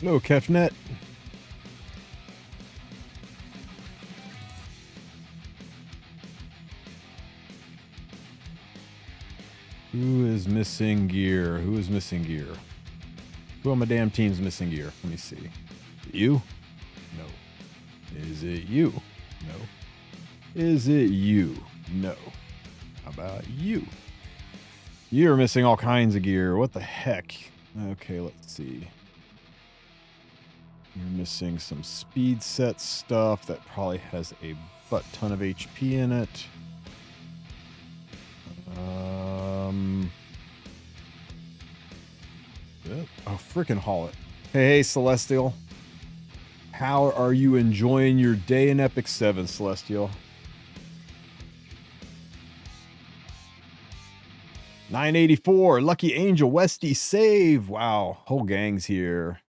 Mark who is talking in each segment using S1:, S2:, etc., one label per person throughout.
S1: Hello, Kefnet. Who is missing gear? Who is missing gear? Who on my damn team's missing gear? Let me see. You? No. Is it you? No. Is it you? No. How about you? You're missing all kinds of gear. What the heck? Okay, let's see. You're missing some speed set stuff that probably has a butt ton of HP in it. Oh, freaking haul it. Hey, Celestial. How are you enjoying your day in Epic 7, Celestial? 984, Lucky Angel, Westy, save. Wow, whole gang's here.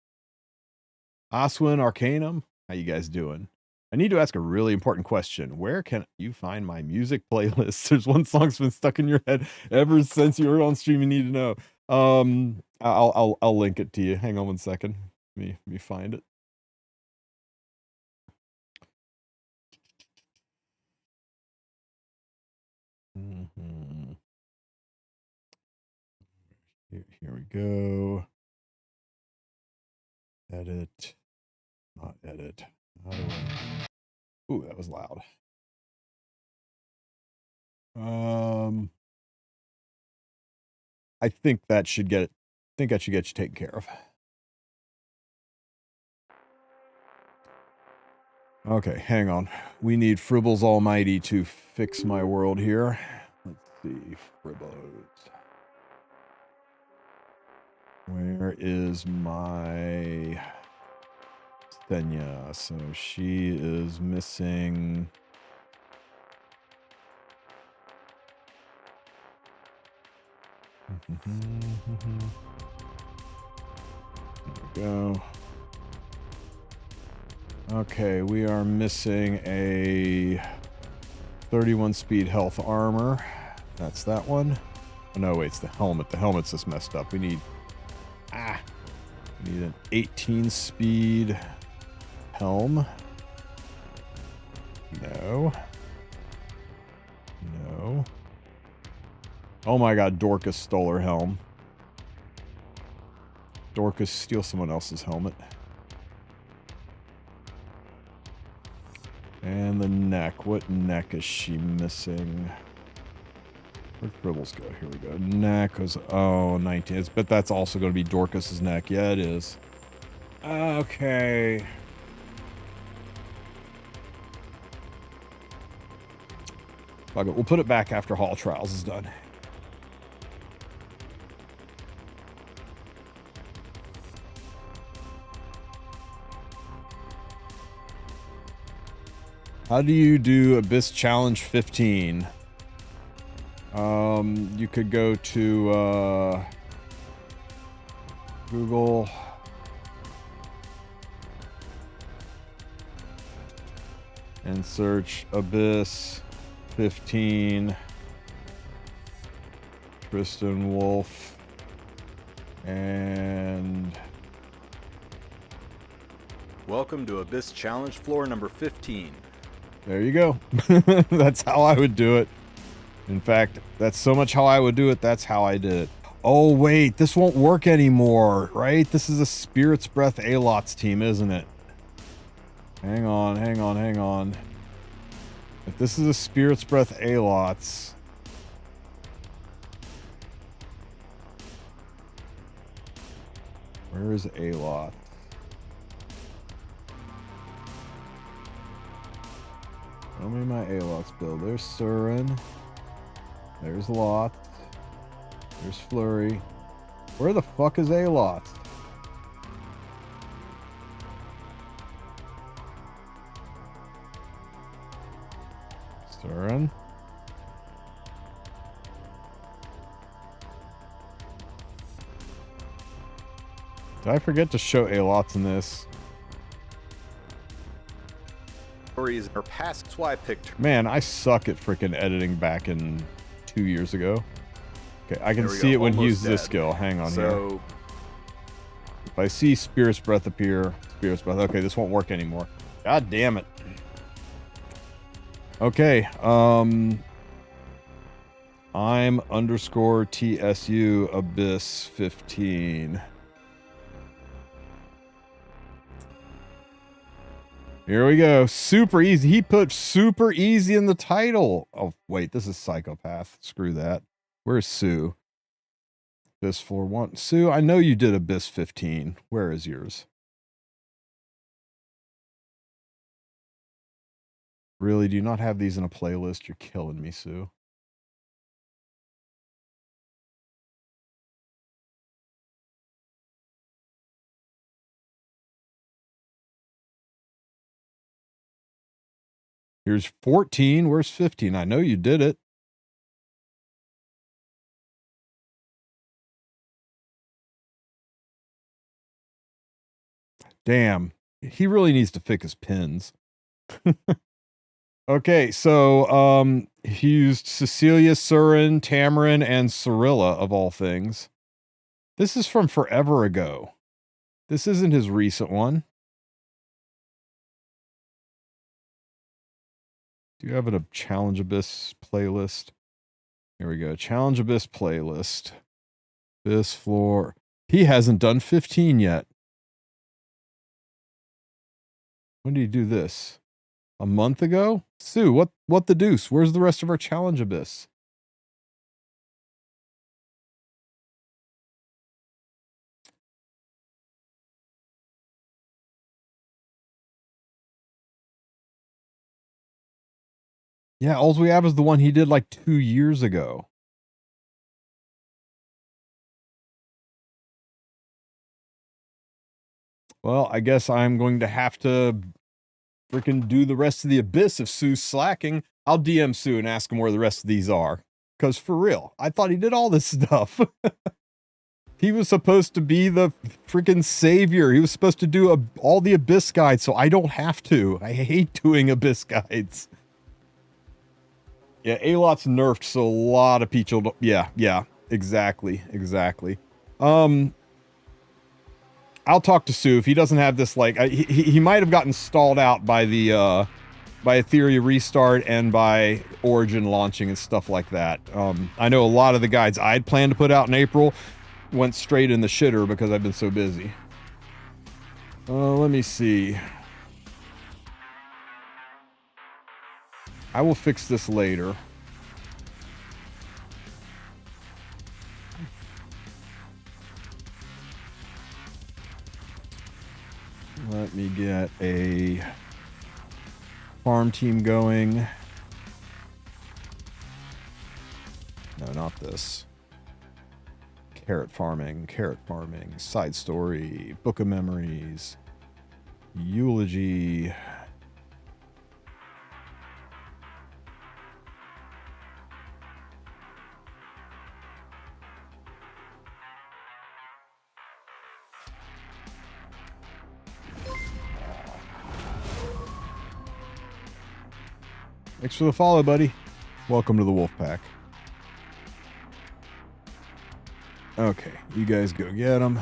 S1: Oswin, Arcanum, how you guys doing? I need to ask a really important question. Where can you find my music playlist? There's one song that's been stuck in your head ever since you were on stream. You need to know. I'll link it to you. Hang on one second. Let me find it. Here we go. Edit. Not edit. How do I... Ooh, that was loud. I think that should get it. I think that should get you taken care of. Okay, hang on. We need Fribbles Almighty to fix my world here. Let's see, Fribbles. Where is my Stenya? So she is missing. There we go. Okay, we are missing a 31 speed health armor. That's that one. Oh, no, wait, it's the helmet. The helmet's just messed up. We need we need an 18 speed helm. No. No. Oh my god, Dorcas stole her helm. Dorcas, steal someone else's helmet. And the neck. What neck is she missing? Where'd Fribbles go? Here we go. Neck was, oh, 19. But that's also going to be Dorcas's neck. Yeah, it is. Okay. Fuck it. We'll put it back after Hall Trials is done. How do you do Abyss Challenge 15? You could go to Google and search Abyss 15 TristenWulf and
S2: welcome to Abyss Challenge floor number 15.
S1: There you go. That's how I would do it. In fact, that's so much how I would do it, that's how I did it. Oh, wait, this won't work anymore, right? This is a Spirit's Breath Alots team, isn't it? Hang on, hang on, hang on. If this is a Spirit's Breath Alots... Where is Alot? Show me my Alots build. There's Surin. There's Lot. There's Flurry. Where the fuck is Alot? Surin. Did I forget to show Alots in this?
S2: Or past, that's why I picked her.
S1: Man, I suck at freaking editing back in 2 years ago. Okay, I can see it when he uses this skill. Hang on here. If I see Spirit's Breath appear, Spirit's Breath. Okay, this won't work anymore. God damn it. Okay, I'm underscore TSU Abyss 15. Here we go. Super easy. He put super easy in the title. Oh, wait, this is Psychopath. Screw that. Where's Sue? Abyss floor 1. Sue, I know you did Abyss 15. Where is yours? Really? Do you not have these in a playlist? You're killing me, Sue. Here's 14. Where's 15? I know you did it. Damn. He really needs to fix his pins. Okay, so he used Cecilia, Surin, Tamarin, and Cirilla, of all things. This is from forever ago. This isn't his recent one. Do you have a Challenge Abyss playlist? Here we go. Challenge Abyss playlist. Abyss floor. He hasn't done 15 yet. When did he do this? A month ago? Sue, what the deuce? Where's the rest of our Challenge Abyss? Yeah, all we have is the one he did like 2 years ago. Well, I guess I'm going to have to freaking do the rest of the Abyss if Sue's slacking. I'll DM Sue and ask him where the rest of these are. Because for real, I thought he did all this stuff. He was supposed to be the freaking savior. He was supposed to do all the Abyss guides, so I don't have to. I hate doing Abyss guides. Yeah, A-Lot's nerfed, so a lot of people don't... Yeah, exactly. I'll talk to Sue if he doesn't have this, like... He might have gotten stalled out by the, by Etheria restart and by Origin launching and stuff like that. I know a lot of the guides I'd planned to put out in April went straight in the shitter because I've been so busy. Let me see. I will fix this later. Let me get a farm team going. No, not this. Carrot farming, side story, book of memories, eulogy. Thanks for the follow, buddy. Welcome to the Wolf Pack. Okay, you guys go get them.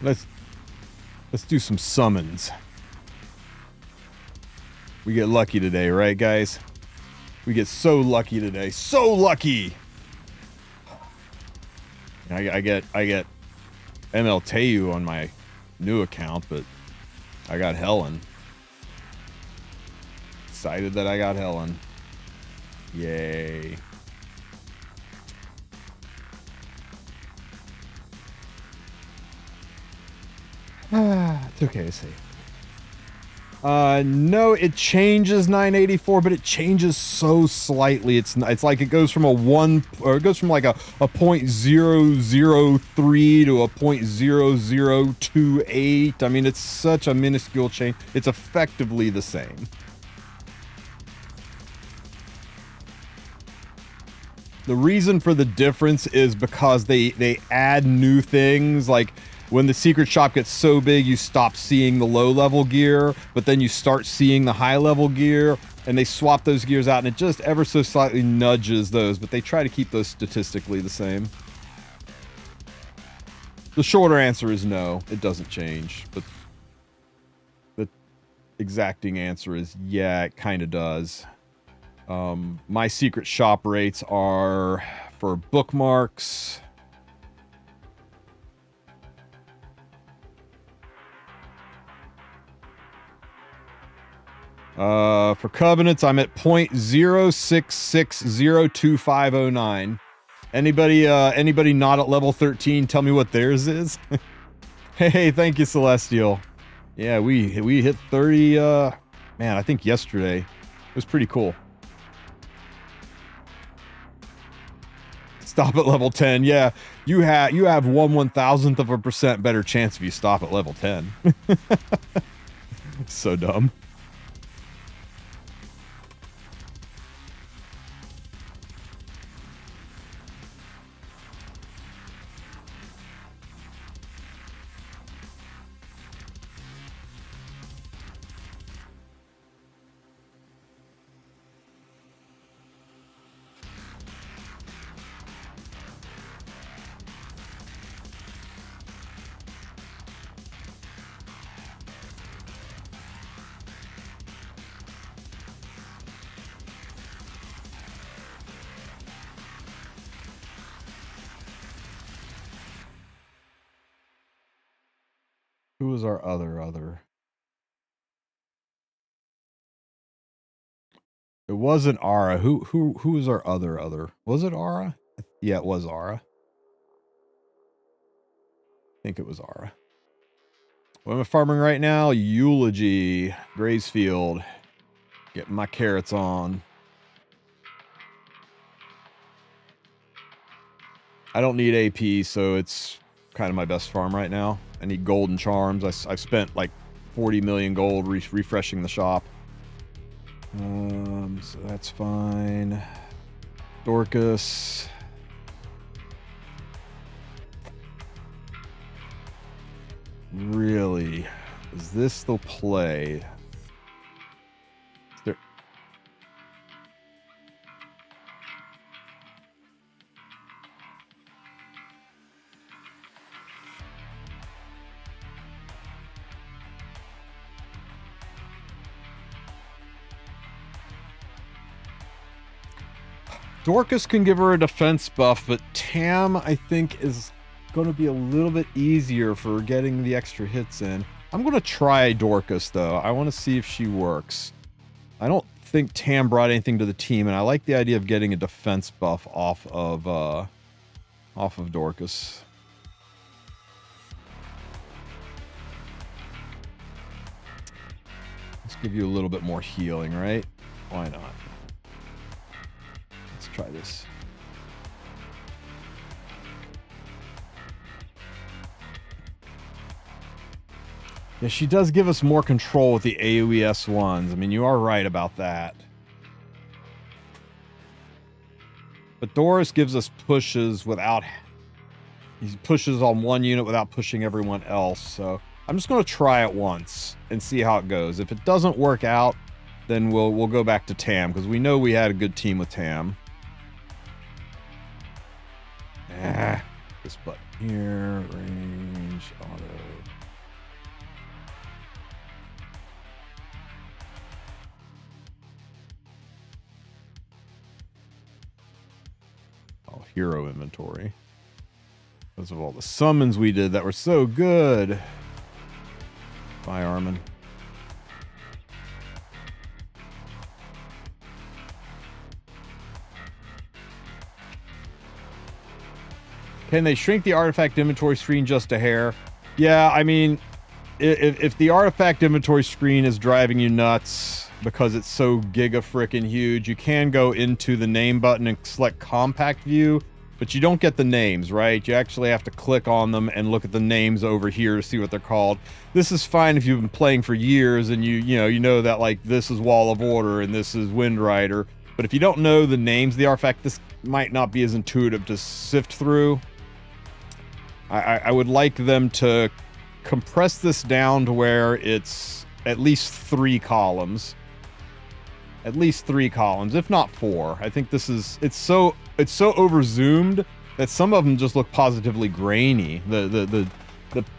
S1: Let's do some summons. We get lucky today, right, guys? We get so lucky today. So lucky! I get ML Teu on my new account, but I got Helen. Excited that I got Helen. Yay. It's okay to say. No, it changes 984, but it changes so slightly. It's like it goes from a 1, or it goes from like a 0.003 to a 0.0028. I mean, it's such a minuscule change. It's effectively the same. The reason for the difference is because they add new things, like when the secret shop gets so big, you stop seeing the low-level gear, but then you start seeing the high-level gear. and they swap those gears out, and it just ever so slightly nudges those, but they try to keep those statistically the same. The shorter answer is no, it doesn't change, but the exacting answer is yeah, it kind of does. My secret shop rates are for bookmarks. For covenants, I'm at 0.066025009. Anybody not at level 13, tell me what theirs is. Hey, thank you, Celestial. Yeah, we hit 30, man, I think yesterday. It was pretty cool. Stop at level 10. Yeah, you have 1/1000th of a percent better chance if you stop at level 10. So dumb. Who was our other? It wasn't Ara. Who was our other? Was it Ara? Yeah, it was Ara. I think it was Ara. What am I farming right now? Eulogy, Graysfield. Getting my carrots on. I don't need AP, so it's kind of my best farm right now. I need golden charms. I've spent like 40 million gold refreshing the shop. So that's fine. Dorcas. Really? Is this the play? Is there... Dorcas can give her a defense buff, but Tam, I think, is going to be a little bit easier for getting the extra hits in. I'm going to try Dorcas, though. I want to see if she works. I don't think Tam brought anything to the team, and I like the idea of getting a defense buff off of Dorcas. Let's give you a little bit more healing, right? Why not? Let's try this. Yeah, she does give us more control with the AoES ones. I mean, you are right about that. But Doris gives us pushes without... He pushes on one unit without pushing everyone else. So I'm just going to try it once and see how it goes. If it doesn't work out, then we'll go back to Tam, because we know we had a good team with Tam. This button here, range, auto. Oh, hero inventory. Because of all the summons we did that were so good. Bye, Armin. Can they shrink the artifact inventory screen just a hair? Yeah, I mean, if the artifact inventory screen is driving you nuts because it's so giga frickin' huge, you can go into the name button and select compact view, but you don't get the names, right? You actually have to click on them and look at the names over here to see what they're called. This is fine if you've been playing for years and you know that, like, this is Wall of Order and this is Wind Rider. But if you don't know the names of the artifact, this might not be as intuitive to sift through. I would like them to compress this down to where it's at least 3 columns. At least 3 columns, if not 4. I think this is, it's so over zoomed that some of them just look positively grainy. The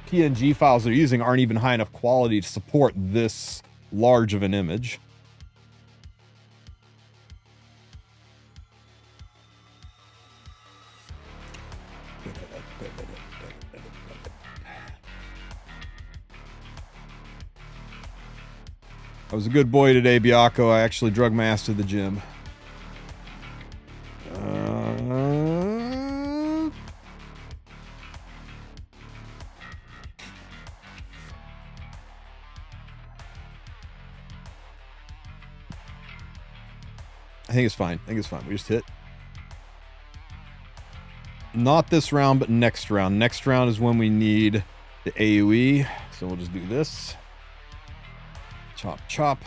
S1: PNG files they're using aren't even high enough quality to support this large of an image. I was a good boy today, Biako. I actually drug mastered the gym. I think it's fine. I think it's fine. We just hit. Not this round, but next round. Next round is when we need the AoE. So we'll just do this. Chop, chop.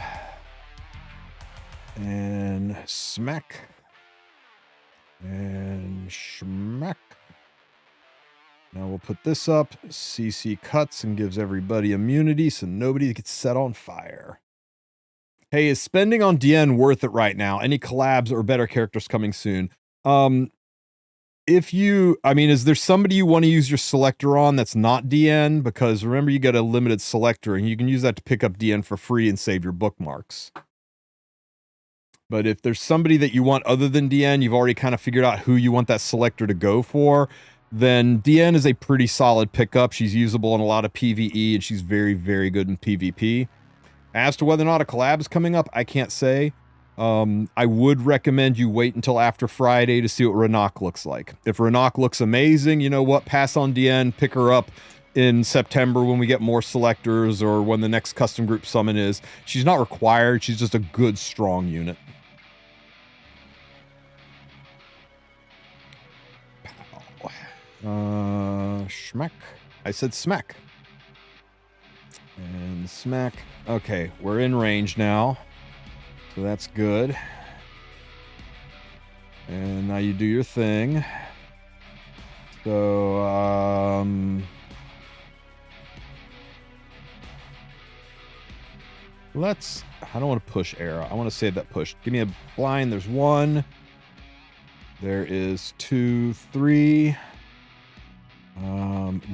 S1: And smack. And schmack. Now we'll put this up. CC cuts and gives everybody immunity so nobody gets set on fire. Hey, is spending on DN worth it right now? Any collabs or better characters coming soon? If you, I mean, is there somebody you want to use your selector on that's not DN? Because remember, you got a limited selector and you can use that to pick up DN for free and save your bookmarks. But if there's somebody that you want other than DN, you've already kind of figured out who you want that selector to go for, then DN is a pretty solid pickup. She's usable in a lot of PvE and she's very, very good in PvP. As to whether or not a collab is coming up, I can't say. I would recommend you wait until after Friday to see what Rinak looks like. If Rinak looks amazing, you know what? Pass on DN, pick her up in September when we get more selectors or when the next custom group summon is. She's not required. She's just a good, strong unit. Schmack. I said smack. And smack. Okay, we're in range now. So that's good. And now you do your thing. So, let's... I don't want to push arrow. I want to save that push. Give me a blind. There's 1. There is 2, 3.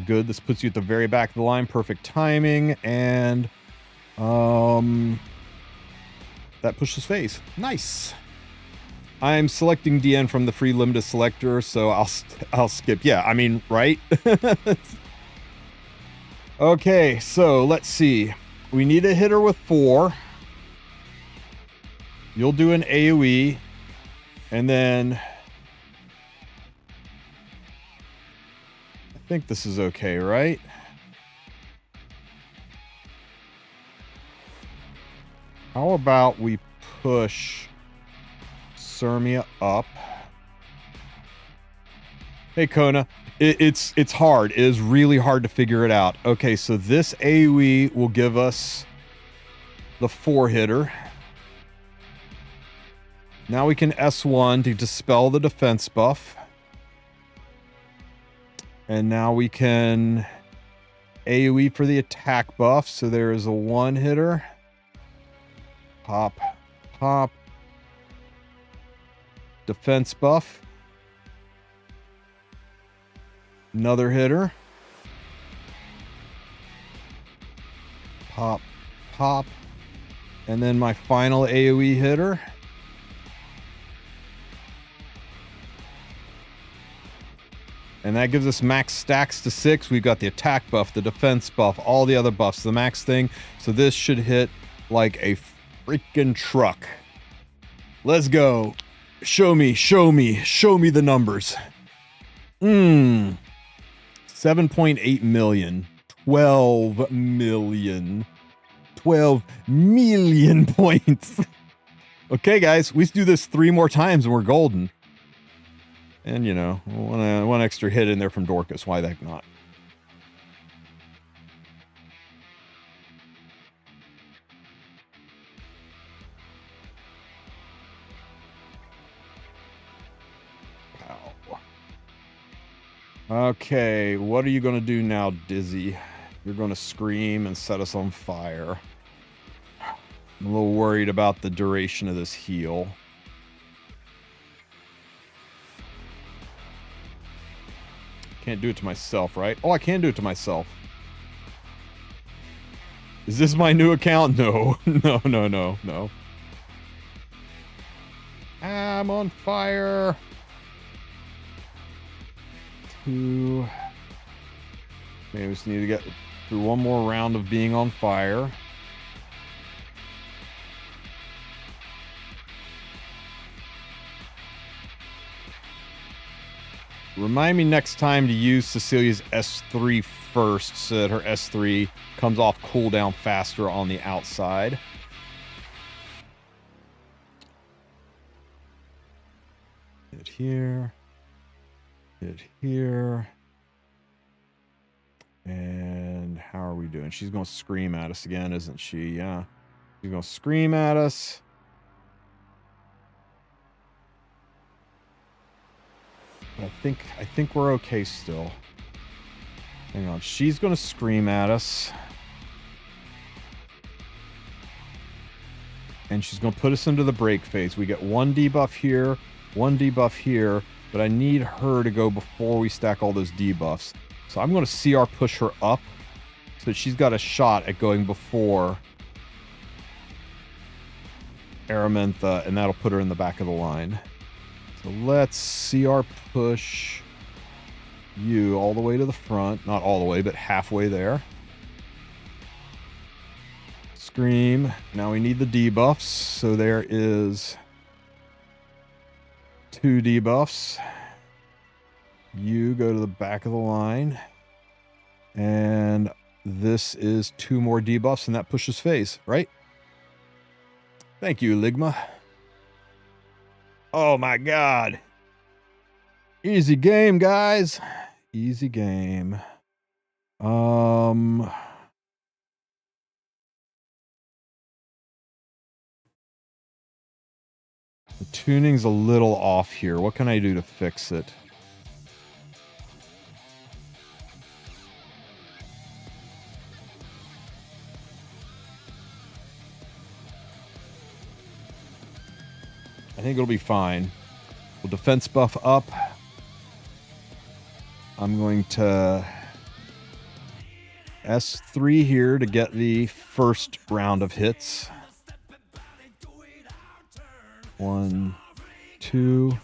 S1: Good. This puts you at the very back of the line. Perfect timing. And, that pushes phase. Nice. I'm selecting DN from the free limited selector, so I'll skip. Yeah, I mean, right? Okay, so let's see. We need a hitter with 4. You'll do an AoE, and then I think this is okay, right? How about we push Sirmia up? Hey, Kona. It's hard. It is really hard to figure it out. Okay, so this AoE will give us the 4-hitter. Now we can S1 to dispel the defense buff. And now we can AoE for the attack buff. So there is a 1-hitter. Pop, pop. Defense buff. Another hitter. Pop, pop. And then my final AoE hitter. And that gives us max stacks to 6. We've got the attack buff, the defense buff, all the other buffs, the max thing. So this should hit like a freaking truck. Let's go. Show me the numbers. 7.8 million. 12 million. 12 million points. Okay, guys, we do this 3 more times and we're golden. And, you know, one extra hit in there from Dorcas. Why the heck not? Okay, what are you going to do now, Dizzy? You're going to scream and set us on fire. I'm a little worried about the duration of this heal. Can't do it to myself, right? Oh, I can do it to myself. Is this my new account? No. No. I'm on fire. 2. Maybe we just need to get through one more round of being on fire. Remind me next time to use Cecilia's S3 first so that her S3 comes off cooldown faster on the outside. Hit here. Hit here. And how are we doing? She's going to scream at us again, isn't she? Yeah. She's going to scream at us. I think we're okay still. Hang on. She's going to scream at us. And she's going to put us into the break phase. We get 1 debuff here, 1 debuff here, but I need her to go before we stack all those debuffs. So I'm going to CR push her up so that she's got a shot at going before Aramintha, and that'll put her in the back of the line. So let's CR push you all the way to the front. Not all the way, but halfway there. Scream. Now we need the debuffs. So there is 2 debuffs. You go to the back of the line. And this is 2 more debuffs, and that pushes phase, right? Thank you, Ligma. Oh my god. Easy game, guys. Easy game. The tuning's a little off here. What can I do to fix it? I think it'll be fine. We'll defense buff up. I'm going to S3 here to get the first round of hits. 1, 2.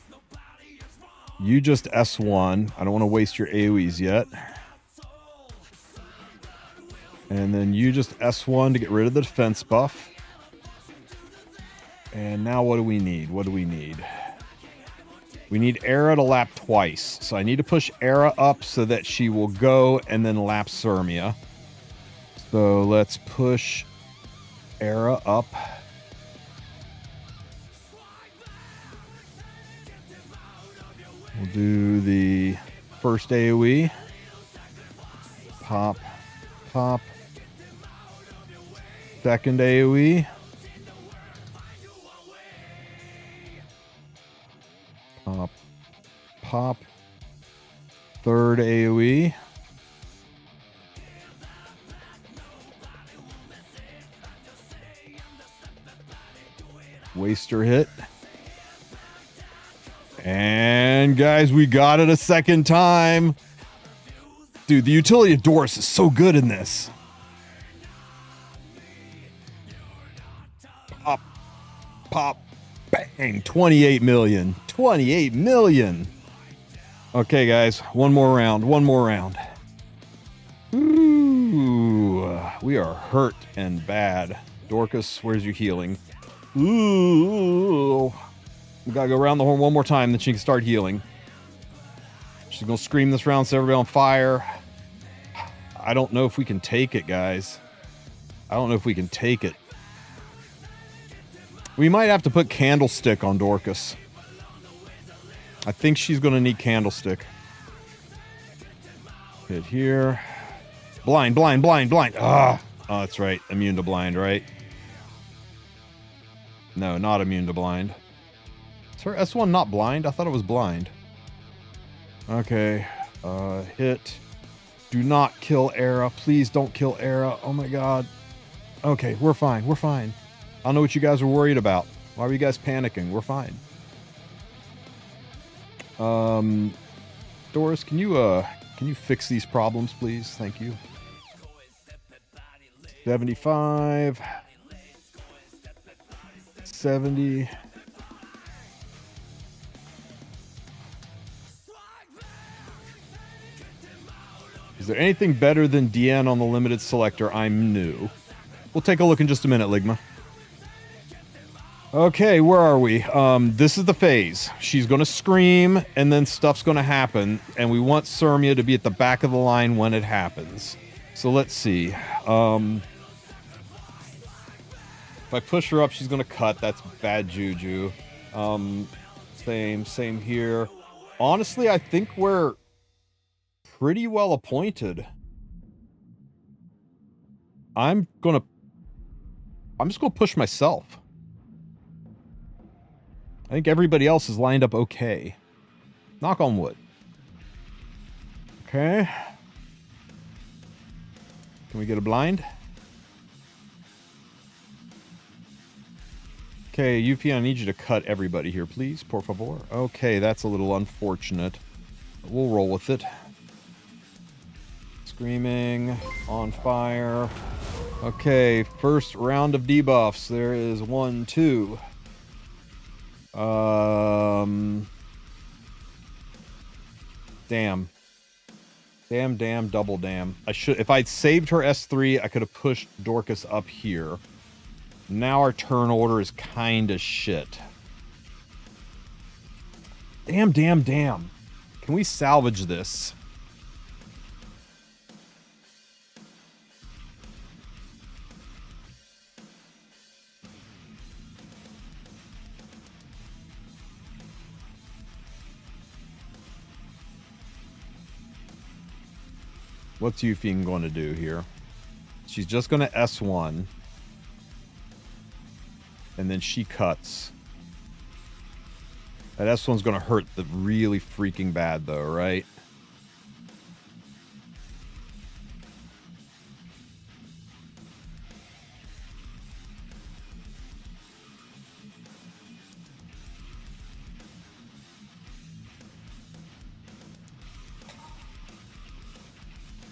S1: You just S1. I don't want to waste your AoEs yet. And then you just S1 to get rid of the defense buff. And now what do we need? What do we need? We need Era to lap twice. So I need to push Era up so that she will go and then lap Sirmia. So let's push Era up. We'll do the first AoE. Pop, pop. Second AoE. Pop, pop. Third AoE. Waster hit. And guys, we got it a second time. Dude, the utility of Doris is so good in this. Pop, pop, bang. 28 million. 28 million. Okay, guys, one more round. One more round. Ooh, we are hurt and bad. Dorcas, where's your healing? Ooh. We gotta go around the horn one more time, then she can start healing. She's gonna scream this round, set everybody on fire. I don't know if we can take it, guys. I don't know if we can take it. We might have to put Candlestick on Dorcas. I think she's gonna need Candlestick. Hit here. Blind, blind, blind, blind. Ah, oh, that's right. Immune to blind, right? No, not immune to blind. Is her S1 not blind? I thought it was blind. Okay. Hit. Do not kill Era. Please don't kill Era. Oh my god. Okay, we're fine. We're fine. I don't know what you guys are worried about. Why are you guys panicking? We're fine. Doris, can you fix these problems, please? Thank you. 75. 70. Is there anything better than DN on the limited selector? I'm new. We'll take a look in just a minute, Ligma. Okay, where are we? This is the phase. She's going to scream, and then stuff's going to happen, and we want Sirmia to be at the back of the line when it happens. So let's see. If I push her up, she's going to cut. That's bad juju. Same here. Honestly, I think we're pretty well appointed. I'm just going to push myself. I think everybody else is lined up okay. Knock on wood. Okay. Can we get a blind? Okay, UP, I need you to cut everybody here, please. Por favor. Okay, that's a little unfortunate. We'll roll with it. Screaming. On fire. Okay, first round of debuffs. There is 1, 2. Damn. Damn, double damn. If I'd saved her S3, I could have pushed Dorcas up here. Now our turn order is kinda shit. Damn. Can we salvage this? What's Yufeng going to do here? She's just going to S1. And then she cuts. That S1's going to hurt the really freaking bad, though, right?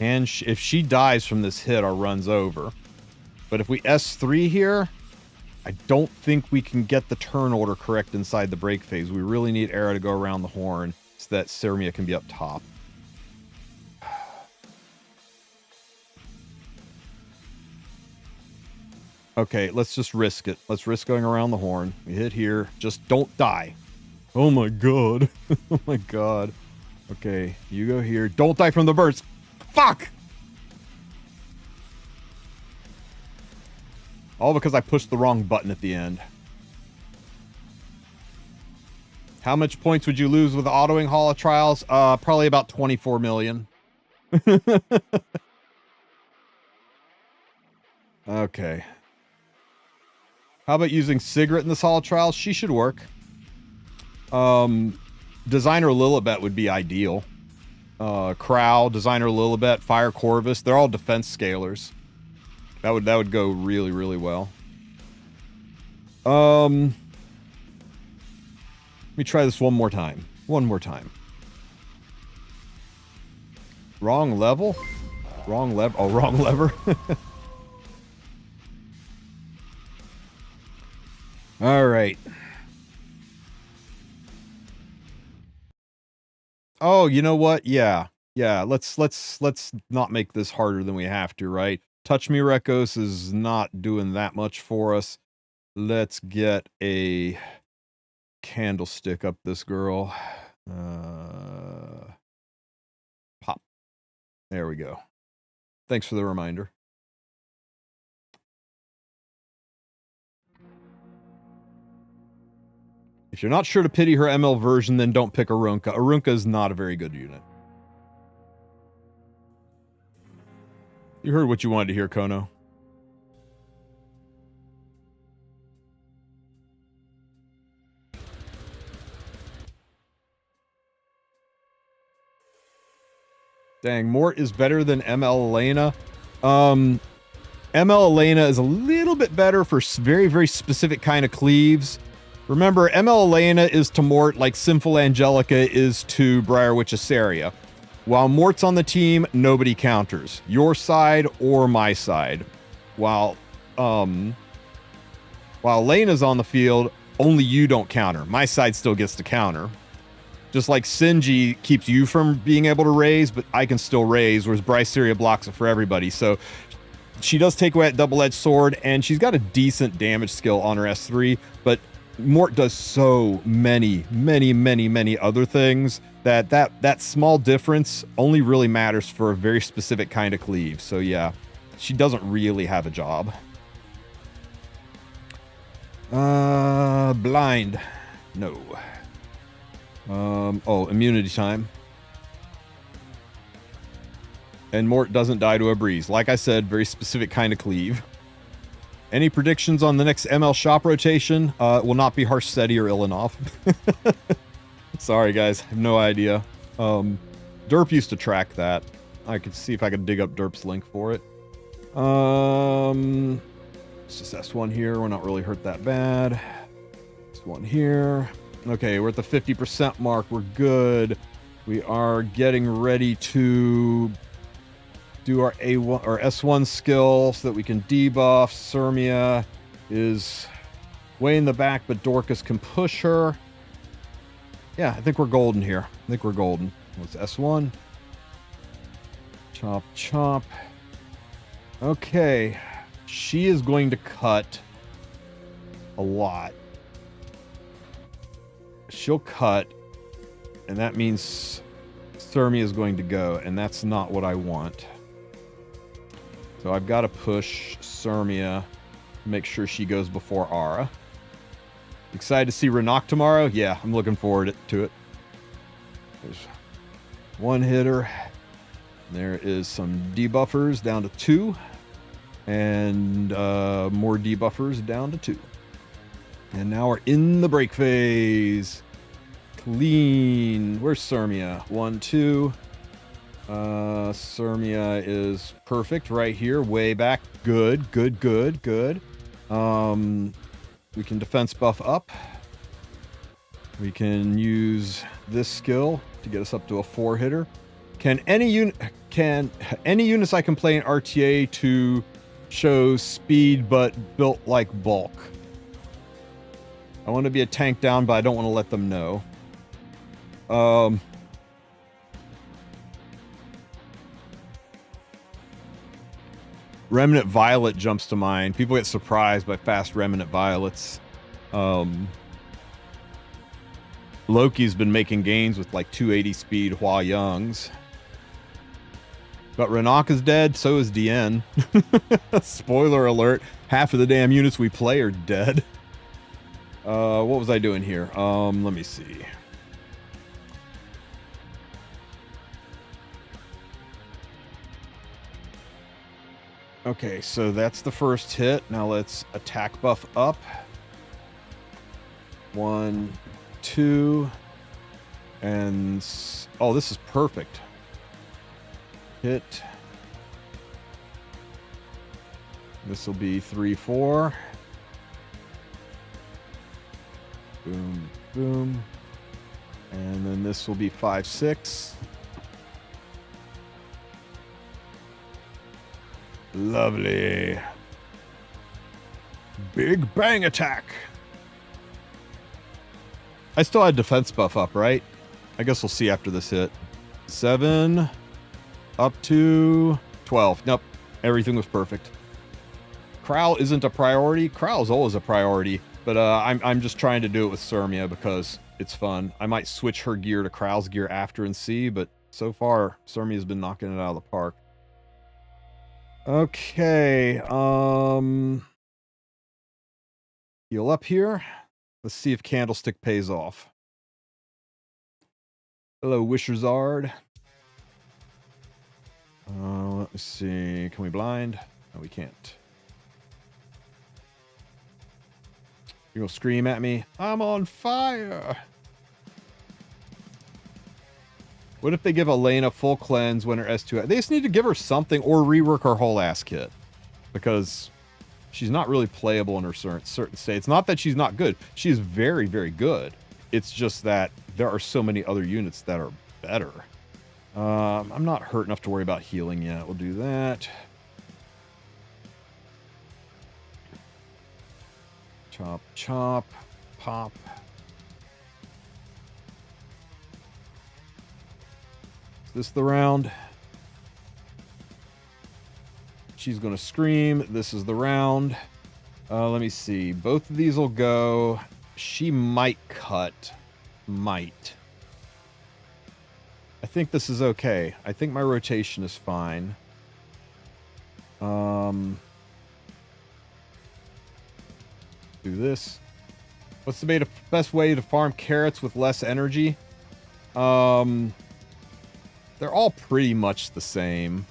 S1: And if she dies from this hit, our run's over. But if we S3 here, I don't think we can get the turn order correct inside the break phase. We really need Era to go around the horn so that Sirmia can be up top. Okay, let's just risk it. Let's risk going around the horn. We hit here. Just don't die. Oh my god. Oh my god. Okay, you go here. Don't die from the burst. Fuck! All because I pushed the wrong button at the end. How much points would you lose with autoing Hall of Trials? Probably about 24 million. Okay. How about using Cigarette in this Hall of Trials? She should work. Designer Lilibet would be ideal. Crow, Designer Lilibet, Fire Corvus, they're all defense scalers. That would go really, really well. Let me try this one more time. One more time. Wrong level? Wrong lever. Oh, wrong lever. All right. Oh, you know what? Yeah. Let's not make this harder than we have to, right? Touch Me Rekos is not doing that much for us. Let's get a candlestick up this girl. Pop. There we go. Thanks for the reminder. If you're not sure to pity her ML version, then don't pick Arunka. Arunka is not a very good unit. You heard what you wanted to hear, Kono. Dang, Mort is better than ML Elena. ML Elena is a little little bit better for very, very specific kind of cleaves. Remember, ML Elena is to Mort like Sinful Angelica is to Briar Witch Asaria. While Mort's on the team, nobody counters. Your side or my side. While Elena's on the field, only you don't counter. My side still gets to counter. Just like Sinji keeps you from being able to raise, but I can still raise, whereas Bryceria blocks it for everybody. So she does take away that double-edged sword, and she's got a decent damage skill on her S3, but Mort does so many other things that small difference only really matters for a very specific kind of cleave. So yeah, she doesn't really have a job. Blind. No. Oh, immunity time. And Mort doesn't die to a breeze. Like I said, very specific kind of cleave. Any predictions on the next ML shop rotation? Will not be Harsteady or Ilanov. Sorry, guys. I have no idea. Derp used to track that. I could see if I could dig up Derp's link for it. It's just S1 here. We're not really hurt that bad. S1 here. Okay, we're at the 50% mark. We're good. We are getting ready to do our A1 or S1 skill so that we can debuff. Sirmia is way in the back, but Dorcas can push her. Yeah, I think we're golden here. I think we're golden. What's S1? Chop, chop. Okay. She is going to cut a lot. She'll cut, and that means Sirmia is going to go, and that's not what I want. So I've got to push Sirmia, make sure she goes before Ara. Excited to see Rinak tomorrow? Yeah, I'm looking forward to it. There's one hitter. There is some debuffers down to 2. And more debuffers down to 2. And now we're in the break phase. Clean. Where's Sirmia? 1, 2. Sirmia is perfect right here. Way back. Good. We can defense buff up. We can use this skill to get us up to a 4 hitter. Can any units I can play in RTA to show speed but built like bulk? I want to be a tank down, but I don't want to let them know. Remnant Violet jumps to mind. People get surprised by fast Remnant Violets. Loki's been making gains with like 280 speed Hua Youngs. But Rinak is dead, so is DN. Spoiler alert, half of the damn units we play are dead. What was I doing here? Let me see. Okay, so that's the first hit. Now let's attack buff up. 1, 2, and... oh, this is perfect. Hit. This will be 3, 4. Boom, boom. And then this will be 5, 6. Lovely. Big bang attack. I still had defense buff up, right? I guess we'll see after this hit. 7 up to 12. Nope. Everything was perfect. Crowl isn't a priority. Crowl's always a priority, but I'm just trying to do it with Sirmia because it's fun. I might switch her gear to Crowl's gear after and see, but so far Sirmia's been knocking it out of the park. Okay, heal up here. Let's see if Candlestick pays off. Hello, Wisherzard. Let me see. Can we blind? No, we can't. You're gonna scream at me? I'm on fire! What if they give Elena full cleanse when her S2... they just need to give her something or rework her whole ass kit. Because She's not really playable in her certain states. Not that she's not good. She is very, very good. It's just that there are so many other units that are better. I'm not hurt enough to worry about healing yet. We'll do that. Chop, chop, pop. Is this the round? She's going to scream. This is the round. Let me see. Both of these will go. She might cut. Might. I think this is okay. I think my rotation is fine. Do this. What's the best way to farm carrots with less energy? They're all pretty much the same.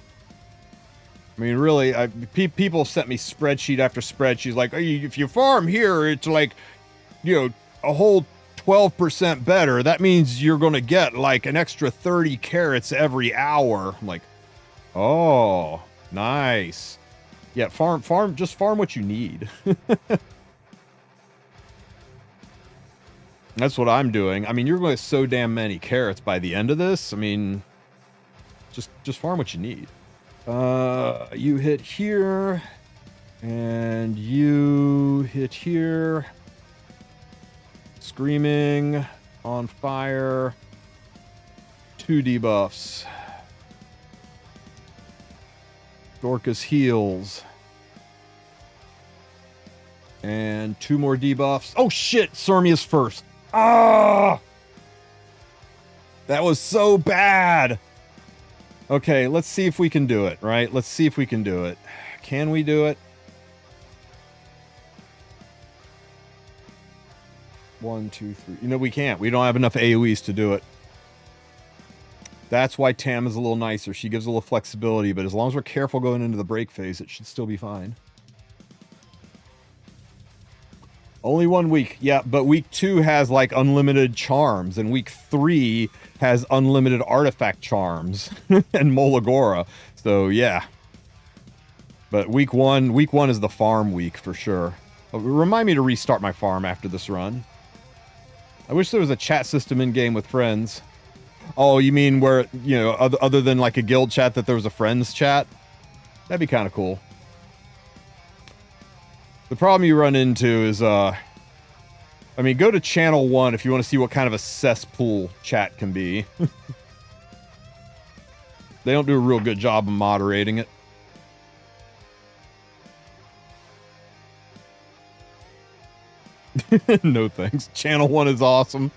S1: I mean, really, people sent me spreadsheet after spreadsheet. Like, if you farm here, it's like, a whole 12% better. That means you're going to get like an extra 30 carrots every hour. I'm like, oh, nice. Yeah, just farm what you need. That's what I'm doing. I mean, you're going to get so damn many carrots by the end of this. I mean, just farm what you need. You hit here, and you hit here. Screaming, on fire, 2 debuffs. Dorcas heals. And 2 more debuffs. Oh shit, Sermia's first. Ah! That was so bad. Okay, let's see if we can do it, right? Let's see if we can do it. Can we do it? 1, 2, 3. We can't. We don't have enough AoEs to do it. That's why Tam is a little nicer. She gives a little flexibility, but as long as we're careful going into the break phase, it should still be fine. Only 1 week. Yeah, but week 2 has like unlimited charms, and week 3 has unlimited artifact charms and Molagora. So yeah. But week one is the farm week for sure. Remind me to restart my farm after this run. I wish there was a chat system in game with friends. Oh, you mean where, other than like a guild chat, that there was a friends chat? That'd be kind of cool. The problem you run into is, go to channel 1 if you want to see what kind of a cesspool chat can be. They don't do a real good job of moderating it. No thanks. Channel 1 is awesome.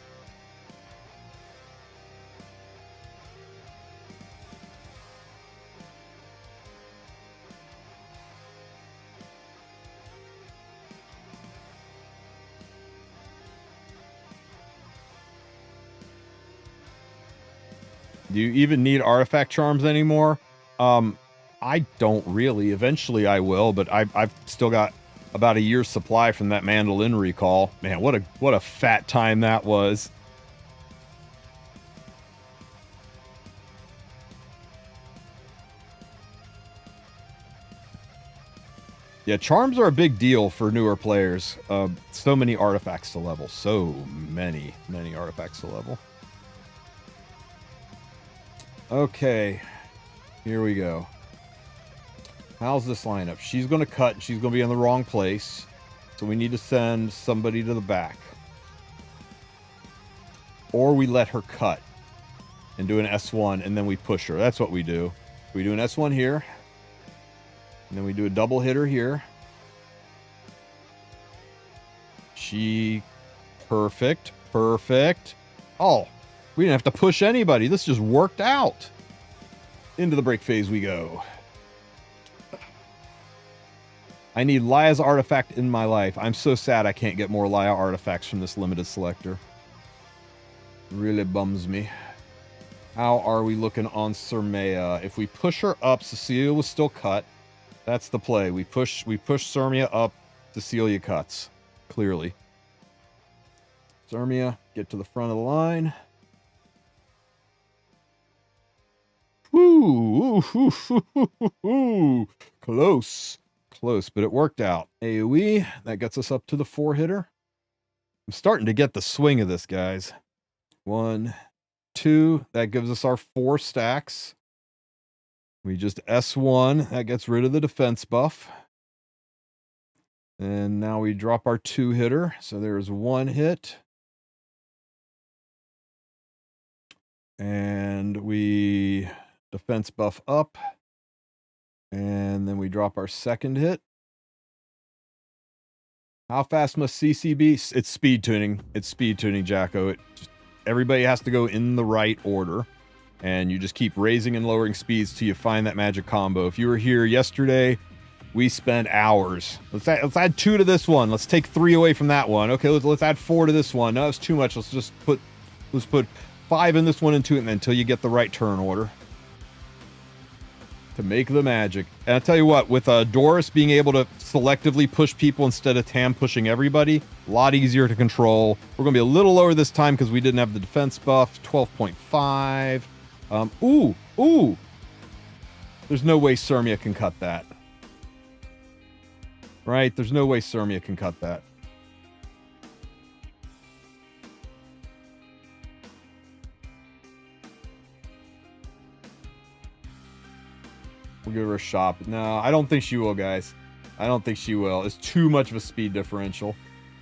S1: Do you even need artifact charms anymore? I don't really. Eventually I will, but I've still got about a year's supply from that mandolin recall. Man, what a fat time that was. Yeah, charms are a big deal for newer players. So many artifacts to level. So many artifacts to level. Okay, here we go. How's this lineup? She's going to cut. She's going to be in the wrong place. So we need to send somebody to the back. Or we let her cut and do an S1 and then we push her. That's what we do. We do an S1 here. And then we do a double hitter here. Perfect. Oh, we didn't have to push anybody. This just worked out. Into the break phase we go. I need Laya's artifact in my life. I'm so sad I can't get more Laya artifacts from this limited selector. Really bums me. How are we looking on Sermea? If we push her up, Cecilia will still cut. That's the play. We push Sermea up, Cecilia cuts. Clearly. Sermea, get to the front of the line. Woo! Close. Close, but it worked out. AoE, that gets us up to the 4-hitter. I'm starting to get the swing of this, guys. 1, 2, that gives us our 4 stacks. We just S1, that gets rid of the defense buff. And now we drop our 2-hitter. So there's 1 hit. And we defense buff up. And then we drop our 2nd hit. How fast must CC be? It's speed tuning. It's speed tuning, Jacko. Everybody has to go in the right order. And you just keep raising and lowering speeds till you find that magic combo. If you were here yesterday, we spent hours. Let's add 2 to this one. Let's take 3 away from that one. Okay, let's add 4 to this one. No, it's too much. Let's put 5 in this one and 2 until you get the right turn order to make the magic. And I'll tell you what, with Doris being able to selectively push people instead of Tam pushing everybody, a lot easier to control. We're going to be a little lower this time because we didn't have the defense buff. 12.5. Ooh. There's no way Sirmia can cut that. Right? There's no way Sirmia can cut that. We'll give her a shot. No, I don't think she will, guys. I don't think she will. It's too much of a speed differential.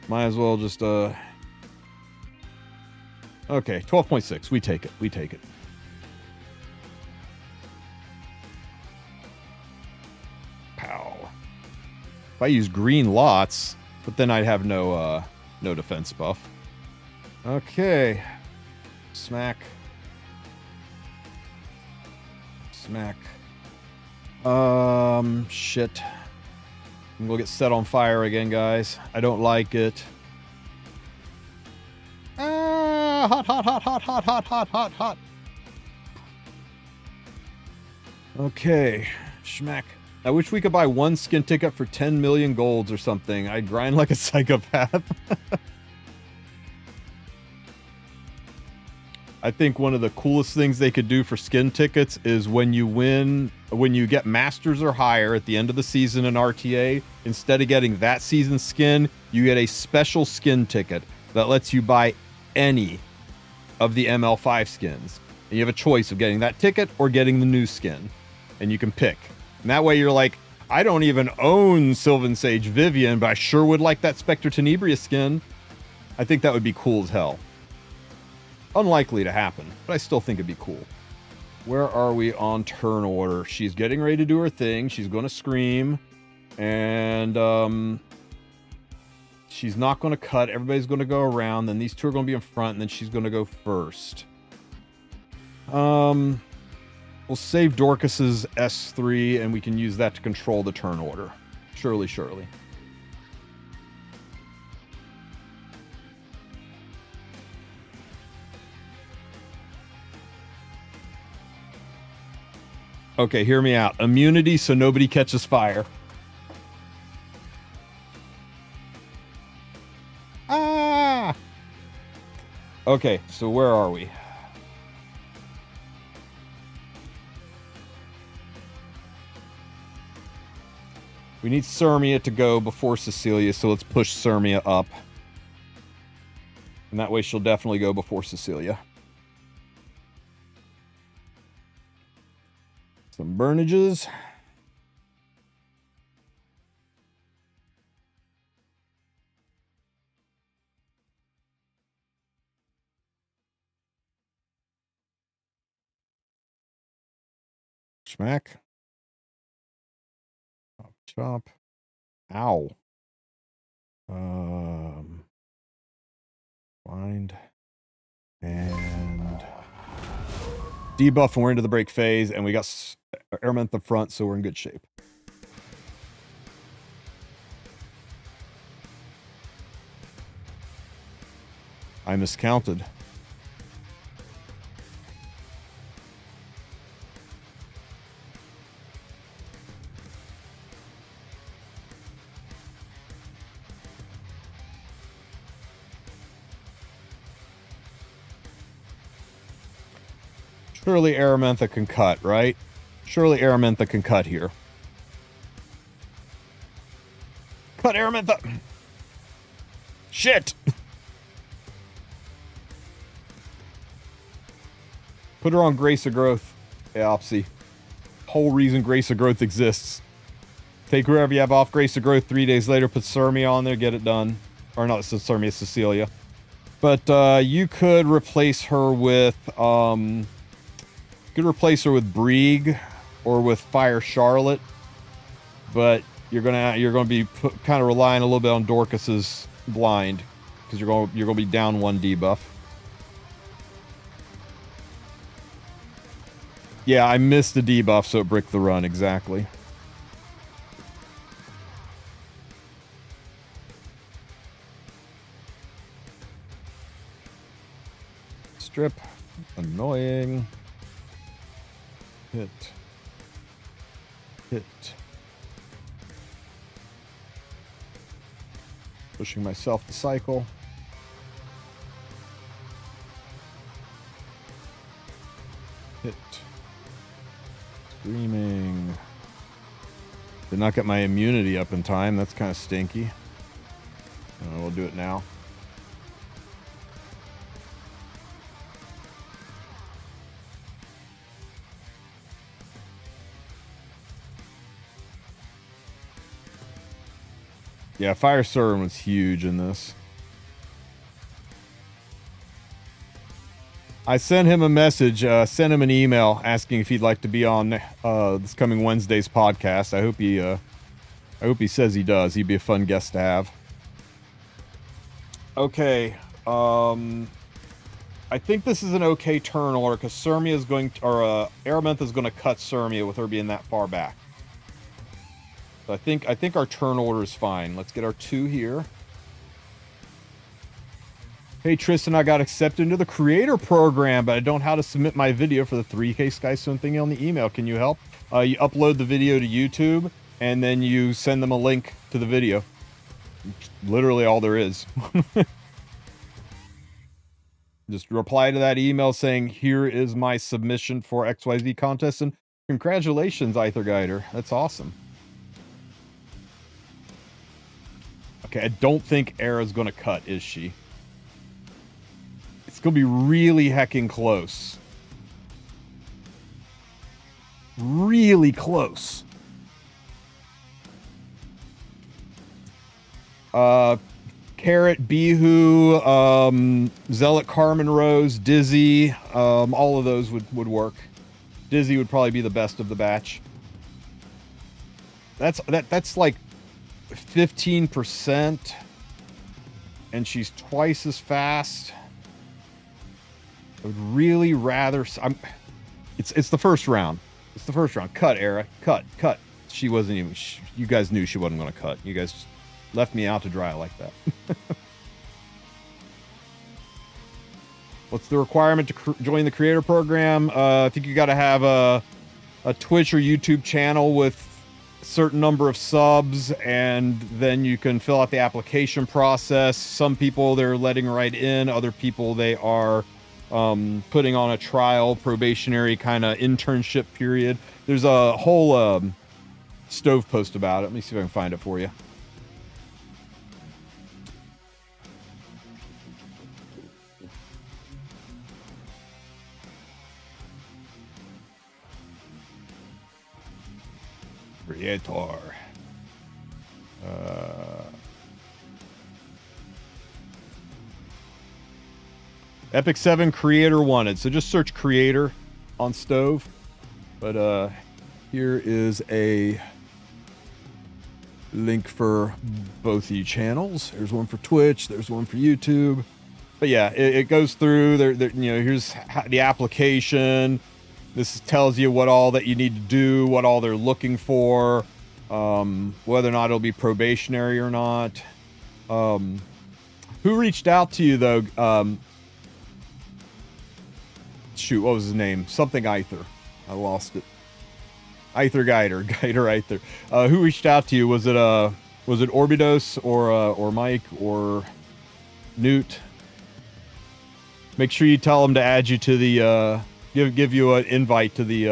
S1: Might as well just, Okay, 12.6. We take it. We take it. Pow. If I use green lots, but then I'd have no defense buff. Okay. Smack. Smack. Shit. I'm gonna get set on fire again, guys. I don't like it. Hot. Okay. Schmack. I wish we could buy 1 skin ticket for 10 million golds or something. I'd grind like a psychopath. I think one of the coolest things they could do for skin tickets is when you get masters or higher at the end of the season in RTA, instead of getting that season's skin, you get a special skin ticket that lets you buy any of the ML5 skins. And you have a choice of getting that ticket or getting the new skin. And you can pick. And that way you're like, I don't even own Sylvan Sage Vivian, but I sure would like that Spectre Tenebria skin. I think that would be cool as hell. Unlikely to happen, but I still think it'd be cool. Where are we on turn order? She's getting ready to do her thing. She's going to scream. And she's not going to cut. Everybody's going to go around. Then these 2 are going to be in front. And then she's going to go first. We'll save Dorcas's S3. And we can use that to control the turn order. Surely. Okay, hear me out. Immunity so nobody catches fire. Ah! Okay, so where are we? We need Sirmia to go before Cecilia, so let's push Sirmia up. And that way she'll definitely go before Cecilia. Some burnages. Smack. Chop. Ow. Find. And debuff, and we're into the break phase, and we got Airmen at the front, so we're in good shape. I miscounted. Surely Aramantha can cut, right? Surely Aramantha can cut here. Cut Aramintha. Shit. Put her on Grace of Growth. Eopsy. Whole reason Grace of Growth exists. Take whoever you have off Grace of Growth 3 days later, put Cermia on there, get it done. Or not Cermia, Cecilia. But you could replace her with Brieg or with Fire Charlotte. But you're gonna be kind of relying a little bit on Dorcas's blind because you're gonna be down 1 debuff. Yeah, I missed the debuff, so it bricked the run exactly. Strip. Annoying. Hit. Hit. Pushing myself to cycle. Hit. Screaming. Did not get my immunity up in time. That's kind of stinky. We'll do it now. Yeah, Fire Servant was huge in this. I sent him a message, sent him an email asking if he'd like to be on this coming Wednesday's podcast. I hope he says he does. He'd be a fun guest to have. Okay, I think this is an okay turn order because Cermia is going to, or Aramintha is going to cut Cermia with her being that far back. So I think our turn order is fine. Let's get our 2 here. Hey Tristen, I got accepted into the creator program, but I don't know how to submit my video for the 3K Skystone thing on the email. Can you help? You upload the video to YouTube, and then you send them a link to the video. Literally all there is. Just reply to that email saying, here is my submission for XYZ contest, and congratulations, Aether Guider. That's awesome. Okay, I don't think Era's going to cut, is she? It's going to be really hecking close. Really close. Carrot, Bihu, Zealot, Carmen Rose, Dizzy, all of those would work. Dizzy would probably be the best of the batch. That's like 15%, and she's twice as fast. I would really rather. It's the first round. It's the first round. Cut, Era. Cut. She wasn't even. You guys knew she wasn't going to cut. You guys just left me out to dry like that. What's the requirement to join the creator program? I think you got to have a Twitch or YouTube channel with a certain number of subs, and then you can fill out the application process. Some people they're letting right in. Other people they are putting on a trial, probationary kind of internship period. There's a whole stove post about it. Let me see if I can find it for you. Creator. Epic 7 creator wanted. So just search creator on stove. But here is a link for both of you channels. There's one for Twitch. There's one for YouTube. But yeah, it goes through. Here's the application. This tells you what all that you need to do, what all they're looking for, whether or not it'll be probationary or not. Who reached out to you though? Shoot, what was his name? Something Aether. I lost it. Aether Guider Aether. Who reached out to you? Was it Orbidos or Mike or Newt? Make sure you tell them to add you to the give you an invite to the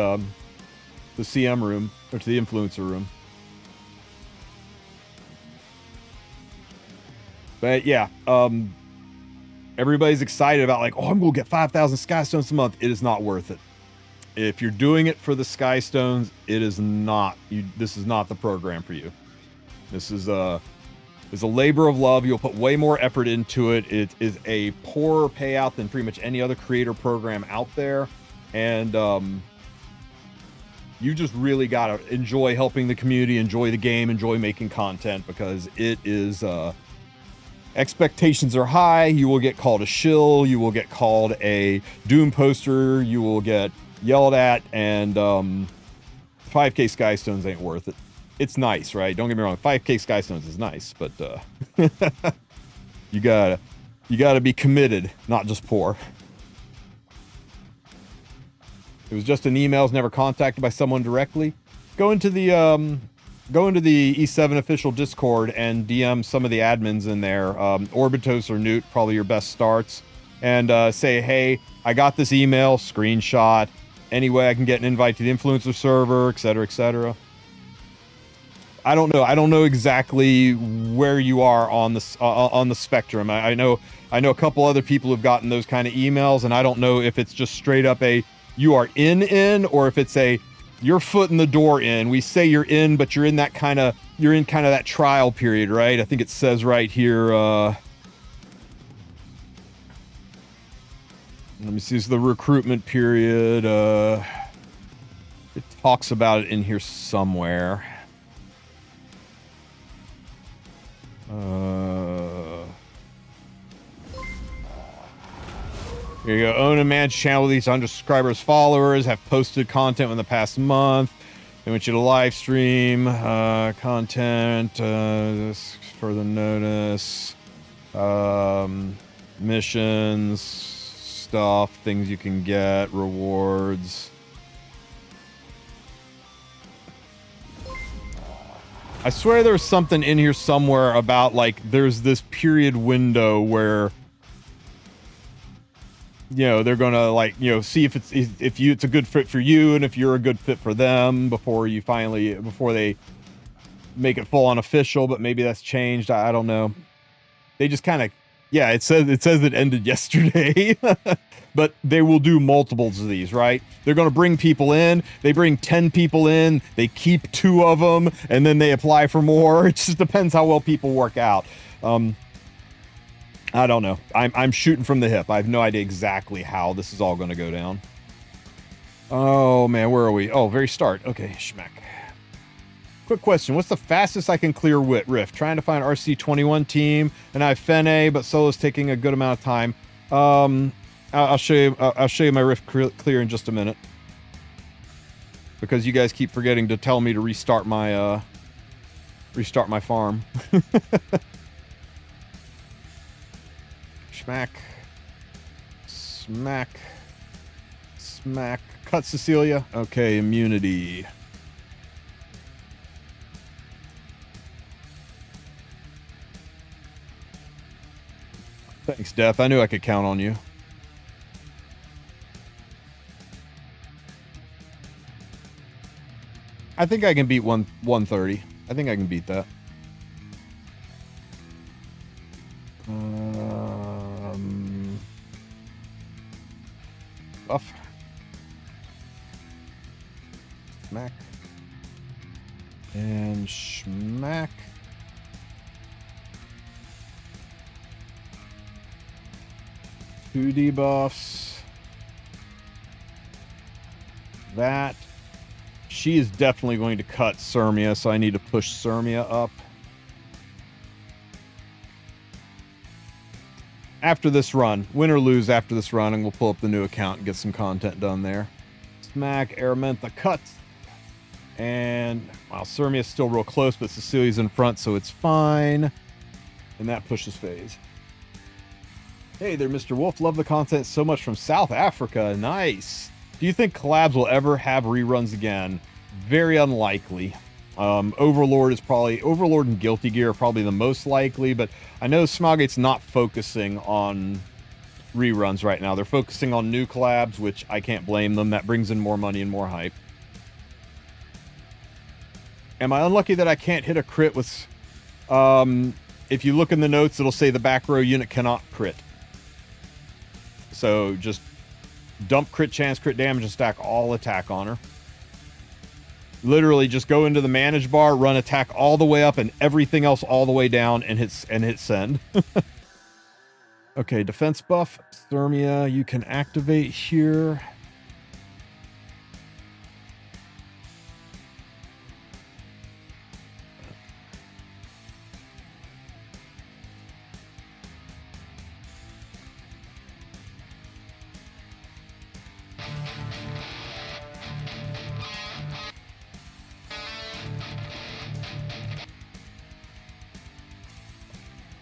S1: CM room or to the influencer room. But yeah, everybody's excited about like, oh, I'm going to get 5,000 Skystones a month. It is not worth it. If you're doing it for the Skystones, it is not. This is not the program for you. This is a labor of love. You'll put way more effort into it. It is a poorer payout than pretty much any other creator program out there, and you just really gotta enjoy helping the community, enjoy the game, enjoy making content, because it is. Expectations are high. You will get called a shill. You will get called a doom poster. You will get yelled at, and 5K Skystones ain't worth it. It's nice, right? Don't get me wrong. 5K Skystones is nice, but you gotta be committed, not just poor. It was just an email. Was never contacted by someone directly. Go into the E7 official Discord and DM some of the admins in there. Orbitos or Newt, probably your best starts, and say, hey, I got this email, screenshot. Anyway, I can get an invite to the influencer server, etc., etc. I don't know. I don't know exactly where you are on the spectrum. I know a couple other people who've gotten those kind of emails, and I don't know if it's just straight up a you are in, or if it's a your foot in the door in. We say you're in, but you're in kind of that trial period, right? I think it says right here. Let me see. This is the recruitment period. It talks about it in here somewhere. Here you go. Own a man's channel with these 100 subscribers, followers, have posted content in the past month. They want you to live stream content, this further notice, missions, stuff, things you can get, rewards. I swear there's something in here somewhere about like there's this period window where, you know, they're gonna like, you know, see if it's a good fit for you and if you're a good fit for them before they make it full on official. But maybe that's changed. I don't know. They just kind of, yeah, it says it ended yesterday. But they will do multiples of these, right? They're going to bring people in. They bring 10 people in. They keep 2 of them, and then they apply for more. It just depends how well people work out. I don't know. I'm shooting from the hip. I have no idea exactly how this is all going to go down. Oh, man, where are we? Oh, very start. Okay, schmack. Quick question. What's the fastest I can clear Rift? Trying to find RC21 team, and I have Fene, but solo's taking a good amount of time. I'll show you my Rift clear in just a minute, because you guys keep forgetting to tell me to restart my farm. Smack, smack, smack. Cut Cecilia. Okay, immunity. Thanks, Death. I knew I could count on you. I think I can beat 130. I think I can beat that. Buff. Smack. And schmack. Two debuffs. That. She is definitely going to cut Sirmia, so I need to push Sirmia up. After this run, win or lose after this run, and we'll pull up the new account and get some content done there. Smack, Aramantha cuts. And, wow, Sirmia's still real close, but Cecilia's in front, so it's fine. And that pushes phase. Hey there, Mr. Wolf. Love the content so much from South Africa. Nice. Do you think collabs will ever have reruns again? Very unlikely. Overlord and Guilty Gear are probably the most likely, but I know Smilegate's not focusing on reruns right now. They're focusing on new collabs, which I can't blame them. That brings in more money and more hype. Am I unlucky that I can't hit a crit with if you look in the notes, it'll say the back row unit cannot crit. So just dump crit chance, crit damage, and stack all attack on her. Literally just go into the manage bar, run attack all the way up and everything else all the way down, and hit send. Okay, defense buff. Thermia, you can activate here.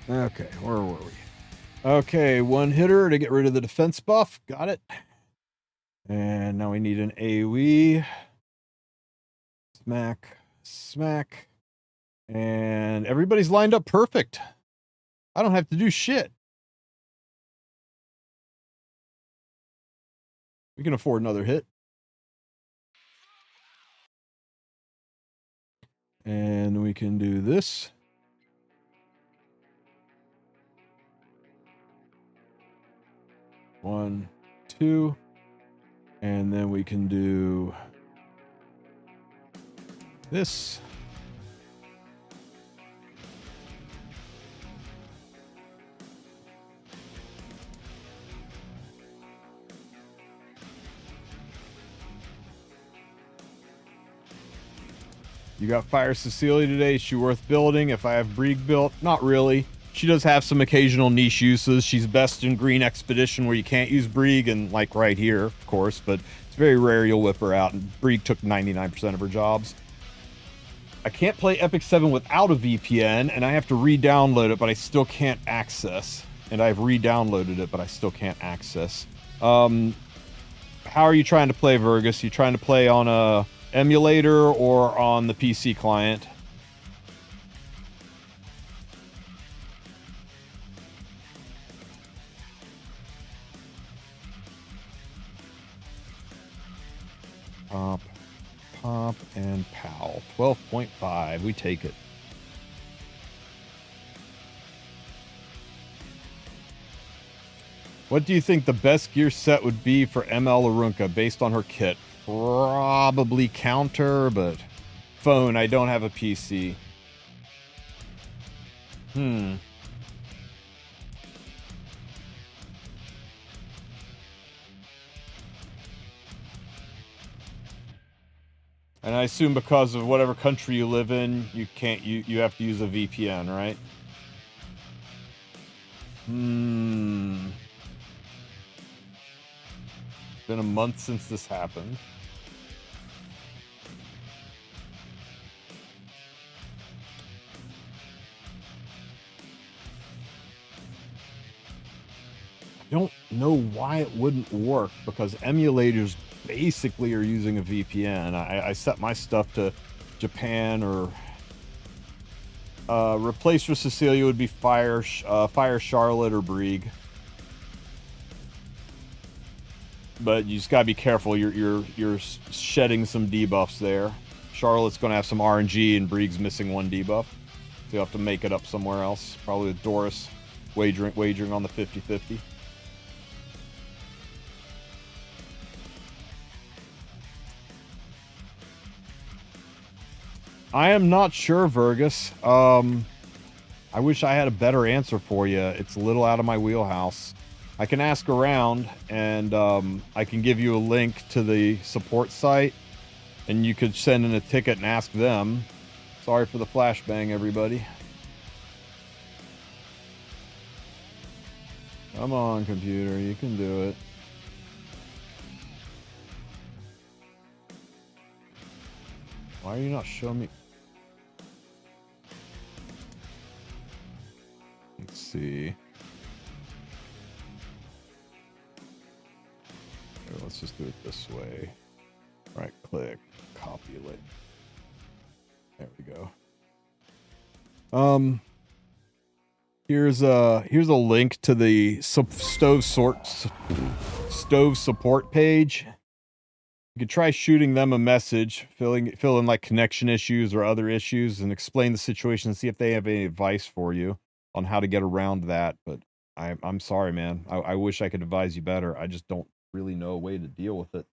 S1: Okay, where were we? Okay, one hitter to get rid of the defense buff. Got it. And now we need an AoE. Smack, smack. And everybody's lined up perfect. I don't have to do shit. We can afford another hit. And we can do this. One, two. And then we can do this. You got Fire Cecilia today. Is she worth building? If I have Brieg built, not really. She does have some occasional niche uses. She's best in Green Expedition where you can't use Brieg, and like right here, of course, but it's very rare you'll whip her out, and Brieg took 99% of her jobs. I can't play Epic 7 without a VPN, and I have to re-download it, but I still can't access. And I've re-downloaded it, but I still can't access. How are you trying to play, Vergus? You trying to play on a emulator or on the PC client? Pop, pop, and pow. 12.5. We take it. What do you think the best gear set would be for ML Arunca based on her kit? Probably counter, but phone. I don't have a PC. And I assume because of whatever country you live in, you can't. You have to use a VPN, right? It's been a month since this happened. I don't know why it wouldn't work, because emulators basically are using a VPN. I set my stuff to Japan, or replace for Cecilia would be Fire Charlotte or Brieg. But you just gotta be careful. You're shedding some debuffs there. Charlotte's gonna have some RNG, and Brieg's missing one debuff, so you'll have to make it up somewhere else. Probably with Doris wagering on the 50-50. I am not sure, Vergus. I wish I had a better answer for you. It's a little out of my wheelhouse. I can ask around, and I can give you a link to the support site, and you could send in a ticket and ask them. Sorry for the flashbang, everybody. Come on, computer, you can do it. Why are you not showing me? Let's see. Here, let's just do it this way. Right click, copy link. There we go. Here's a link to the stove support page. You could try shooting them a message, fill in like connection issues or other issues, and explain the situation and see if they have any advice for you. on how to get around that, but I'm sorry, man. I wish I could advise you better. I just don't really know a way to deal with it.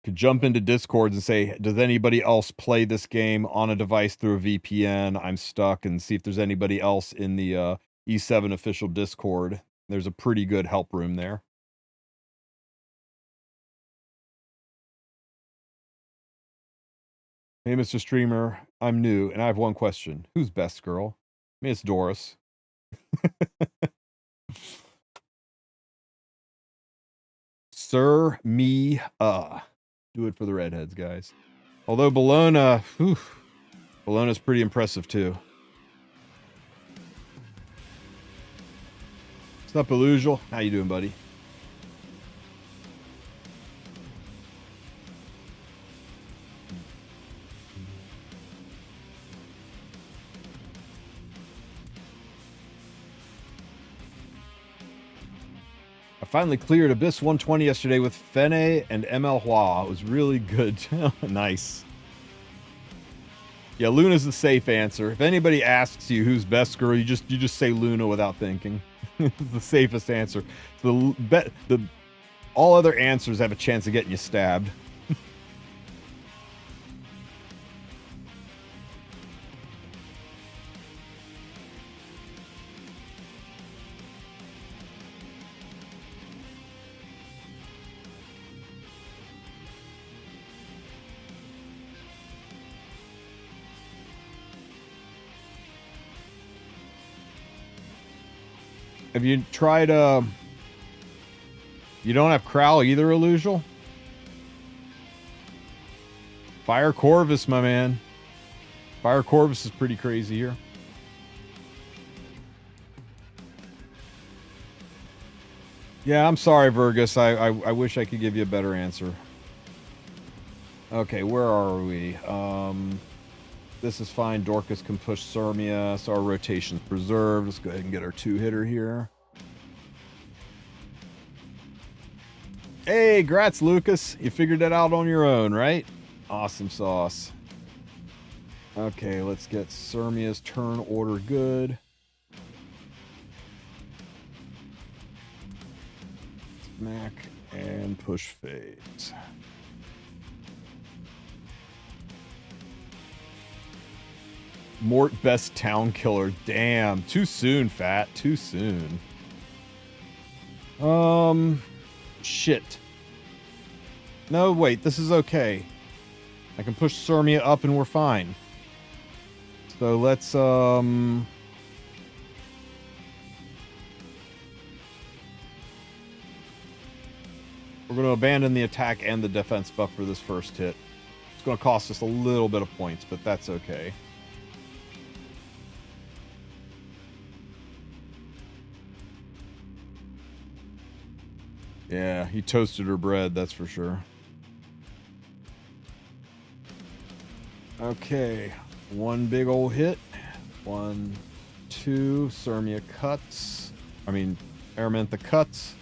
S1: Could jump into Discords and say, does anybody else play this game on a device through a VPN? I'm stuck, and see if there's anybody else in the E7 official Discord. There's a pretty good help room there. Hey, Mr. Streamer, I'm new, and I have one question. Who's best girl? I mean, it's Doris. Sir, me, do it for the redheads, guys. Although Bologna, Bologna's pretty impressive too. What's up, Illusual? How you doing, buddy? I finally cleared Abyss 120 yesterday with Fene and ML Hua. It was really good. Nice. Yeah, Luna's the safe answer. If anybody asks you who's best girl, you just say Luna without thinking. It's the safest answer. All other answers have a chance of getting you stabbed. Have you tried, you don't have Crowl either, Illusual? Fire Corvus, my man. Fire Corvus is pretty crazy here. Yeah, I'm sorry, Virgus. I wish I could give you a better answer. Okay, where are we? This is fine. Dorcas can push Sirmia, so our rotation's preserved. Let's go ahead and get our 2-hitter here. Hey, grats, Lucas. You figured it out on your own, right? Awesome sauce. Okay, let's get Sirmia's turn order good. Smack and push fades. Mort best town killer. Damn. Too soon, Fat. Too soon. Shit. No, wait. This is okay. I can push Sirmia up and we're fine. So let's, we're going to abandon the attack and the defense buff for this first hit. It's going to cost us a little bit of points, but that's okay. Yeah, he toasted her bread, that's for sure. Okay, one big old hit. 1, 2, Sirmia cuts. Aramantha cuts.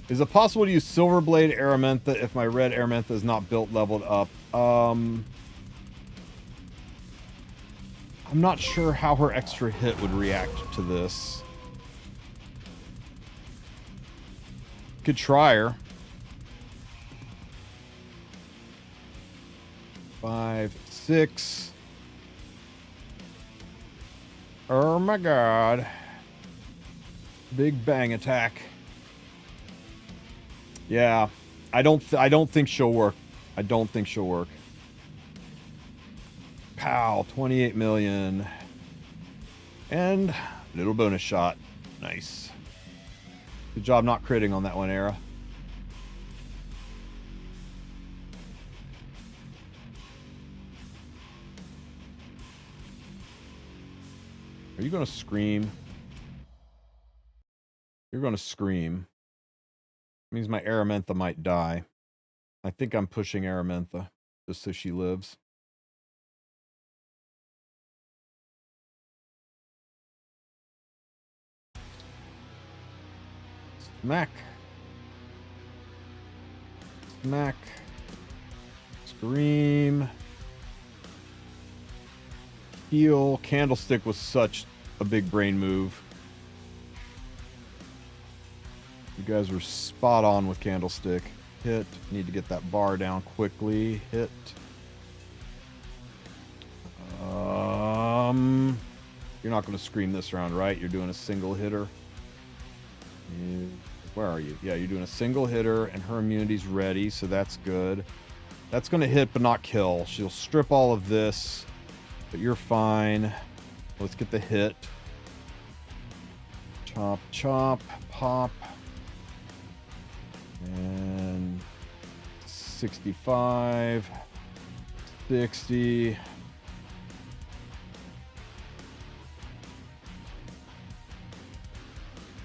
S1: Is it possible to use Silverblade Aramantha if my red Aramantha is not built leveled up? I'm not sure how her extra hit would react to this. Could try her. 5, 6. Oh my god. Big bang attack. Yeah. I don't think she'll work. I don't think she'll work. Pow, 28 million. And little bonus shot. Nice. Good job not critting on that one, Era. Are you going to scream? You're going to scream. Means my Aramantha might die. I think I'm pushing Aramantha just so she lives. Smack. Smack. Scream. Heal. Candlestick was such a big brain move. You guys were spot on with Candlestick. Hit. Need to get that bar down quickly. Hit. You're not going to scream this round, right? You're doing a single hitter. Where are you? Yeah, you're doing a single hitter, and her immunity's ready, so that's good. That's going to hit, but not kill. She'll strip all of this, but you're fine. Let's get the hit. Chop, chop, pop. And 65, 60.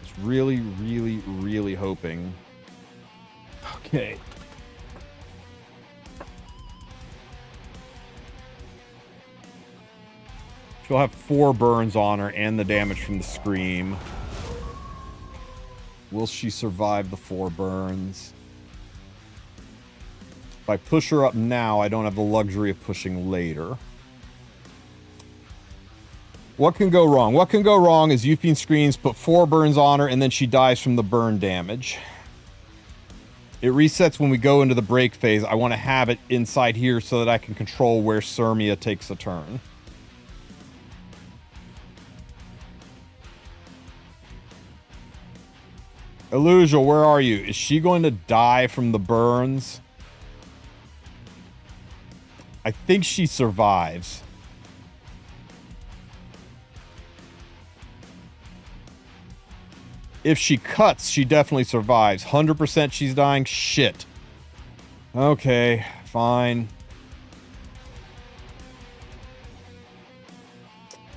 S1: Just really, really, really hoping. Okay. She'll have 4 burns on her and the damage from the scream. Will she survive the 4 burns? If I push her up now, I don't have the luxury of pushing later. What can go wrong? What can go wrong is Euphine screams, put 4 burns on her, and then she dies from the burn damage. It resets when we go into the break phase. I want to have it inside here so that I can control where Sirmia takes a turn. Illusia, where are you? Is she going to die from the burns? I think she survives. If she cuts, she definitely survives. 100% she's dying? Shit. Okay, fine.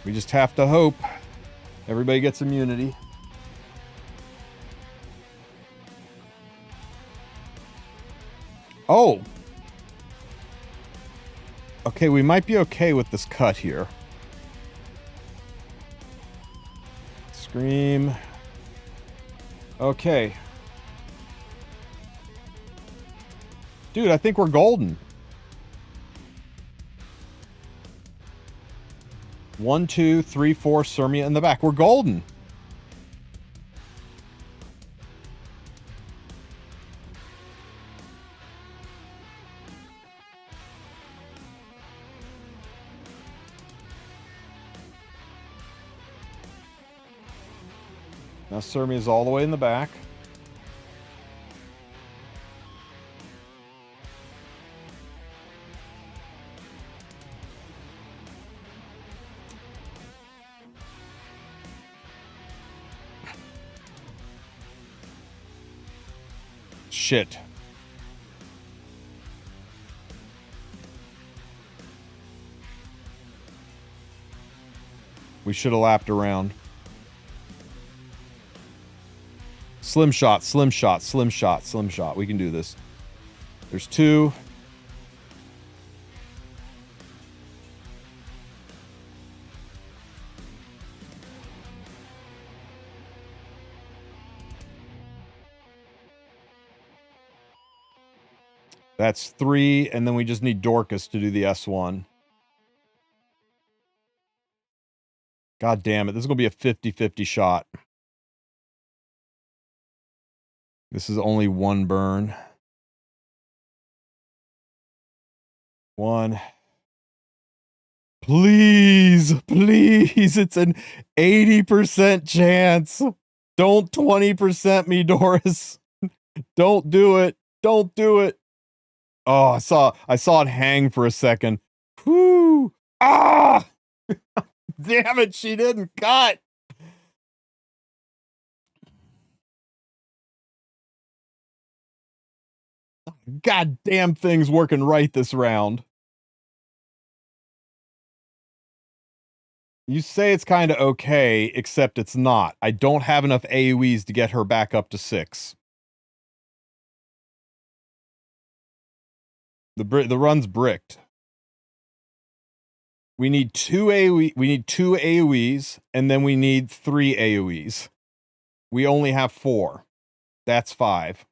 S1: We just have to hope everybody gets immunity. Oh. Okay, we might be okay with this cut here. Scream. Okay. Dude, I think we're golden. 1, 2, 3, 4, Sirmia in the back. We're golden. Now Sirmia's all the way in the back. Shit. We should have lapped around. Slim shot, slim shot, slim shot, slim shot. We can do this. There's 2. That's 3, and then we just need Dorcas to do the S1. God damn it. This is going to be a 50-50 shot. This is only 1 burn. 1. Please, please. It's an 80% chance. Don't 20% me, Doris. Don't do it. Don't do it. Oh, I saw it hang for a second. Whoo! Ah! Damn it, she didn't cut. Goddamn thing's working right this round. You say it's kind of okay, except it's not. I don't have enough AoEs to get her back up to 6. The run's bricked. We need 2 AoE. We need 2 AoEs, and then we need 3 AoEs. We only have 4. That's 5.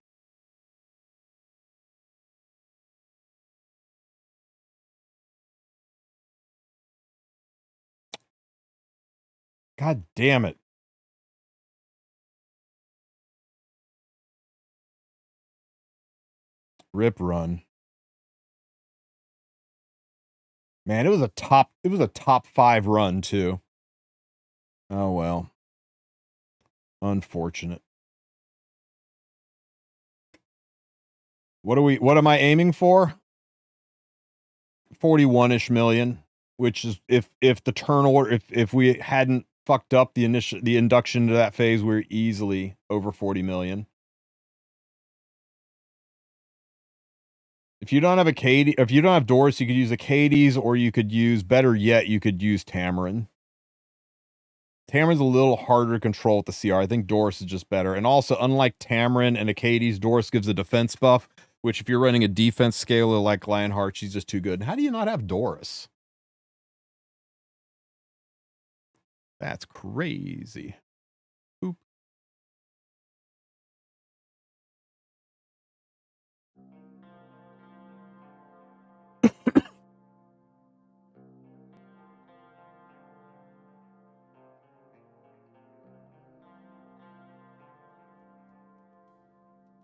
S1: God damn it. Rip run. Man, it was a top 5 run too. Oh well. Unfortunate. What am I aiming for? 41-ish million, which is if the turn order, if we hadn't fucked up the induction to that phase, we're easily over 40 million. If you don't have if you don't have Doris, you could use Acades, or you could use, better yet, you could use Tamarin. Tamarin's a little harder to control with the CR. I think Doris is just better. And also, unlike Tamarin and Acades, Doris gives a defense buff, which if you're running a defense scaler like Lionheart, she's just too good. How do you not have Doris? That's crazy. Oop.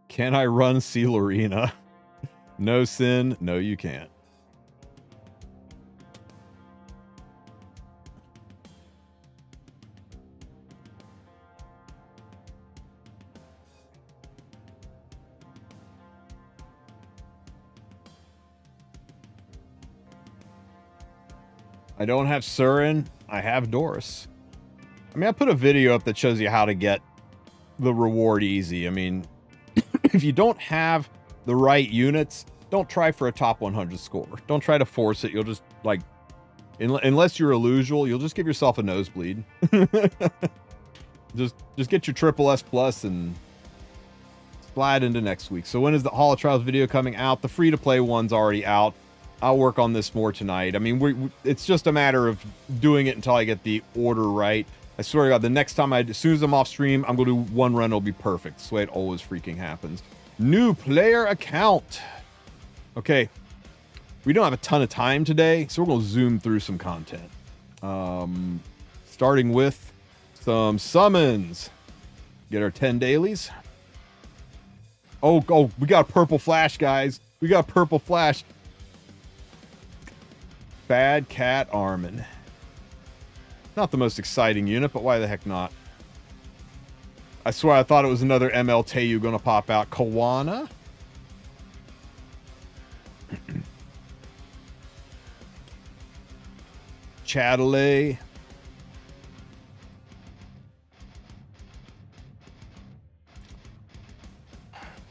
S1: Can I run Seal Arena? No, Sin. No, you can't. I don't have Surin. I have Doris. I mean, I put a video up that shows you how to get the reward easy. I mean, if you don't have the right units, don't try for a top 100 score. Don't try to force it. You'll just, like, unless you're illusional, you'll just give yourself a nosebleed. just get your triple S plus and slide into next week. So when is the Hall of Trials video coming out? The free-to-play one's already out. I'll work on this more tonight. I mean, it's just a matter of doing it until I get the order right. I swear to God, the next time as soon as I'm off stream, I'm going to do one run. It'll be perfect. That's the way it always freaking happens. New player account. Okay. We don't have a ton of time today, so we're going to zoom through some content. Starting with some summons. Get our 10 dailies. Oh, we got a purple flash, guys. We got a purple flash. Bad Cat Armin. Not the most exciting unit, but why the heck not? I swear I thought it was another ML Teu going to pop out. Kawana. Chatelet.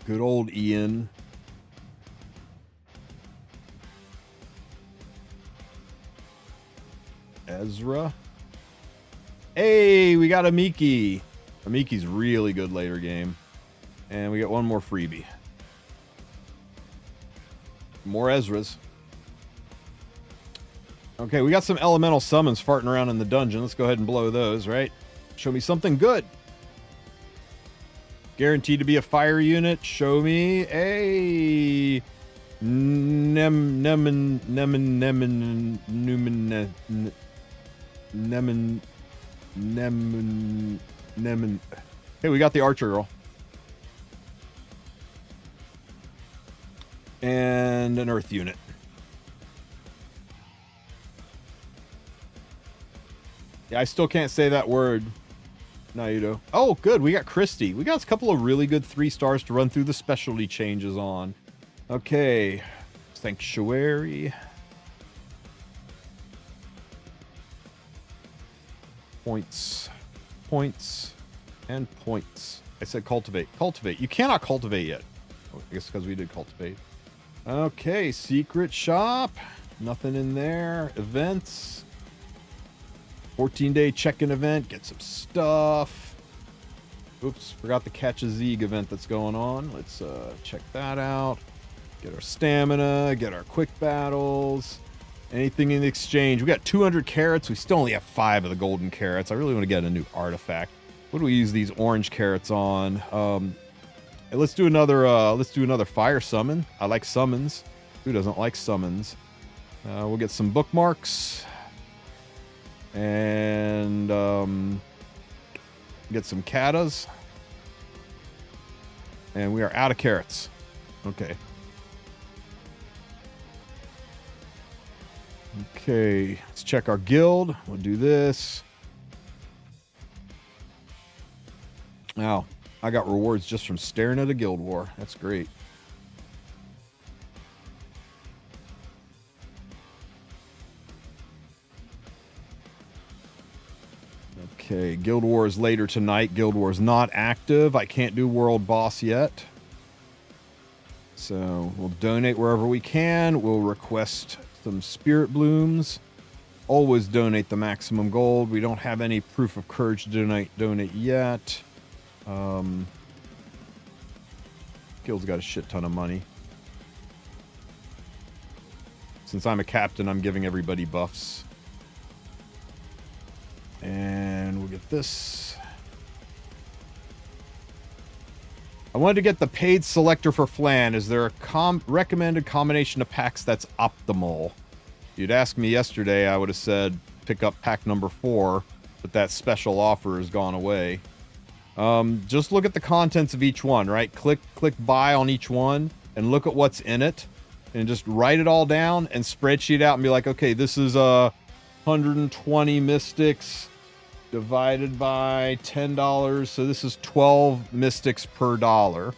S1: Good old Ian. Ezra. Hey, we got a Miki. Amiki's really good later game. And we got one more freebie. More Ezras. Okay, we got some elemental summons farting around in the dungeon. Let's go ahead and blow those, right? Show me something good. Guaranteed to be a fire unit. Show me a Hey, we got the archer girl. And an earth unit. Yeah, I still can't say that word. Naruto. Oh, good. We got Christy. We got a couple of really good 3 stars to run through the specialty changes on. Okay. Sanctuary. Points. Points. And points. I said cultivate. Cultivate. You cannot cultivate yet. Oh, I guess because we did cultivate. Okay. Secret shop. Nothing in there. Events. 14-day check-in event. Get some stuff. Oops. Forgot the Catch a Zeeg event that's going on. Let's check that out. Get our stamina. Get our quick battles. Anything in exchange. We got 200 carrots. We still only have 5 of the golden carrots. I really want to get a new artifact. What do we use these orange carrots on? Hey, let's do another fire summon. I like summons. Who doesn't like summons? We'll get some bookmarks. And get some katas. And we are out of carrots. Okay. Okay, let's check our guild. We'll do this. Wow, I got rewards just from staring at a guild war. That's great. Okay, Guild War is later tonight. Guild War is not active. I can't do World Boss yet. So we'll donate wherever we can. We'll request some Spirit Blooms. Always donate the maximum gold. We don't have any proof of courage to donate yet. Guild's got a shit ton of money. Since I'm a captain, I'm giving everybody buffs. And we'll get this. I wanted to get the paid selector for Flan. Is there a recommended combination of packs that's optimal? If you'd asked me yesterday, I would have said pick up pack number 4, but that special offer has gone away. Just look at the contents of each one, right? Click buy on each one and look at what's in it and just write it all down and spreadsheet out and be like, okay, this is 120 mystics divided by $10. So this is 12 mystics per dollar.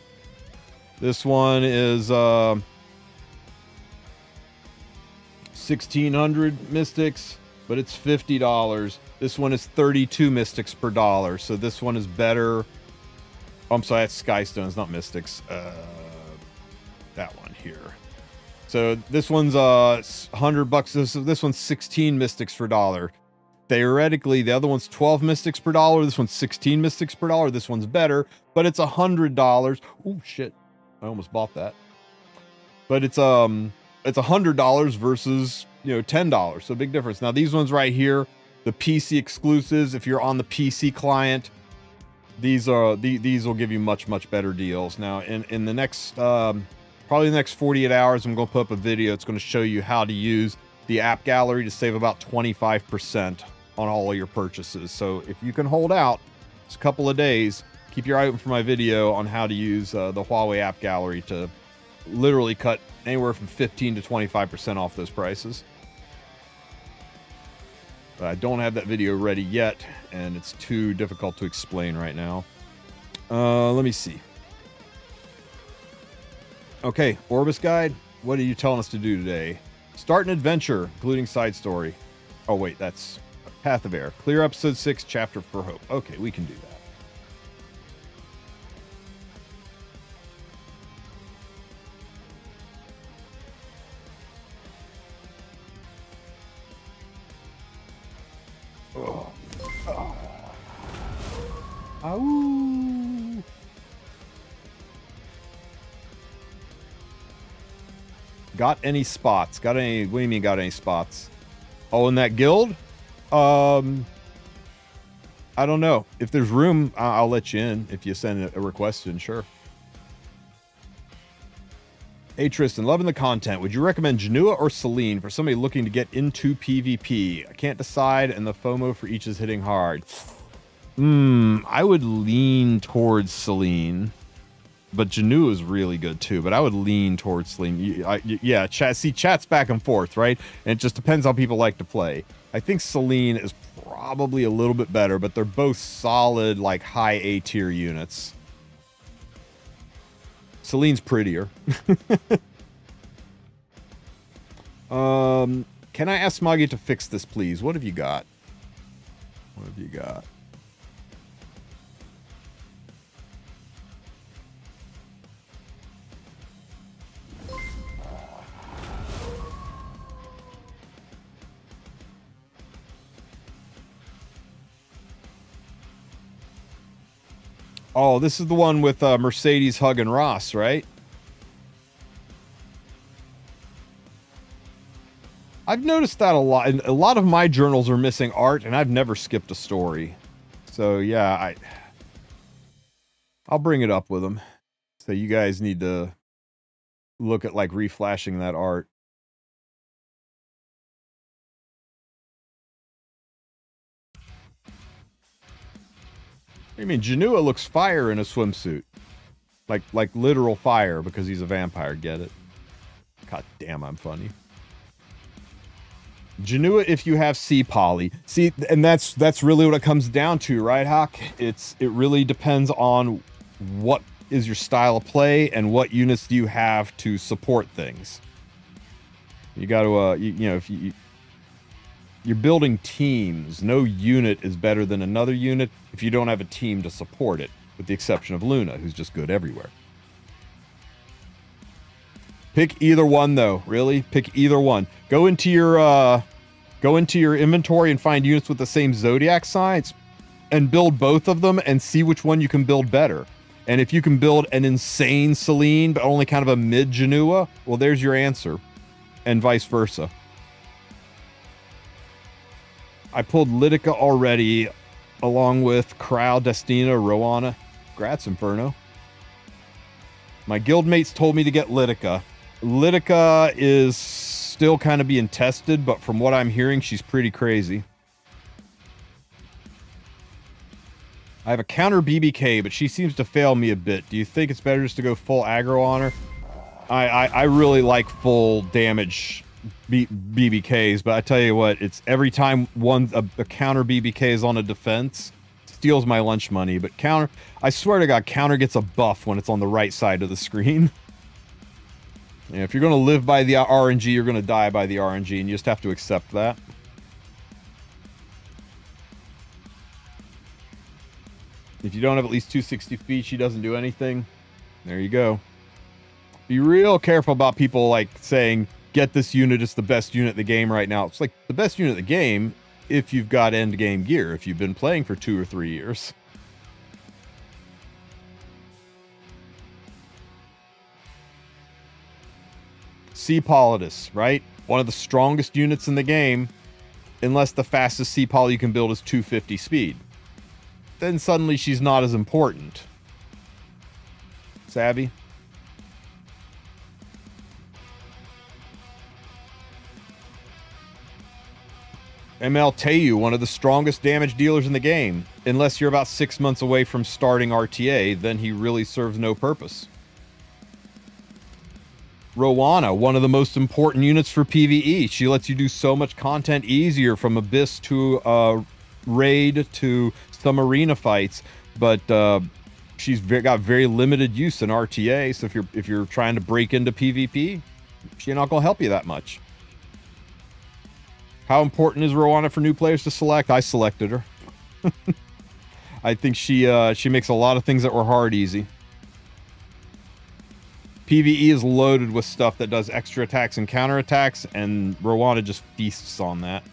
S1: This one is 1600 mystics, but it's $50. This one is 32 mystics per dollar. So this one is better. Oh, I'm sorry, that's Skystones, not mystics. That one here. So this one's $100. This one's 16 mystics per dollar. Theoretically, the other one's 12 mystics per dollar. This one's 16 mystics per dollar. This one's better, but it's $100. Oh shit! I almost bought that. But it's $100 versus $10. So big difference. Now these ones right here, the PC exclusives. If you're on the PC client, these will give you much better deals. Now in the next probably the next 48 hours, I'm going to put up a video. It's going to show you how to use the app gallery to save about 25% on all of your purchases. So if you can hold out just a couple of days, keep your eye open for my video on how to use the Huawei app gallery to literally cut anywhere from 15 to 25% off those prices. But I don't have that video ready yet, and it's too difficult to explain right now. Let me see. Okay, Orbis Guide, what are you telling us to do today? Start an adventure, including side story. Oh, wait, that's Path of Air. Clear episode 6, chapter for Hope. Okay, we can do that. Oh. Oh. Ow. Got any spots? Got any? What do you mean got any spots? Oh, in that guild? I don't know. If there's room, I'll let you in. If you send a request in, sure. Hey Tristen, loving the content. Would you recommend Janua or Celine for somebody looking to get into PvP? I can't decide, and the FOMO for each is hitting hard. I would lean towards Celine, but Janua is really good too. But I would lean towards Celine. Yeah, chat's back and forth, right? And it just depends how people like to play. I think Celine is probably a little bit better, but they're both solid, like high A tier units. Celine's prettier. Can I ask Smoggy to fix this, please? What have you got? What have you got? Oh, this is the one with Mercedes hugging Ross, right? I've noticed that a lot. And a lot of my journals are missing art, and I've never skipped a story. So yeah, I'll bring it up with them. So you guys need to look at like reflashing that art. I mean, Janua looks fire in a swimsuit. Like literal fire because he's a vampire, get it? God damn, I'm funny. Janua, if you have C poly. See, and that's really what it comes down to, right, Hawk? It really depends on what is your style of play and what units do you have to support things. You got to, you know, if you're building teams, no unit is better than another unit if you don't have a team to support it, with the exception of Luna, who's just good everywhere. Pick either one, though. Really, pick either one. Go into your inventory and find units with the same zodiac signs, and build both of them and see which one you can build better. And if you can build an insane Selene but only kind of a mid Janua, well, there's your answer, and vice versa. I pulled Litica already, along with Kral, Destina, Rowana. Grats, Inferno. My guildmates told me to get Litica. Litica is still kind of being tested, but from what I'm hearing, she's pretty crazy. I have a counter BBK, but she seems to fail me a bit. Do you think it's better just to go full aggro on her? I really like full damage BBKs, but I tell you what, it's every time a counter BBK is on a defense, steals my lunch money. But counter, I swear to God, counter gets a buff when it's on the right side of the screen. Yeah, if you're going to live by the RNG, you're going to die by the RNG, and you just have to accept that. If you don't have at least 260 feet, she doesn't do anything. There you go. Be real careful about people like saying, get this unit, it's the best unit in the game right now. It's like the best unit in the game if you've got end game gear, if you've been playing for 2 or 3 years. C Politis, right? One of the strongest units in the game, unless the fastest C Poly you can build is 250 speed. Then suddenly she's not as important. Savvy? ML Teu, one of the strongest damage dealers in the game. Unless you're about 6 months away from starting RTA, then he really serves no purpose. Rowana, one of the most important units for PvE. She lets you do so much content easier, from Abyss to Raid to some arena fights, but she's got very limited use in RTA, so if you're trying to break into PvP, she's not going to help you that much. How important is Rowana for new players to select? I selected her. I think she makes a lot of things that were hard easy. PvE is loaded with stuff that does extra attacks and counterattacks, and Rowana just feasts on that.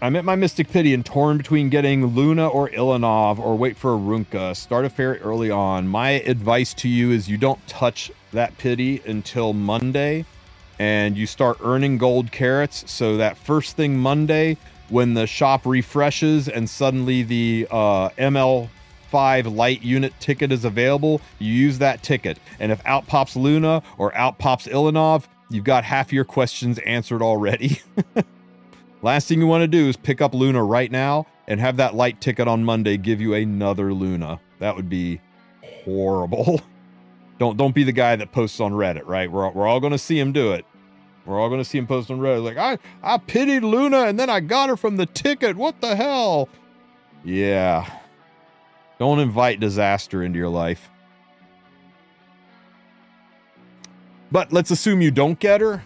S1: I'm at my Mystic Pity and torn between getting Luna or Ilanov or wait for a Runka. Start a fair early on. My advice to you is you don't touch that pity until Monday, and you start earning gold carrots, so that first thing Monday, when the shop refreshes and suddenly the ML5 light unit ticket is available, you use that ticket. And if out pops Luna or out pops Ilanov, you've got half your questions answered already. Last thing you want to do is pick up Luna right now and have that light ticket on Monday give you another Luna. That would be horrible. Don't be the guy that posts on Reddit, right? We're all going to see him do it. We're all going to see him post on Reddit like, I pitied Luna and then I got her from the ticket. What the hell? Yeah. Don't invite disaster into your life. But let's assume you don't get her.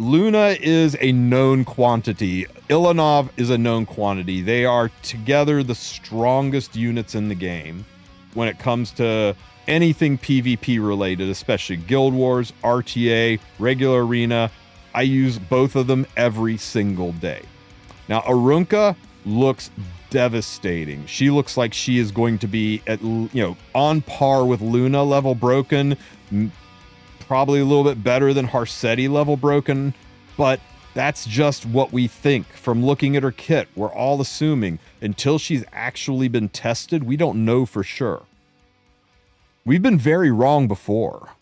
S1: Luna is a known quantity. Ilanov is a known quantity. They are together the strongest units in the game when it comes to anything PvP related, especially Guild Wars, RTA, regular arena. I use both of them every single day. Now, Arunka looks devastating. She looks like she is going to be at, on par with Luna level broken, probably a little bit better than Harsetti level broken, but that's just what we think from looking at her kit. We're all assuming until she's actually been tested, we don't know for sure. We've been very wrong before.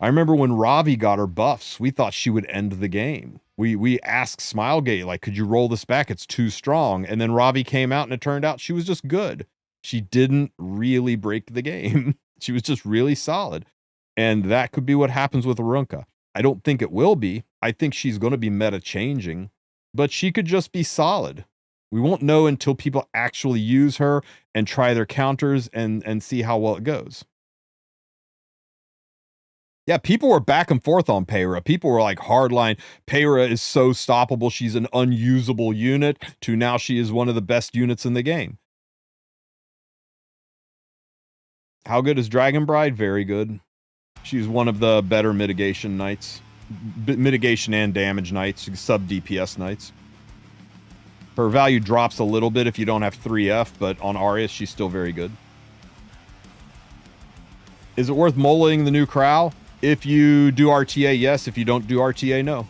S1: I remember when Ravi got her buffs, we thought she would end the game. We asked Smilegate, like, could you roll this back? It's too strong. And then Ravi came out and it turned out she was just good. She didn't really break the game. She was just really solid. And that could be what happens with Arunka. I don't think it will be. I think she's going to be meta changing, but she could just be solid. We won't know until people actually use her and try their counters and see how well it goes. Yeah, people were back and forth on Payra. People were like hardline, Payra is so stoppable, she's an unusable unit, to now she is one of the best units in the game. How good is Dragon Bride? Very good. She's one of the better mitigation knights. Mitigation and damage knights, sub DPS knights. Her value drops a little bit if you don't have 3F, but on Arius, she's still very good. Is it worth molaying the new Crow? If you do RTA, yes. If you don't do RTA, no.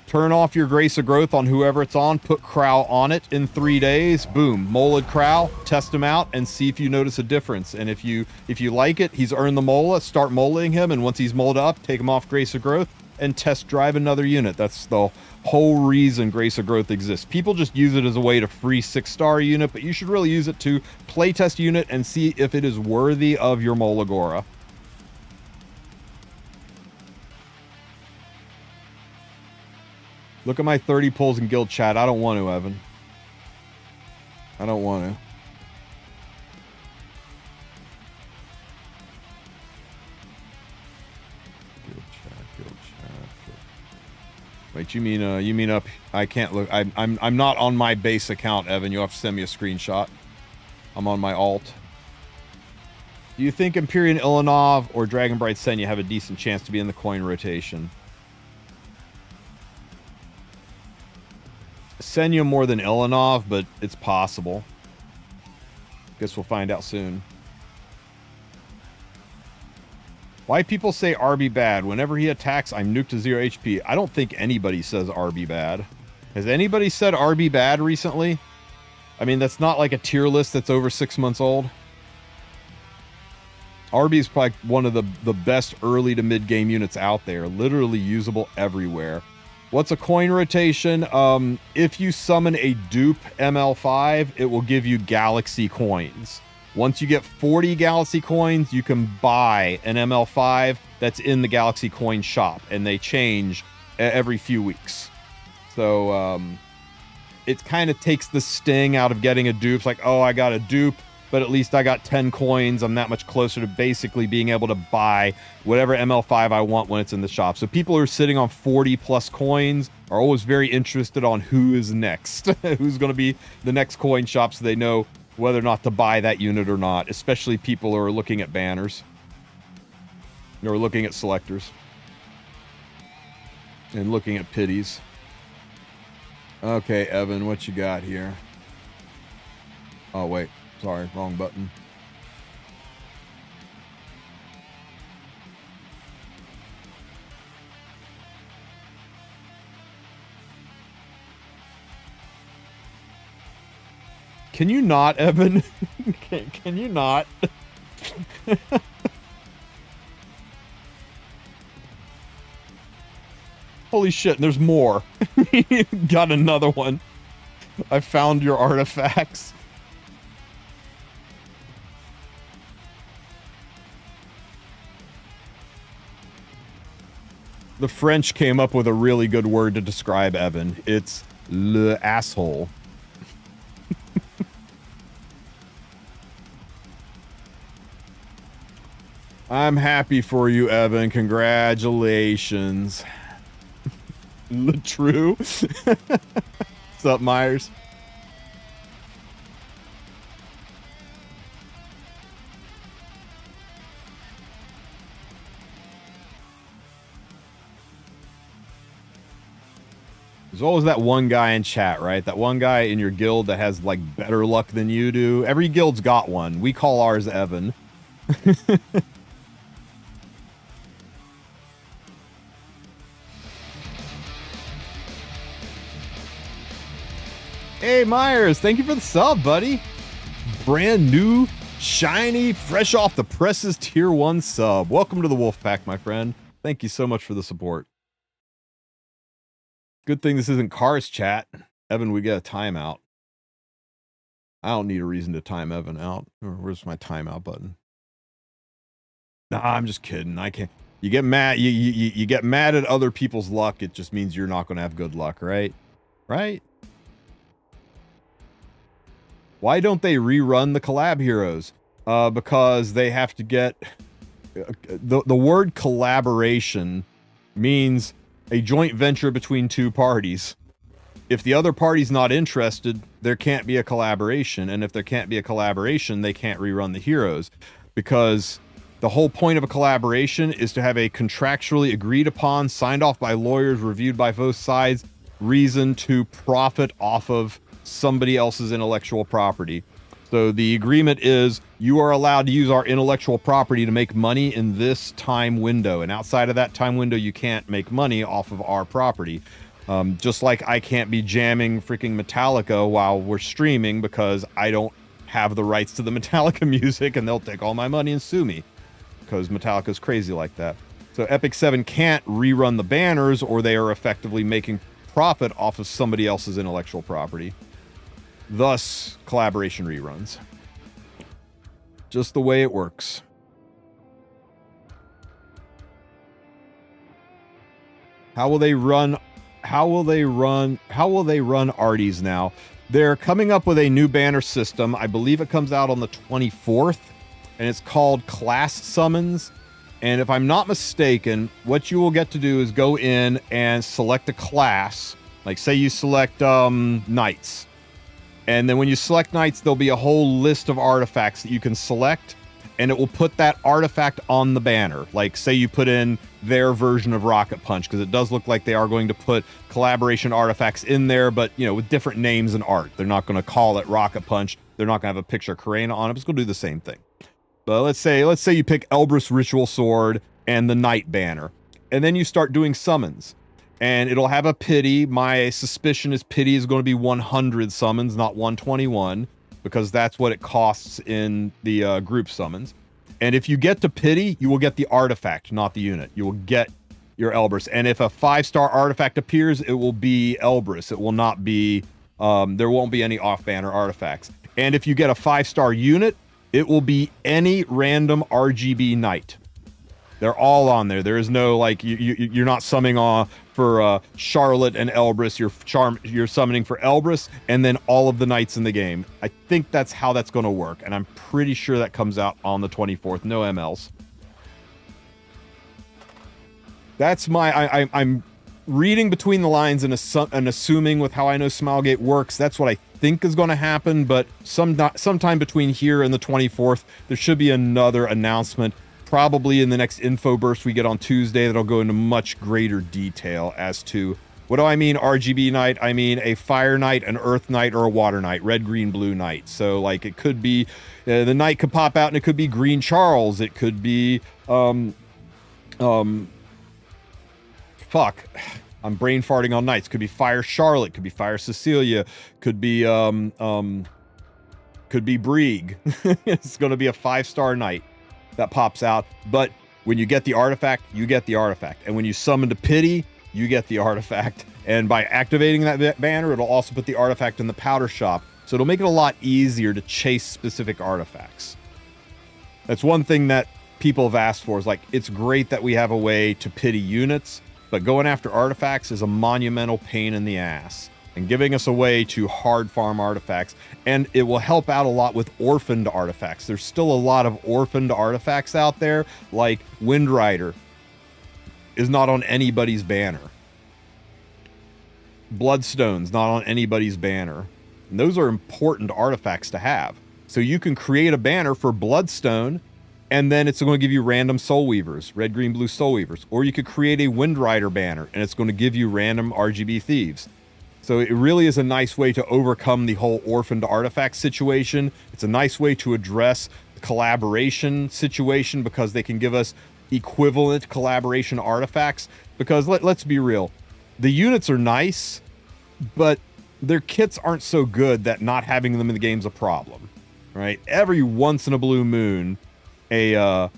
S1: Turn off your Grace of Growth on whoever it's on. Put Crow on it in 3 days. Boom. Moled Crow. Test him out and see if you notice a difference. And if you like it, he's earned the mola. Start molaying him. And once he's moled up, take him off Grace of Growth and test drive another unit. That's the whole reason Grace of Growth exists. People just use it as a way to free 6-star unit, but you should really use it to playtest unit and see if it is worthy of your Molagora. Look at my 30 pulls in guild chat. I don't want to, Evan. I don't want to. Wait, you mean up? I can't look. I'm not on my base account, Evan. You'll have to send me a screenshot. I'm on my alt. Do you think Empyrean Ilanov or Dragonbright Senya have a decent chance to be in the coin rotation? Senya more than Ilanov, but it's possible. Guess we'll find out soon. Why people say RB bad? Whenever he attacks, I'm nuked to 0 HP. I don't think anybody says RB bad. Has anybody said RB bad recently? I mean, that's not like a tier list that's over 6 months old. RB is probably one of the best early to mid game units out there. Literally usable everywhere. What's a coin rotation? If you summon a dupe ML5, it will give you galaxy coins. Once you get 40 galaxy coins, you can buy an ML5 that's in the galaxy coin shop, and they change every few weeks. So it kind of takes the sting out of getting a dupe. It's like, oh, I got a dupe, but at least I got 10 coins. I'm that much closer to basically being able to buy whatever ML5 I want when it's in the shop. So people who are sitting on 40 plus coins are always very interested on who is next, who's going to be the next coin shop, so they know whether or not to buy that unit or not, especially people who are looking at banners or looking at selectors and looking at pities. Okay, Evan, what you got here? Oh, wait. Sorry, wrong button. Can you not, Evan? Can you not? Holy shit, there's more. Got another one. I found your artifacts. The French came up with a really good word to describe Evan. It's le asshole. I'm happy for you, Evan. Congratulations. True. What's up, Myers? There's always that one guy in chat, right? That one guy in your guild that has, like, better luck than you do. Every guild's got one. We call ours Evan. Hey, Myers, thank you for the sub, buddy. Brand new, shiny, fresh off the presses tier 1 sub. Welcome to the Wolf Pack, my friend. Thank you so much for the support. Good thing this isn't Cars chat. Evan, we get a timeout. I don't need a reason to time Evan out. Where's my timeout button? Nah, I'm just kidding. I can't. You get mad. You get mad at other people's luck. It just means you're not going to have good luck, right? Right? Why don't they rerun the collab heroes? Because they have to get the word collaboration means a joint venture between two parties. If the other party's not interested, there can't be a collaboration. And if there can't be a collaboration, they can't rerun the heroes. Because the whole point of a collaboration is to have a contractually agreed upon, signed off by lawyers, reviewed by both sides, reason to profit off of somebody else's intellectual property. So the agreement is you are allowed to use our intellectual property to make money in this time window. And outside of that time window, you can't make money off of our property. Just like I can't be jamming freaking Metallica while we're streaming because I don't have the rights to the Metallica music and they'll take all my money and sue me because Metallica's crazy like that. So Epic 7 can't rerun the banners or they are effectively making profit off of somebody else's intellectual property. Thus, collaboration reruns. Just the way it works. How will they run Arties now? They're coming up with a new banner system. I believe it comes out on the 24th, and it's called Class Summons. And if I'm not mistaken, what you will get to do is go in and select a class. Like, say you select Knights. And then when you select Knights, there'll be a whole list of artifacts that you can select, and it will put that artifact on the banner. Like, say you put in their version of Rocket Punch, because it does look like they are going to put collaboration artifacts in there, but, you know, with different names and art. They're not going to call it Rocket Punch. They're not going to have a picture of Karena on it. It's going to do the same thing. But let's say you pick Elbrus Ritual Sword and the Knight banner, and then you start doing summons. And it'll have a pity. My suspicion is pity is going to be 100 summons, not 121, because that's what it costs in the group summons. And if you get to pity, you will get the artifact, not the unit. You will get your Elbrus. And if a 5-star artifact appears, it will be Elbrus. It will not be, there won't be any off-banner artifacts. And if you get a 5-star unit, it will be any random RGB knight. They're all on there. There is no, like, you're not summoning for Charlotte and Elbrus. You're summoning for Elbrus and then all of the knights in the game. I think that's how that's going to work, and I'm pretty sure that comes out on the 24th. No MLs. That's I'm reading between the lines and assuming with how I know Smilegate works. That's what I think is going to happen, but sometime between here and the 24th, there should be another announcement. Probably in the next info burst we get on Tuesday that'll go into much greater detail as to what do I mean RGB knight? I mean a fire knight, an earth knight, or a water knight, red, green, blue knight. So like it could be the knight could pop out and it could be Green Charles. It could be fuck. I'm brain farting on knights. Could be Fire Charlotte. Could be Fire Cecilia. Could be Brieg. It's going to be a 5-star knight that pops out. But when you get the artifact, you get the artifact. And when you summon to pity, you get the artifact. And by activating that banner, it'll also put the artifact in the powder shop. So it'll make it a lot easier to chase specific artifacts. That's one thing that people have asked for, is like, it's great that we have a way to pity units, but going after artifacts is a monumental pain in the ass. And giving us a way to hard farm artifacts, and it will help out a lot with orphaned artifacts. There's still a lot of orphaned artifacts out there, like Wind Rider is not on anybody's banner. Bloodstone's not on anybody's banner. And those are important artifacts to have. So you can create a banner for Bloodstone, and then it's going to give you random Soul Weavers, red, green, blue Soul Weavers. Or you could create a Wind Rider banner, and it's going to give you random RGB Thieves. So it really is a nice way to overcome the whole orphaned artifact situation. It's a nice way to address the collaboration situation, because they can give us equivalent collaboration artifacts. Because let's be real, the units are nice, but their kits aren't so good that not having them in the game's a problem, right? Every once in a blue moon, a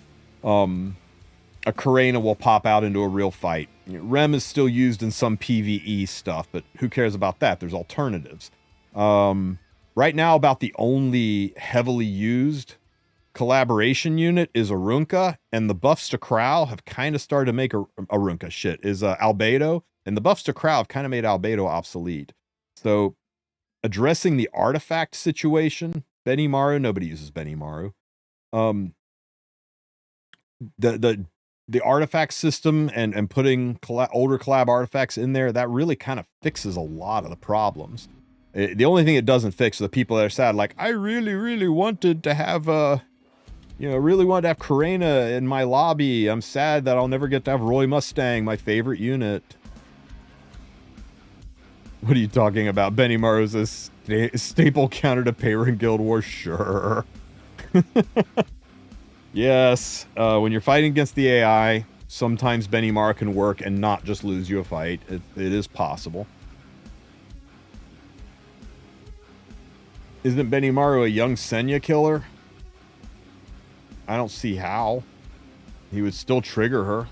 S1: a Karena will pop out into a real fight. Rem is still used in some PvE stuff, but who cares about that? There's alternatives. Right now, about the only heavily used collaboration unit is Arunca, and the buffs to Crow have kind of started to make Arunca Albedo, and the buffs to Crow have kind of made Albedo obsolete. So addressing the artifact situation, Benimaru, nobody uses Benimaru. The artifact system and putting older collab artifacts in there, that really kind of fixes a lot of the problems. The only thing it doesn't fix are the people that are sad, like, I really wanted to have really wanted to have Karena in my lobby. I'm sad that I'll never get to have Roy Mustang, my favorite unit. What are you talking about? Benimaru's a staple counter to Payer in Guild Wars? Sure. Yes, when you're fighting against the AI, sometimes Benimaru can work and not just lose you a fight. It is possible. Isn't Benimaru a young Senya killer? I don't see how. He would still trigger her.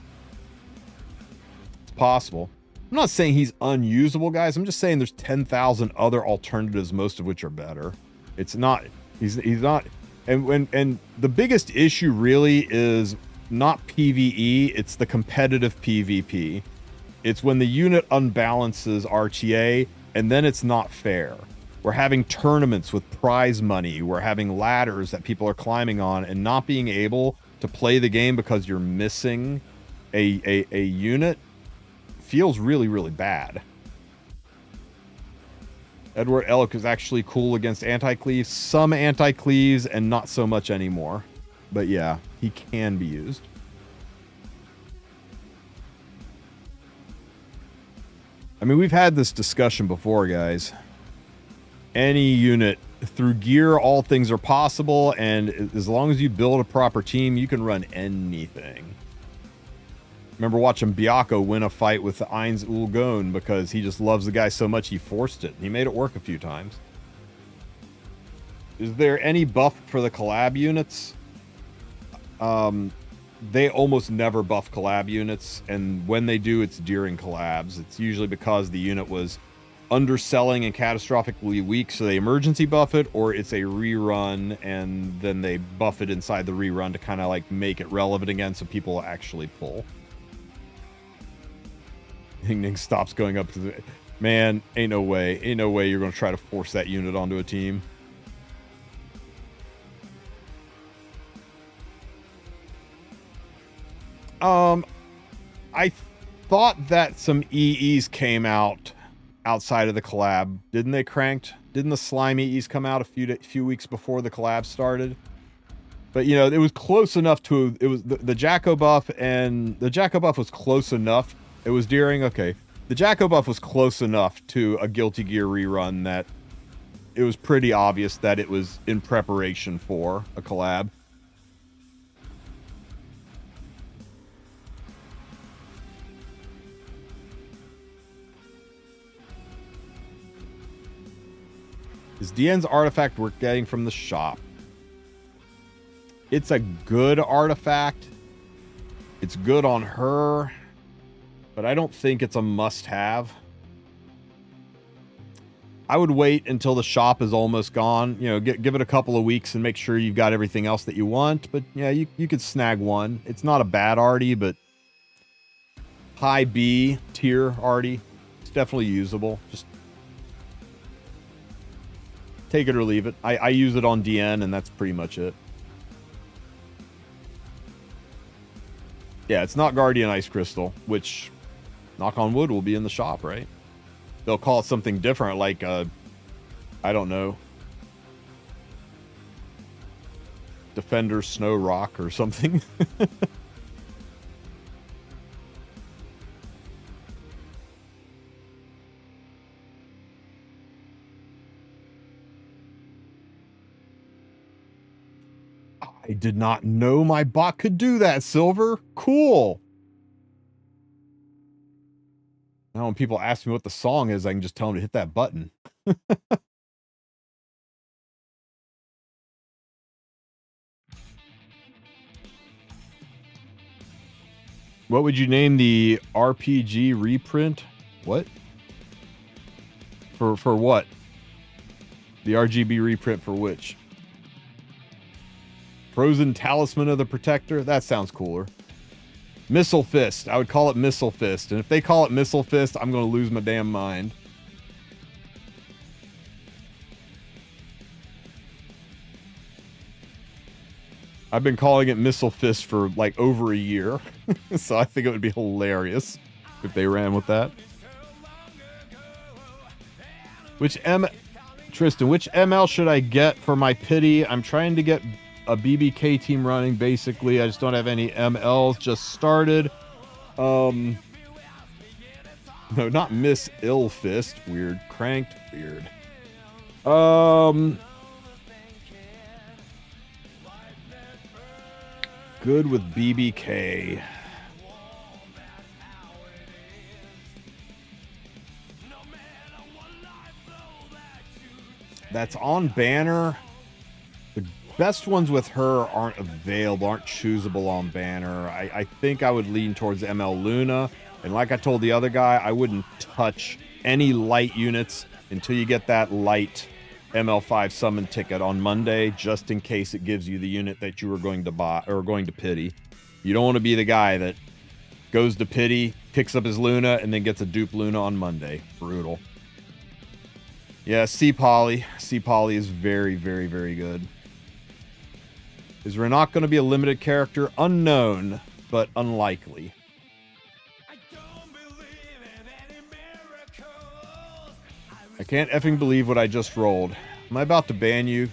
S1: It's possible. I'm not saying he's unusable, guys. I'm just saying there's 10,000 other alternatives, most of which are better. It's not... He's not... And the biggest issue really is not PvE, it's the competitive PvP. It's when the unit unbalances RTA, and then it's not fair. We're having tournaments with prize money. We're having ladders that people are climbing on, and not being able to play the game because you're missing a unit feels really, really bad. Edward Elk is actually cool against anti-cleaves. Some anti-cleaves and not so much anymore. But yeah, he can be used. I mean, we've had this discussion before, guys. Any unit, through gear, all things are possible, and as long as you build a proper team, you can run anything. Remember watching Byakko win a fight with the Eins Ulgon because he just loves the guy so much he forced it. He made it work a few times. Is there any buff for the collab units? They almost never buff collab units, and when they do, it's during collabs. It's usually because the unit was underselling and catastrophically weak, so they emergency buff it, or it's a rerun, and then they buff it inside the rerun to kind of like make it relevant again so people actually pull. Ning Ning stops going up to the... Man, ain't no way you're going to try to force that unit onto a team. I thought that some EEs came out outside of the collab. Didn't they, Cranked? Didn't the slime EEs come out a few weeks before the collab started? But, you know, it was close enough to... It was the Jacko buff, and the Jacko buff was close enough. It was during... Okay. The Jacko buff was close enough to a Guilty Gear rerun that it was pretty obvious that it was in preparation for a collab. Is Diane's artifact worth getting from the shop? It's a good artifact. It's good on her, but I don't think it's a must-have. I would wait until the shop is almost gone. You know, give it a couple of weeks and make sure you've got everything else that you want. But yeah, you could snag one. It's not a bad arty, but high B tier arty. It's definitely usable. Just take it or leave it. I use it on DN, and that's pretty much it. Yeah, it's not Guardian Ice Crystal, which, knock on wood, will be in the shop, right? They'll call it something different, like, I don't know, Defender Snow Rock or something. I did not know my bot could do that, Silver. Cool. Now when people ask me what the song is, I can just tell them to hit that button. What would you name the RPG reprint? What? For what? The RGB reprint for which? Frozen Talisman of the Protector? That sounds cooler. Missile Fist. I would call it Missile Fist. And if they call it Missile Fist, I'm going to lose my damn mind. I've been calling it Missile Fist for like over a year. So I think it would be hilarious if they ran with that. Tristen, which ML should I get for my pity? I'm trying to get a BBK team running, basically. I just don't have any MLs. Just started. No, not Miss Ill Fist. Weird. Cranked. Weird. Good with BBK. That's on banner. The best ones with her aren't available, aren't choosable on banner. I think I would lean towards ML Luna. And like I told the other guy, I wouldn't touch any light units until you get that light ML5 summon ticket on Monday, just in case it gives you the unit that you were going to buy or going to pity. You don't want to be the guy that goes to pity, picks up his Luna, and then gets a dupe Luna on Monday. Brutal. Yeah, C Poly. C Poly is very, very, very good. Is Rinak going to be a limited character? Unknown, but unlikely. I can't effing believe what I just rolled. Am I about to ban you?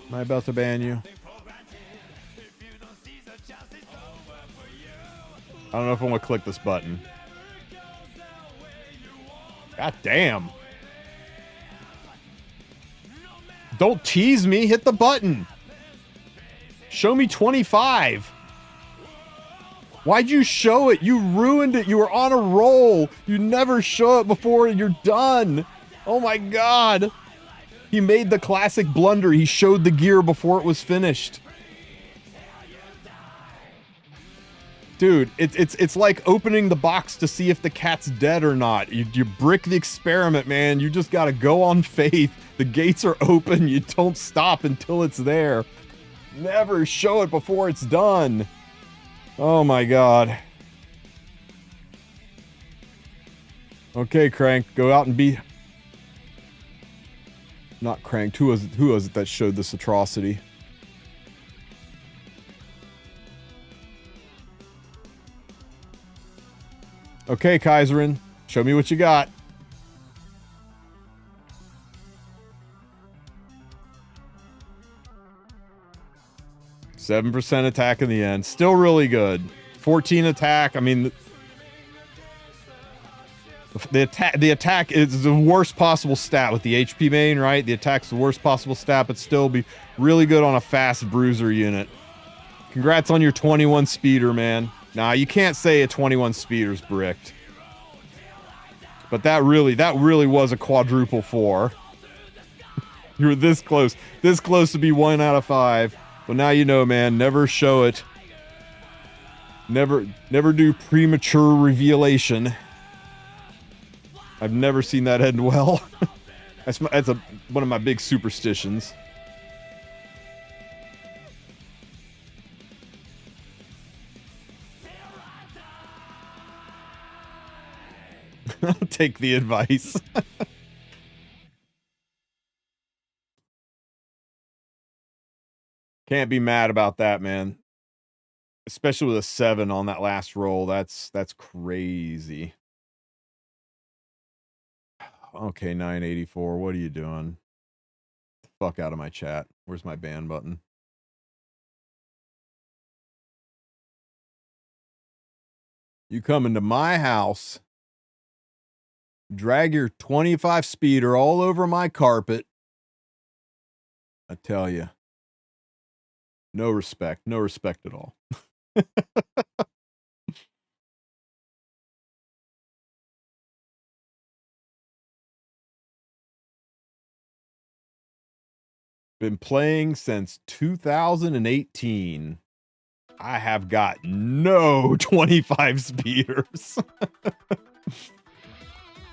S1: Am I about to ban you? I don't know if I want to click this button. God damn. Don't tease me. Hit the button. Show me 25. Why'd you show it? You ruined it. You were on a roll. You never show it before you're done. Oh my God. He made the classic blunder. He showed the gear before it was finished. Dude, it's like opening the box to see if the cat's dead or not. You brick the experiment, man. You just gotta go on faith. The gates are open. You don't stop until it's there. Never show it before it's done. Oh my God. Okay, Crank, go out and be... Not Cranked. Who was it that showed this atrocity? Okay, Kaiserin, show me what you got. %7 attack in the end. Still really good. 14 attack. I mean, the attack is the worst possible stat with the HP main, right? The attack's the worst possible stat, but still be really good on a fast bruiser unit. Congrats on your 21 speeder, man. Nah, you can't say a 21 speeder's bricked. But that really was a quadruple 4. You were this close to be 1 out of 5. Well, now you know, man. Never show it. Never do premature revelation. I've never seen that end well. That's one of my big superstitions. I'll take the advice. Can't be mad about that, man. Especially with a 7 on that last roll. That's crazy. Okay, 984. What are you doing? Get the fuck out of my chat. Where's my ban button? You come into my house, drag your 25 speeder all over my carpet. I tell you. No respect at all. Been playing since 2018. I have got no 25 speeders.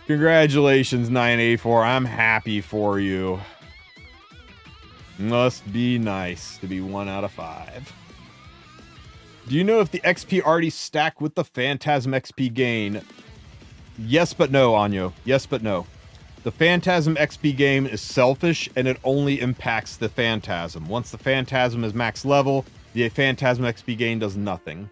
S1: Congratulations, 984. I'm happy for you. Must be nice to be 1 out of 5. Do you know if the XP already stacked with the Phantasm XP gain? Yes, but no, Anyo. Yes, but no. The Phantasm XP gain is selfish, and it only impacts the Phantasm. Once the Phantasm is max level, the Phantasm XP gain does nothing.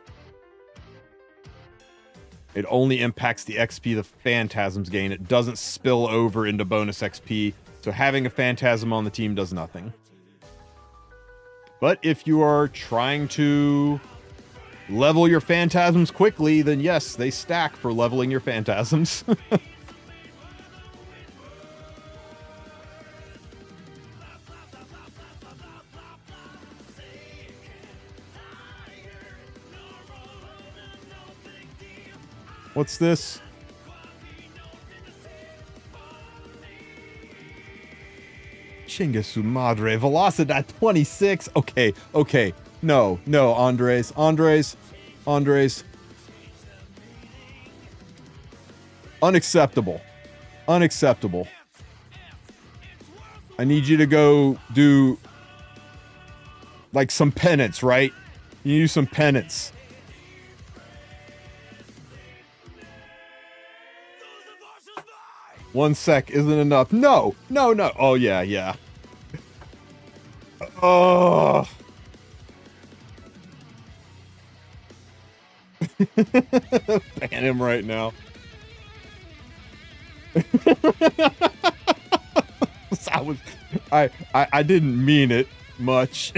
S1: It only impacts the XP the Phantasms gain. It doesn't spill over into bonus XP, so having a Phantasm on the team does nothing. But if you are trying to level your Phantasms quickly, then yes, they stack for leveling your Phantasms. What's this? Chinga su madre. Velocidad 26. Okay, okay. No, no, Andres. Unacceptable. Unacceptable. I need you to go do like some penance, right? You do some penance. One sec isn't enough. No, no, no. Oh, yeah, yeah. Oh. Ban him right now. I didn't mean it much.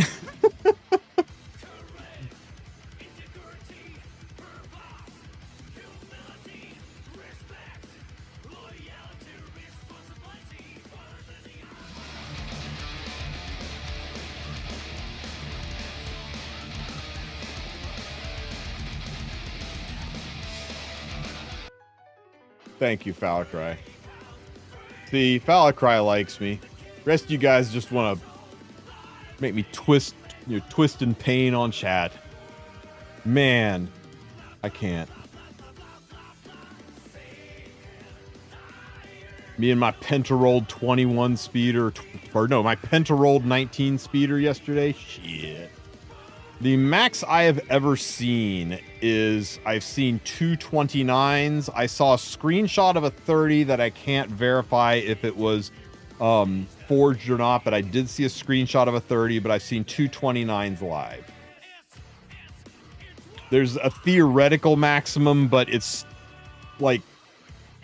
S1: Thank you, Falcry. See, Falcry likes me. The rest of you guys just want to make me twist in pain on chat. Man, I can't. Me and my penta-rolled 21 speeder, or no, my penta-rolled 19 speeder yesterday. Shit. The max I have ever seen is I've seen 229s. I saw a screenshot of a 30 that I can't verify if it was forged or not, but I did see a screenshot of a 30, but I've seen 229s live. There's a theoretical maximum, but it's like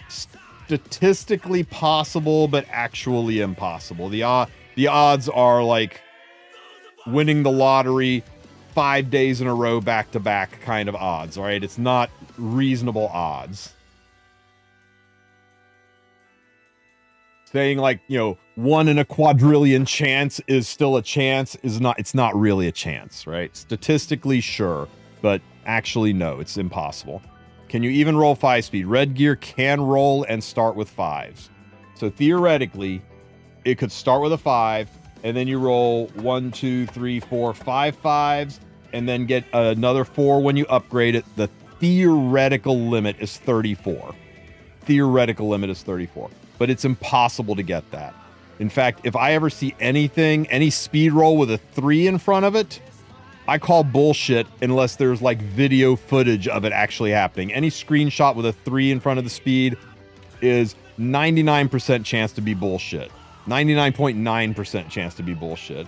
S1: statistically possible, but actually impossible. The odds are like winning the lottery 5 days in a row back to back kind of odds, all right? It's not reasonable odds. Saying like, 1 in a quadrillion chance is still a chance it's not really a chance, right? Statistically, sure, but actually, no, it's impossible. Can you even roll 5-speed? Red gear can roll and start with 5s. So theoretically, it could start with a 5, and then you roll 1, 2, 3, 4, 5 5s, and then get another 4 when you upgrade it. The theoretical limit is 34. Theoretical limit is 34. But it's impossible to get that. In fact, if I ever see anything, any speed roll with a 3 in front of it, I call bullshit unless there's like video footage of it actually happening. Any screenshot with a 3 in front of the speed is 99% chance to be bullshit. 99.9% chance to be bullshit.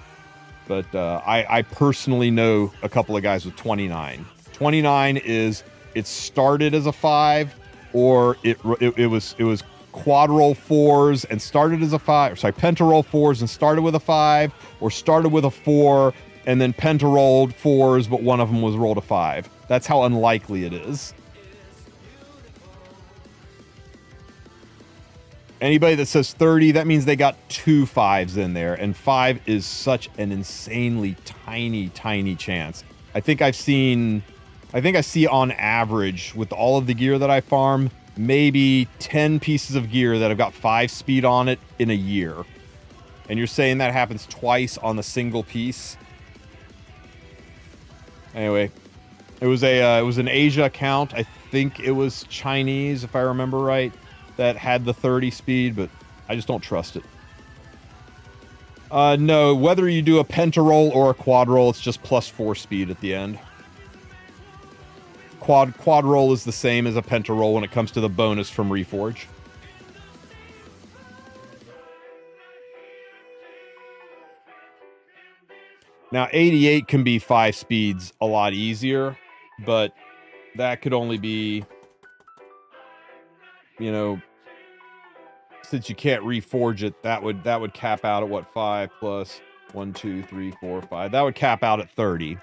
S1: But I personally know a couple of guys with 29. 29 is it started as a 5, or it was quad roll 4s and started as a 5. Sorry, penta roll 4s and started with a 5, or started with a 4 and then penta rolled 4s, but one of them was rolled a 5. That's how unlikely it is. Anybody that says 30, that means they got 2 5s in there, and 5 is such an insanely tiny chance. I see on average with all of the gear that I farm, maybe 10 pieces of gear that have got 5 speed on it in a year. And you're saying that happens twice on a single piece? Anyway, It was an Asia account. I think it was Chinese, if I remember right, that had the 30 speed, but I just don't trust it. No, whether you do a penta roll or a quad roll, it's just +4 speed at the end. Quad roll is the same as a penta roll when it comes to the bonus from Reforge. Now, 88 can be 5 speeds a lot easier, but that could only be, you know, since you can't reforge it, that would cap out at what, 5 plus 1, 2, 3, 4, 5. That would cap out at 30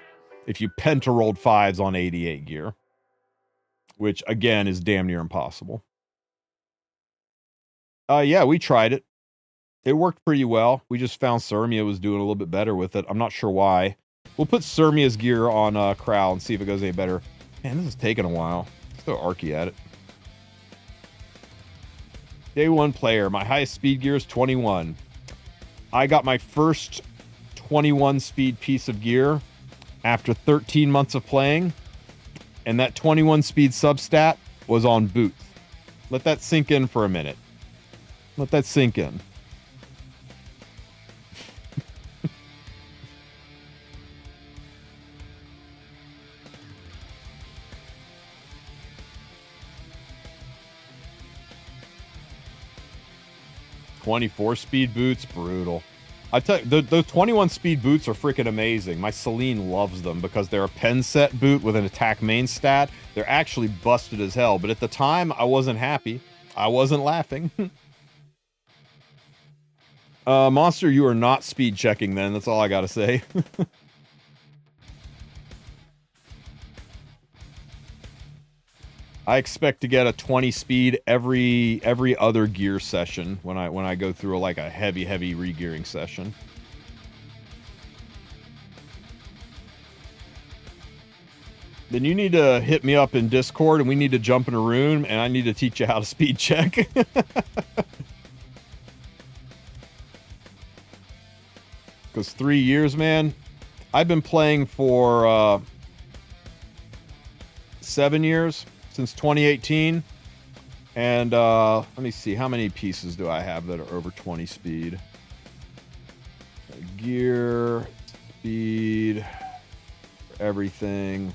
S1: if you penta rolled 5s on 88 gear, which again is damn near impossible. Yeah, we tried it. It worked pretty well. We just found Sirmia was doing a little bit better with it. I'm not sure why. We'll put Sirmia's gear on Crowl and see if it goes any better. Man, this is taking a while. Still Arky at it. Day 1 player. My highest speed gear is 21. I got my first 21 speed piece of gear after 13 months of playing, and that 21 speed substat was on boots. Let that sink in for a minute. Let that sink in. '24 speed boots, brutal. I tell you, the 21 speed boots are freaking amazing. My Celine loves them because they're a pen set boot with an attack main stat. They're actually busted as hell, but at the time, I wasn't happy. I wasn't laughing. Monster, you are not speed checking then. That's all I gotta say. I expect to get a 20 speed every other gear session when I go through like a heavy regearing session. Then you need to hit me up in Discord and we need to jump in a room and I need to teach you how to speed check. Because 3 years, man, I've been playing for 7 years. Since 2018, and let me see, how many pieces do I have that are over 20 speed? Gear, speed, everything.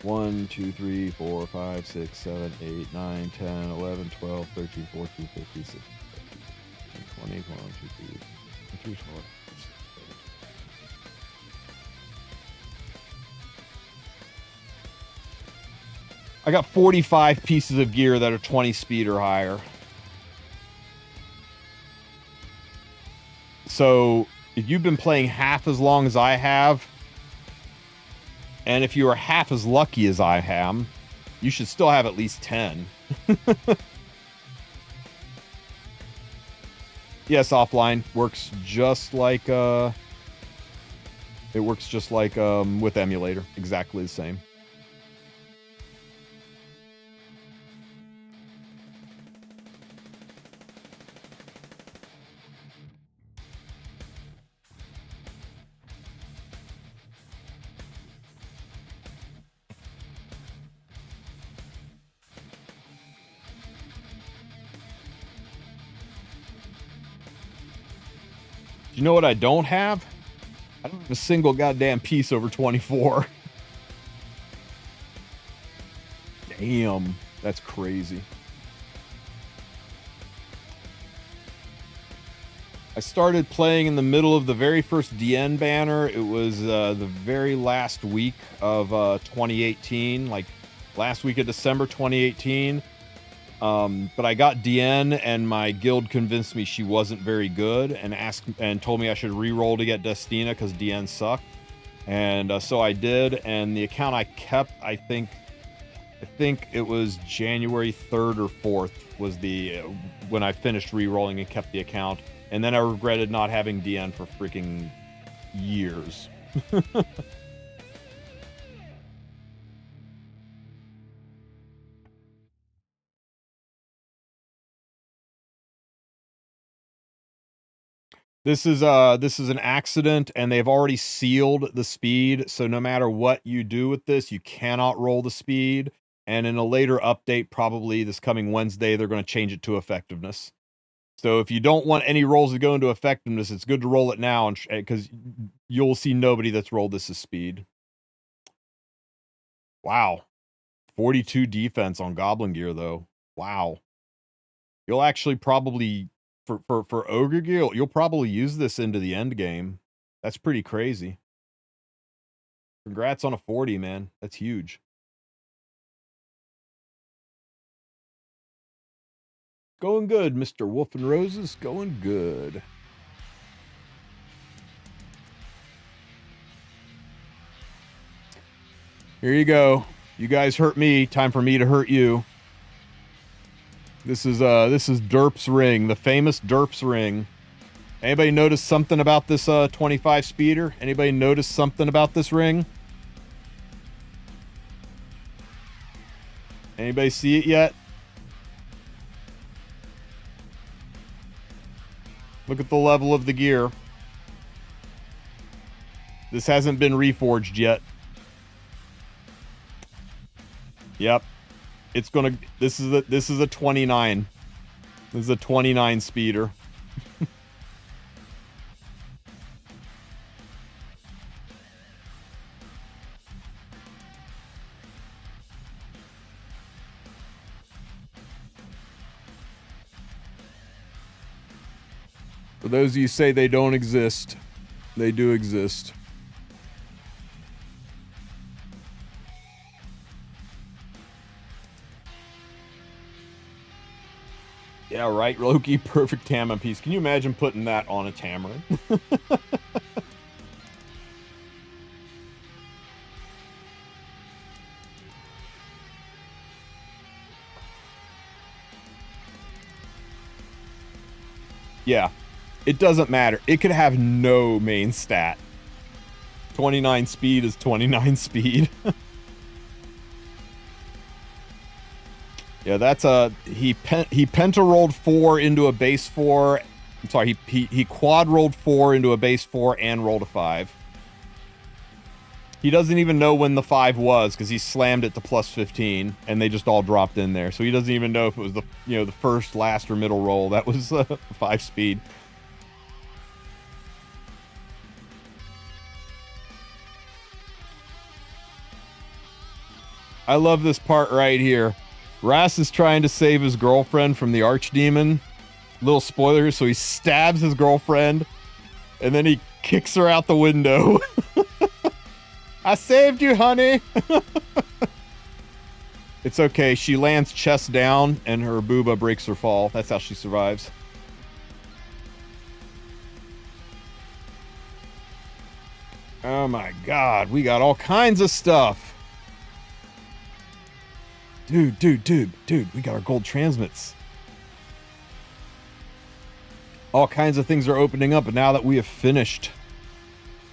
S1: 1, 2, 3, 4, 5, 6, 7, 8, 9, 10, 11, 12, 13, 14, 15, 16, 17, 20, 21, 22, 23, 24. I got 45 pieces of gear that are 20 speed or higher. So if you've been playing half as long as I have, and if you are half as lucky as I am, you should still have at least 10. Yes, offline works just like it works just like with emulator, exactly the same. You know what I don't have? I don't have a single goddamn piece over 24. Damn, that's crazy. I started playing in the middle of the very first DN banner. It was the very last week of 2018, like last week of December 2018. But I got DN and my guild convinced me she wasn't very good and told me I should re-roll to get Destina because DN sucked. And so I did, and the account I kept, I think it was January 3rd or 4th was when I finished re-rolling and kept the account. And then I regretted not having DN for freaking years. This is an accident, and they've already sealed the speed, so no matter what you do with this, you cannot roll the speed, and in a later update, probably this coming Wednesday, they're gonna change it to effectiveness. So if you don't want any rolls to go into effectiveness, it's good to roll it now, and because you'll see nobody that's rolled this as speed. Wow. 42 defense on Goblin Gear, though. Wow. You'll actually probably for Ogre Gear, you'll probably use this into the end game. That's pretty crazy. Congrats on a 40, man. That's huge. Going good, Mr. Wolf and Roses. Going good. Here you go. You guys hurt me. Time for me to hurt you. This is Derp's ring, the famous Derp's ring. Anybody notice something about this 25 speeder? Anybody notice something about this ring? Anybody see it yet? Look at the level of the gear. This hasn't been reforged yet. Yep. It's gonna. This is a 29. This is a 29 speeder. For those of you who say they don't exist, they do exist. Yeah, right, Loki. Perfect Tama piece. Can you imagine putting that on a Tamarin? Yeah, it doesn't matter. It could have no main stat. 29 speed is 29 speed. Yeah, that's he penta rolled 4 into a base 4. I'm sorry, he quad rolled 4 into a base 4 and rolled a 5. He doesn't even know when the 5 was because he slammed it to plus 15 and they just all dropped in there. So he doesn't even know if it was the the first, last, or middle roll. That was 5 speed. I love this part right here. Ras is trying to save his girlfriend from the archdemon. Little spoiler, so he stabs his girlfriend, and then he kicks her out the window. I saved you, honey! It's okay, she lands chest down, and her booba breaks her fall. That's how she survives. Oh my god, we got all kinds of stuff! Dude, we got our gold transmits. All kinds of things are opening up, and now that we have finished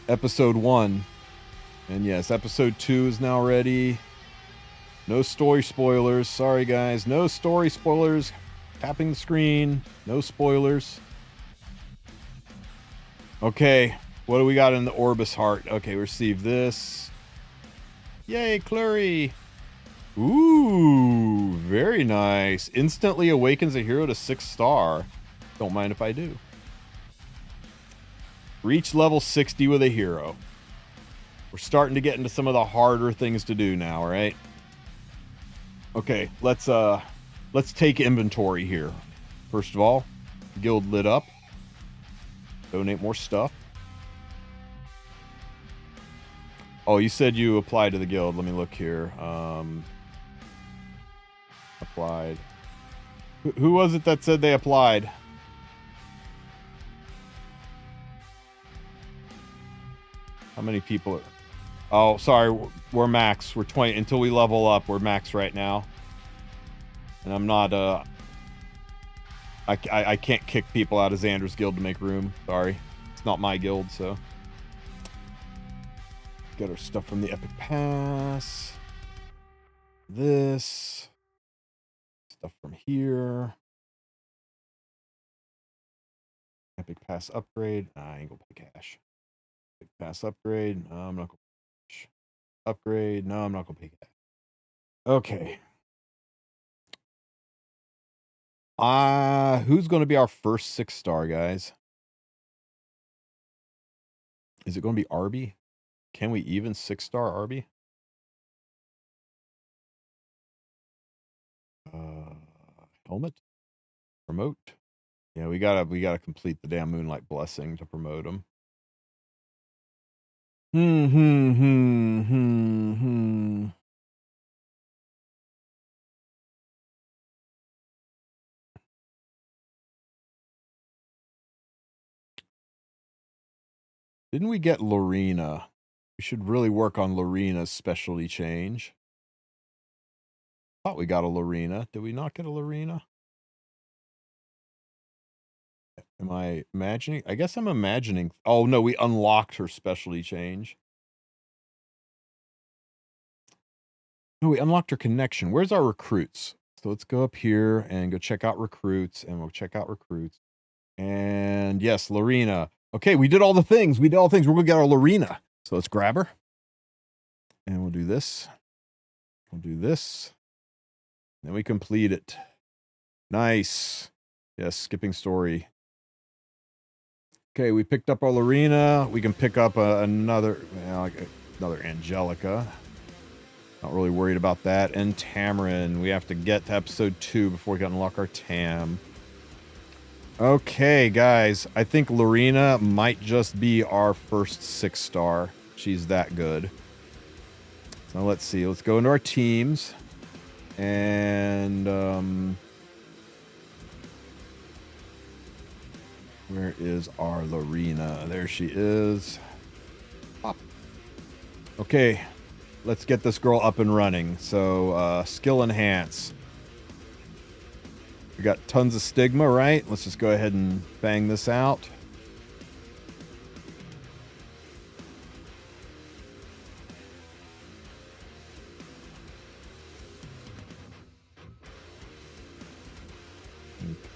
S1: episode 1, and yes, episode 2 is now ready. No story spoilers. Sorry, guys. No story spoilers. Tapping the screen. No spoilers. Okay, what do we got in the Orbis Heart? Okay, receive this. Yay, Clury! Ooh, very nice. Instantly awakens a hero to 6 star. Don't mind if I do. Reach level 60 with a hero. We're starting to get into some of the harder things to do now, right? Okay, let's take inventory here. First of all, guild lit up. Donate more stuff. Oh, you said you applied to the guild. Let me look here. Applied. Who was it that said they applied? How many people are... Oh, sorry. We're max. We're 20. Until we level up, we're max right now. And I'm not... I can't kick people out of Xander's guild to make room. Sorry. It's not my guild, so... Get our stuff from the Epic Pass. This... Stuff from here. Epic pass upgrade. I ain't gonna pay cash. Epic pass upgrade. No, I'm not gonna pay cash. Upgrade. No, I'm not gonna pay cash. Okay. Who's gonna be our first 6-star, guys? Is it gonna be Arby? Can we even 6-star Arby? Helmet? Promote? Yeah, we gotta complete the damn Moonlight Blessing to promote him. Didn't we get Lorena? We should really work on Lorena's specialty change. Thought we got a Lorena. Did we not get a Lorena? Am I imagining? I guess I'm imagining. Oh, no, we unlocked her specialty change. No, we unlocked her connection. Where's our recruits? So let's go up here and go check out recruits, and we'll check out recruits. And yes, Lorena. Okay, we did all the things. We did all the things. We're going to get our Lorena. So let's grab her. And we'll do this. We'll do this. Then we complete it. Nice. Yes, skipping story. Okay, we picked up our Lorena. We can pick up another Angelica. Not really worried about that. And Tamarin. We have to get to episode 2 before we can unlock our Tam. Okay, guys. I think Lorena might just be our first 6-star. She's that good. So let's see. Let's go into our teams. And where is our Lorena? There she is. Pop. Okay, let's get this girl up and running. So skill enhance. We got tons of stigma, right? Let's just go ahead and bang this out.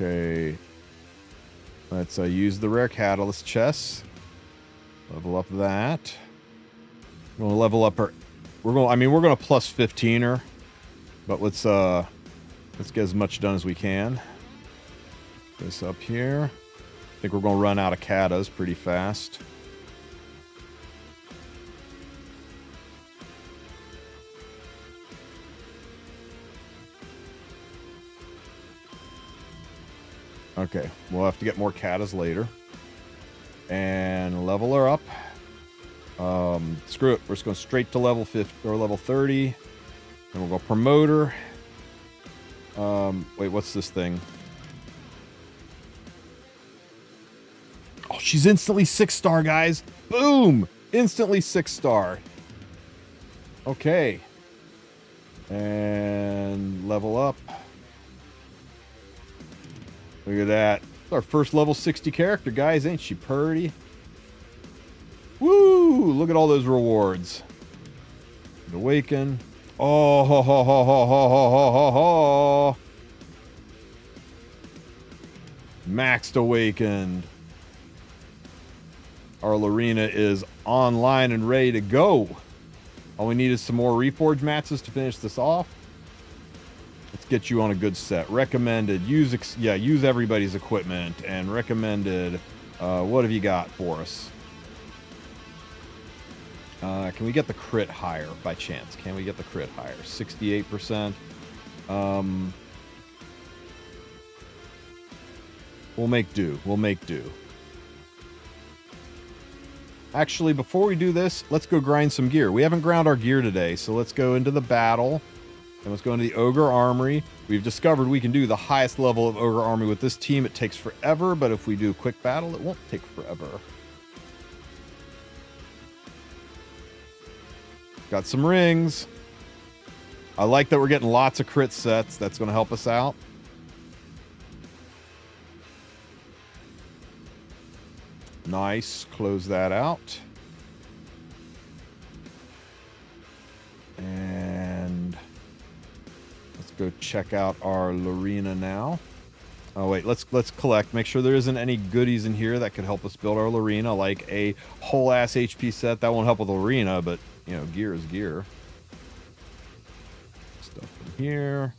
S1: Okay. Let's use the rare catalyst chest. Level up that. We're gonna level up her. We're gonna plus 15 her, but let's get as much done as we can. This up here. I think we're gonna run out of katas pretty fast. Okay, we'll have to get more katas later. And level her up. Screw it. We're just going straight to level 50 or level 30. And we'll go promote her. Wait, what's this thing? Oh, she's instantly 6-star, guys. Boom! Instantly 6-star. Okay. And level up. Look at that. It's our first level 60 character, guys. Ain't she purty? Woo! Look at all those rewards. Awaken. Oh, ho, ho, ho, ho, ho, ho, ho, ho, ho. Maxed awakened. Our Lorena is online and ready to go. All we need is some more reforge matches to finish this off. Let's get you on a good set. Recommended. Use everybody's equipment. And recommended. What have you got for us? Can we get the crit higher by chance? Can we get the crit higher? 68%. We'll make do. We'll make do. Actually, before we do this, let's go grind some gear. We haven't ground our gear today, so let's go into the battle. And let's go into the Ogre Armory. We've discovered we can do the highest level of Ogre Armory with this team. It takes forever, but if we do a quick battle, it won't take forever. Got some rings. I like that we're getting lots of crit sets. That's going to help us out. Nice. Close that out. And let's go check out our Lorena now. Oh wait, let's collect. Make sure there isn't any goodies in here that could help us build our Lorena, like a whole ass HP set. That won't help with Lorena, but you know, gear is gear. Stuff from here.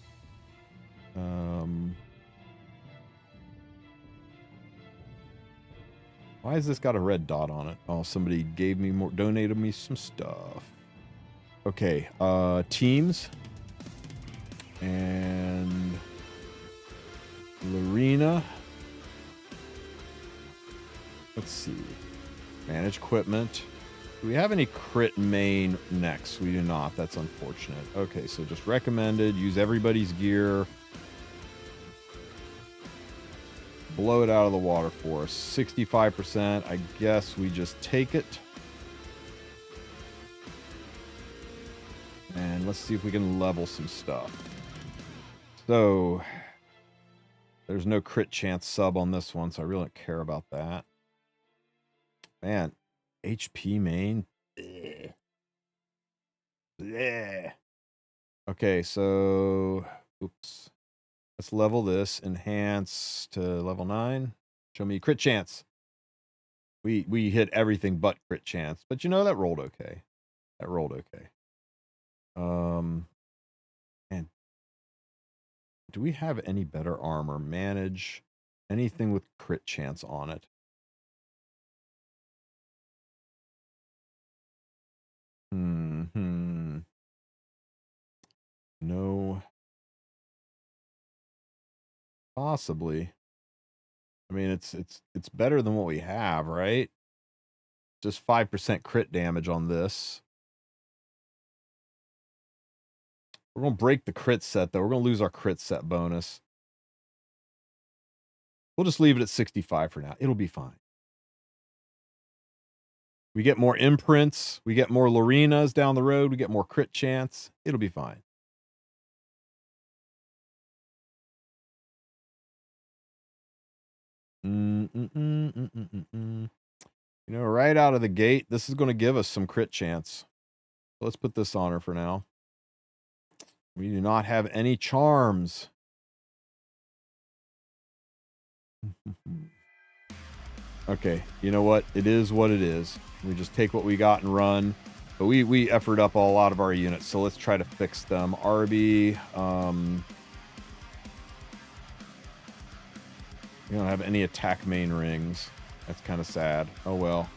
S1: Why has this got a red dot on it? Oh, somebody gave me more, donated me some stuff. Okay, teams. And Lorena. Let's see. Manage equipment. Do we have any crit main next? We do not. That's unfortunate. Okay, so just recommended. Use everybody's gear. Blow it out of the water for us. 65%. I guess we just take it. And let's see if we can level some stuff. So, there's no crit chance sub on this one, so I really don't care about that. Man, HP main. Bleh. Bleh. Okay, so, oops. Let's level this. Enhance to level 9. Show me crit chance. We hit everything but crit chance. But you know, that rolled okay. That rolled okay. And do we have any better armor? Manage anything with crit chance on it. No. Possibly. I mean, it's better than what we have, right? Just 5% crit damage on this. We're going to break the crit set, though. We're going to lose our crit set bonus. We'll just leave it at 65 for now. It'll be fine. We get more imprints. We get more Lorenas down the road. We get more crit chance. It'll be fine. You know, right out of the gate, this is going to give us some crit chance. Let's put this on her for now. We do not have any charms. Okay, you know what? It is what it is. We just take what we got and run. But we effort up a lot of our units, so let's try to fix them. RB, we don't have any attack main rings. That's kind of sad. Oh well.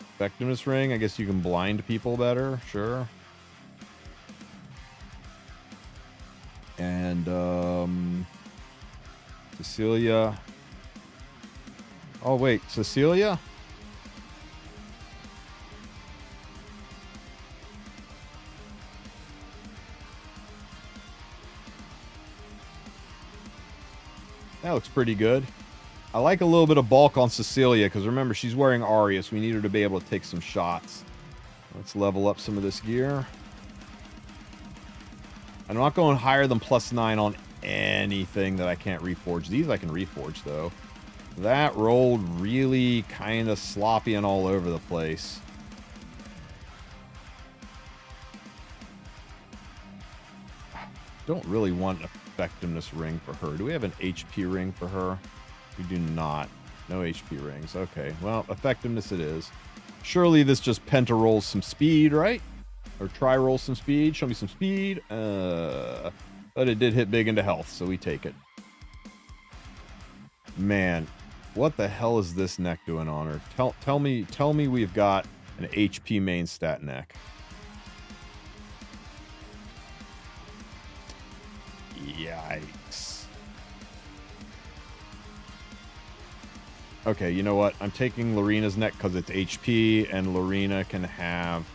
S1: Effectiveness ring, I guess you can blind people better, sure. And Cecilia. Oh wait, Cecilia? That looks pretty good. I like a little bit of bulk on Cecilia, because remember, she's wearing Aria, so we need her to be able to take some shots. Let's level up some of this gear. I'm not going higher than +9 on anything that I can't reforge. These I can reforge, though. That rolled really kind of sloppy and all over the place. Don't really want an effectiveness ring for her. Do we have an HP ring for her? We do not. No HP rings. Okay, well, effectiveness it is. Surely this just penta rolls some speed, right? Or try roll some speed. Show me some speed. But it did hit big into health, so we take it. Man, what the hell is this neck doing on her? Tell me we've got an HP main stat neck. Yikes. Okay, you know what? I'm taking Lorena's neck because it's HP, and Lorena can have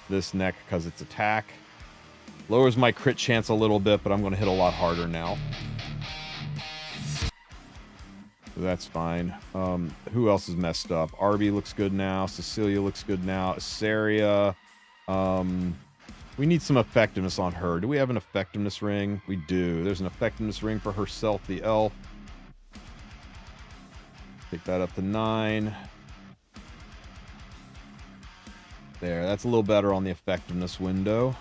S1: this neck because it's attack. Lowers my crit chance a little bit, but I'm going to hit a lot harder now. So that's fine. Who else is messed up? Arby looks good now. Cecilia looks good now. Asaria. We need some effectiveness on her. Do we have an effectiveness ring? We do. There's an effectiveness ring for herself, the elf. Take that up to 9. There, that's a little better on the effectiveness window.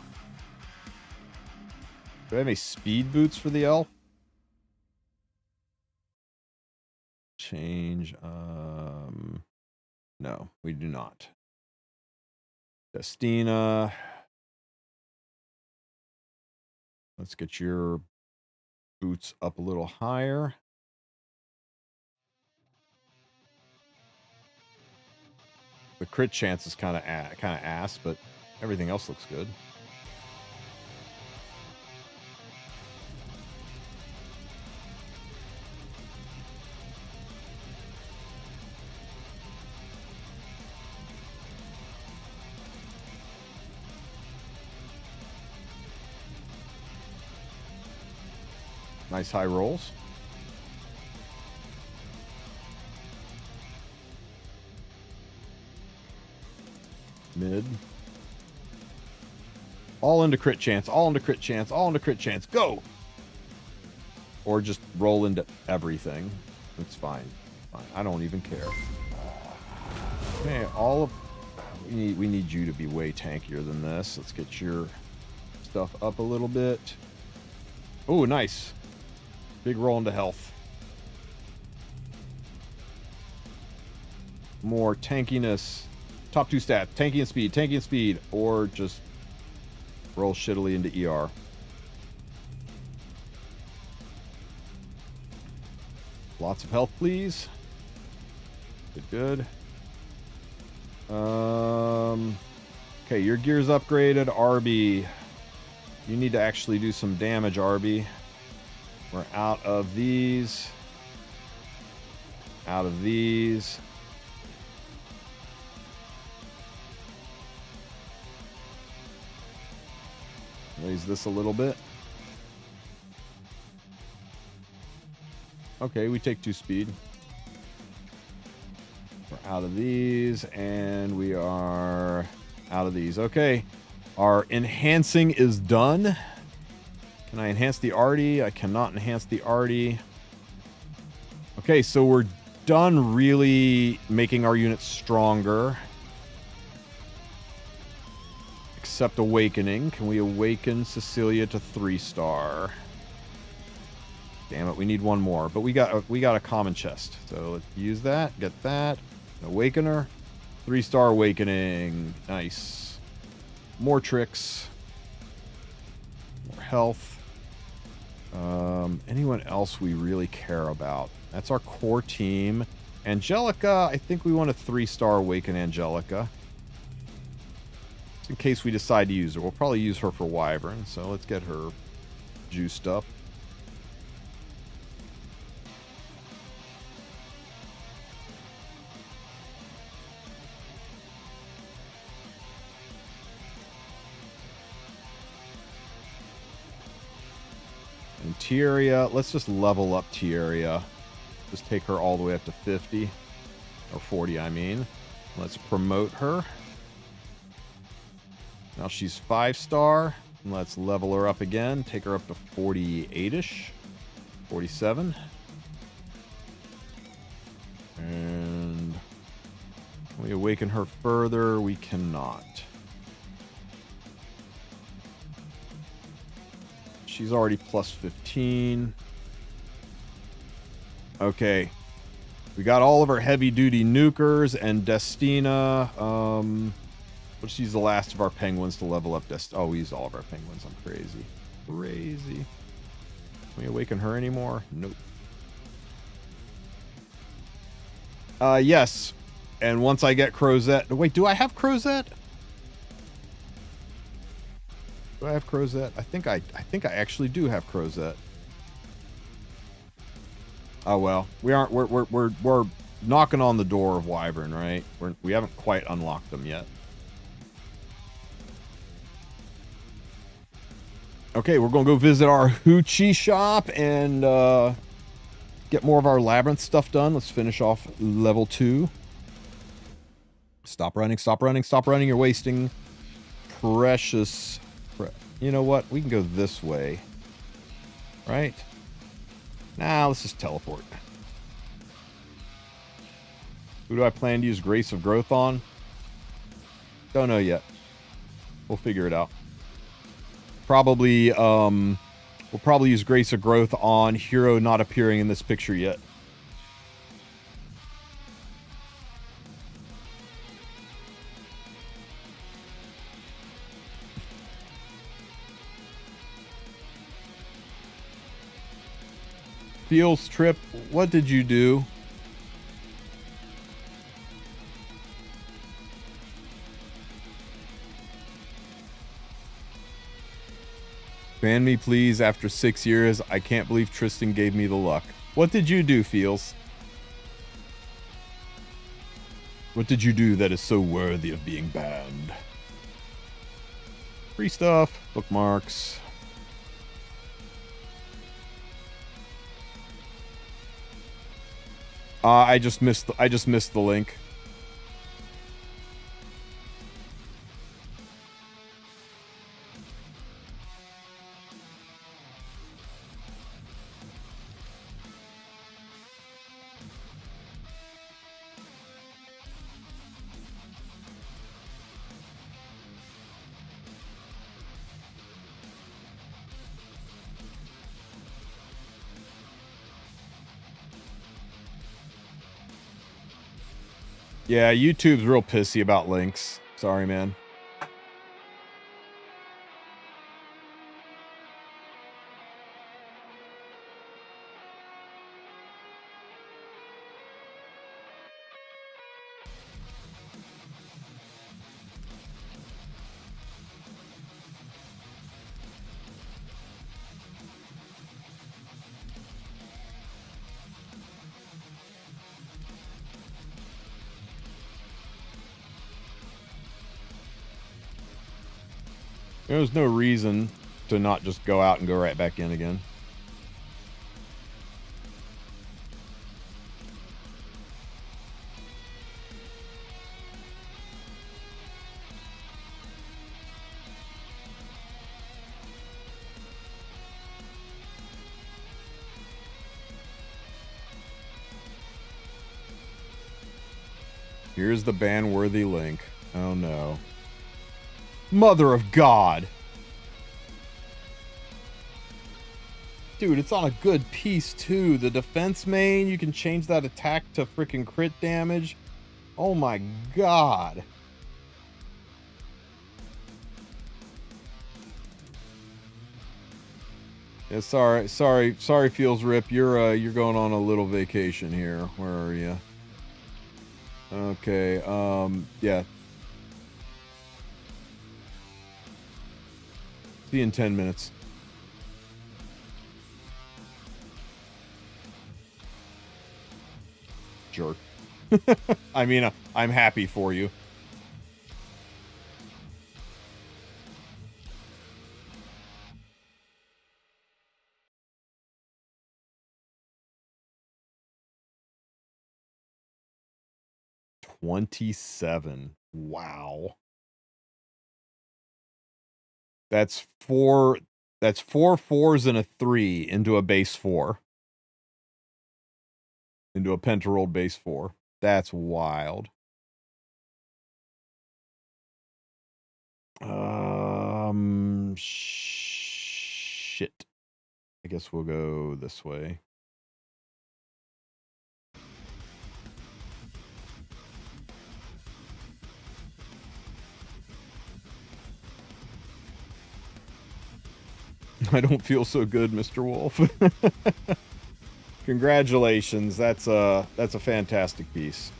S1: Do I have any speed boots for the elf? change. No, we do not. Destina. Let's get your boots up a little higher. The crit chance is kind of ass, but everything else looks good. Nice high rolls. Mid. All into crit chance, all into crit chance, all into crit chance. Go! Or just roll into everything. It's fine. Fine. I don't even care. Okay, all of... We need you to be way tankier than this. Let's get your stuff up a little bit. Oh, nice. Big roll into health. More tankiness. Top 2 stats. Tanky and speed. Or just roll shittily into ER. Lots of health, please. Good. Okay, your gear's upgraded. RB. You need to actually do some damage, RB. We're out of these. Out of these. Raise this a little bit. Okay, we take 2 speed. We're out of these, and we are out of these. Okay, our enhancing is done. Can I enhance the arty? I cannot enhance the arty. Okay, so we're done really making our units stronger. Except awakening. Can we awaken Cecilia to 3-star? Damn it, we need one more. But we got a common chest. So let's use that. Get that. Awaken her. 3-star awakening. Nice. More tricks. More health. Anyone else we really care about? That's our core team. Angelica, I think we want a 3-star awaken Angelica. In case we decide to use her. We'll probably use her for Wyvern, so let's get her juiced up. And Tieria, let's just level up Tieria. Just take her all the way up to 50. Or 40, I mean. Let's promote her. Now she's 5-star. Let's level her up again. Take her up to 48-ish. 47. And can we awaken her further? We cannot. She's already plus 15. Okay. We got all of our heavy-duty nukers and Destina. But she's the last of our penguins to level up. Oh, we used all of our penguins. I'm crazy. Crazy. Can we awaken her anymore? Nope. Yes. And once I get Crozet... Wait, do I have Crozet? Do I have Crozet? I think I actually do have Crozet. Oh well, we're knocking on the door of Wyvern, right? We haven't quite unlocked them yet. Okay, we're gonna go visit our Hoochie shop and get more of our labyrinth stuff done. Let's finish off level 2. Stop running, stop running, stop running. You're wasting precious... You know what? We can go this way. Right? Nah, let's just teleport. Who do I plan to use Grace of Growth on? Don't know yet. We'll figure it out. Probably, we'll probably use Grace of Growth on hero not appearing in this picture yet. Feels Trip, what did you do? Ban me, please, after 6 years. I can't believe Tristen gave me the luck. What did you do, Feels? What did you do that is so worthy of being banned? Free stuff, bookmarks. I just missed the link. Yeah, YouTube's real pissy about links. Sorry, man. There's no reason to not just go out and go right back in again. Here's the ban-worthy link. Oh no. Mother of God! Dude, it's on a good piece too. The defense main, you can change that attack to freaking crit damage. Oh my God. Yeah, sorry, Feels Rip. You're going on a little vacation here. Where are you? Okay, yeah. See you in 10 minutes. Jerk. I mean, I'm happy for you. $27. Wow. That's four fours and a 3 into a base 4. Into a pentarolled base 4. That's wild. Shit. I guess we'll go this way. I don't feel so good, Mr. Wulf. Congratulations. That's a fantastic piece.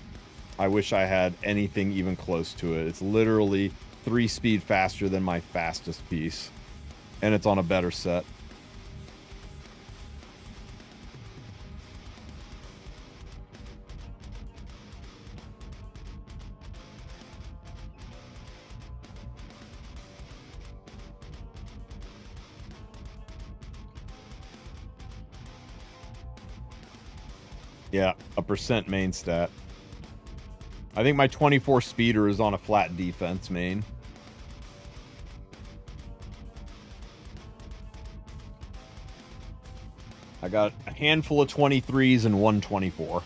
S1: I wish I had anything even close to it. It's literally 3 speed faster than my fastest piece. And it's on a better set. Yeah, a percent main stat. I think my 24 speeder is on a flat defense main. I got a handful of 23s and 124.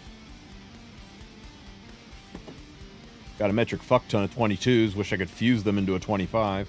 S1: Got a metric fuck ton of 22s. Wish I could fuse them into a 25.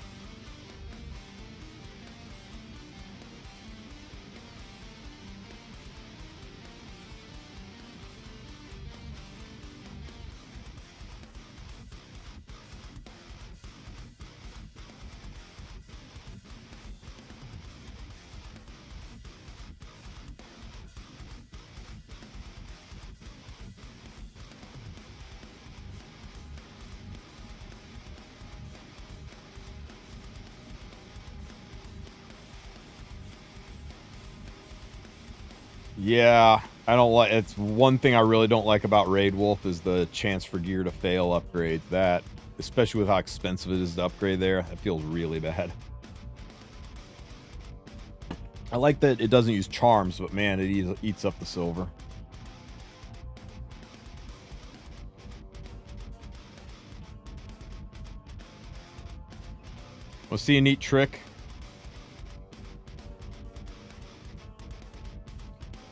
S1: Yeah, I don't like. It's one thing I really don't like about Raid Wolf is the chance for gear to fail upgrades. That, especially with how expensive it is to upgrade there, that feels really bad. I like that it doesn't use charms, but man, it eats up the silver. We'll see a neat trick.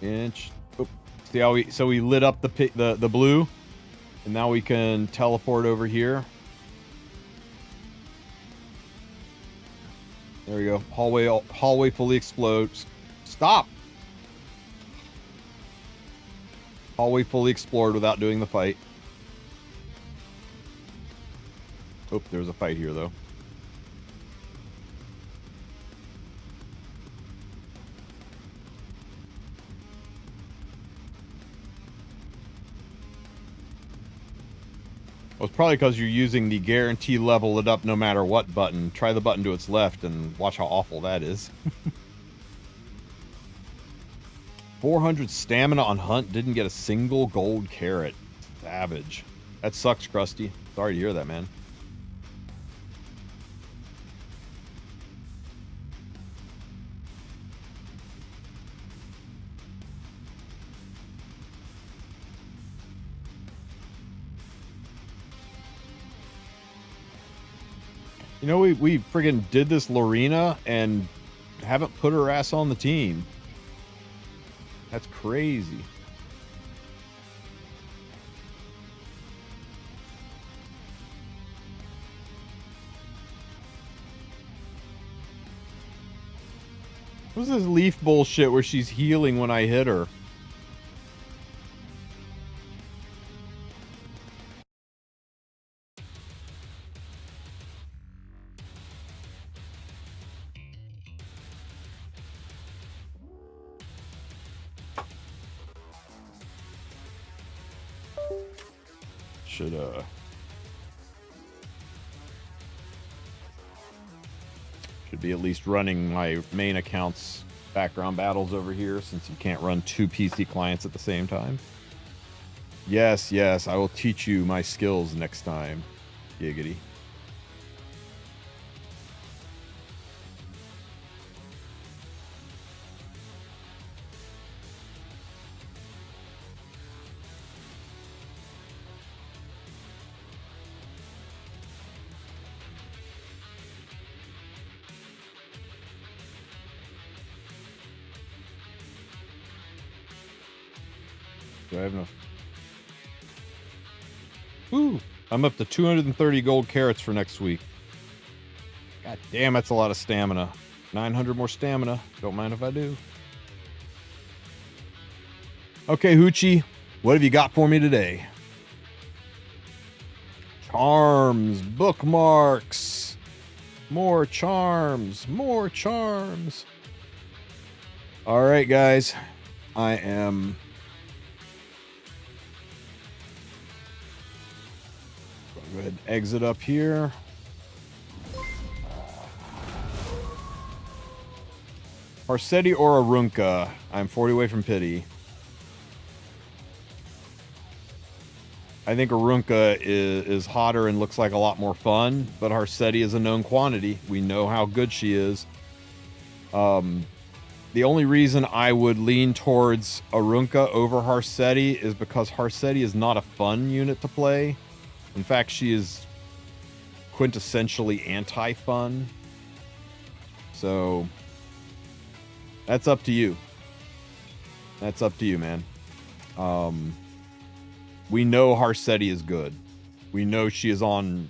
S1: Inch. Oh, see how we lit up the blue, and now we can teleport over here. There we go. Hallway fully explodes. Stop. Hallway fully explored without doing the fight. Oh, there's a fight here though. Well, it's probably because you're using the guarantee level it up no matter what button. Try the button to its left and watch how awful that is. 400 stamina on Hunt, didn't get a single gold carrot. Savage. That sucks, Krusty. Sorry to hear that, man. You know, we friggin' did this Lorena and haven't put her ass on the team. That's crazy. What's this leaf bullshit where she's healing when I hit her? Should be at least running my main account's background battles over here, since you can't run 2 PC clients at the same time. Yes, I will teach you my skills next time. Giggity. Do I have enough? Ooh, I'm up to 230 gold carrots for next week. God damn, that's a lot of stamina. 900 more stamina. Don't mind if I do. Okay, Hoochie, what have you got for me today? Charms, bookmarks, more charms, more charms. All right, guys, I am... Go ahead and exit up here. Arcetti or Arunca? I'm 40 away from pity. I think Arunca is hotter and looks like a lot more fun, but Arcetti is a known quantity. We know how good she is. The only reason I would lean towards Arunca over Arcetti is because Arcetti is not a fun unit to play. In fact, she is quintessentially anti-fun. So, that's up to you. That's up to you, man. We know Arcetti is good. We know she is on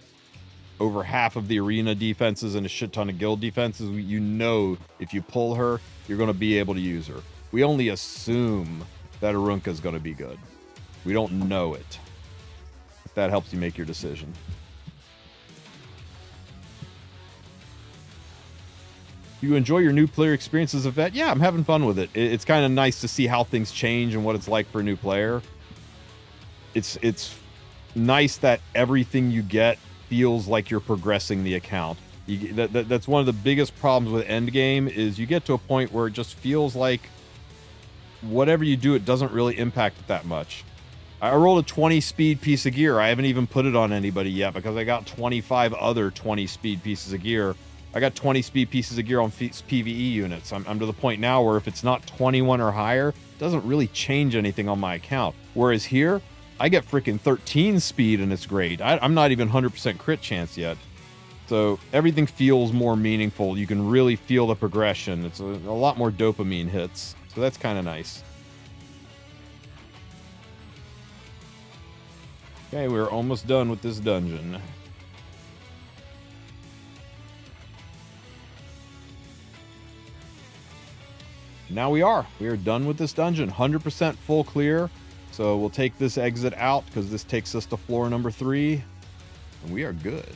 S1: over half of the arena defenses and a shit ton of guild defenses. You know if you pull her, you're going to be able to use her. We only assume that Arunca is going to be good. We don't know it. If that helps you make your decision. You enjoy your new player experience as a vet? Yeah, I'm having fun with it. It's kind of nice to see how things change and what it's like for a new player. It's nice that everything you get feels like you're progressing the account. That's one of the biggest problems with endgame is you get to a point where it just feels like whatever you do, it doesn't really impact it that much. I rolled a 20 speed piece of gear. I haven't even put it on anybody yet because I got 25 other 20 speed pieces of gear. I got 20 speed pieces of gear on PvE units. I'm to the point now where if it's not 21 or higher, it doesn't really change anything on my account. Whereas here, I get freaking 13 speed and it's great. I'm not even 100% crit chance yet. So everything feels more meaningful. You can really feel the progression. It's a lot more dopamine hits. So that's kind of nice. Okay, we're almost done with this dungeon. Now we are done with this dungeon. 100% full clear. So we'll take this exit out because this takes us to floor number 3. And we are good.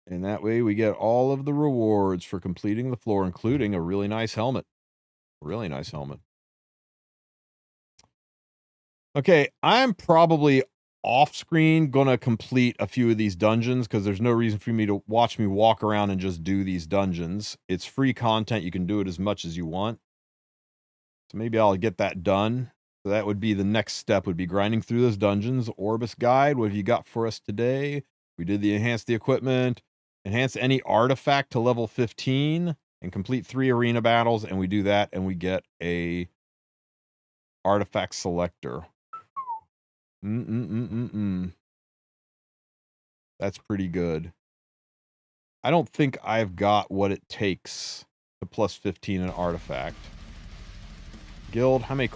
S1: And that way we get all of the rewards for completing the floor, including a really nice helmet. Really nice helmet. Okay, I'm probably off screen gonna complete a few of these dungeons because there's no reason for me to watch me walk around and just do these dungeons. It's free content. You can do it as much as you want. So maybe I'll get that done. So that would be the next step, would be grinding through those dungeons. Orbis guide, what have you got for us today? We did the enhance the equipment, enhance any artifact to level 15, and complete 3 arena battles, and we do that, and we get a artifact selector. That's pretty good. I don't think I've got what it takes to plus 15 an artifact. Guild, how much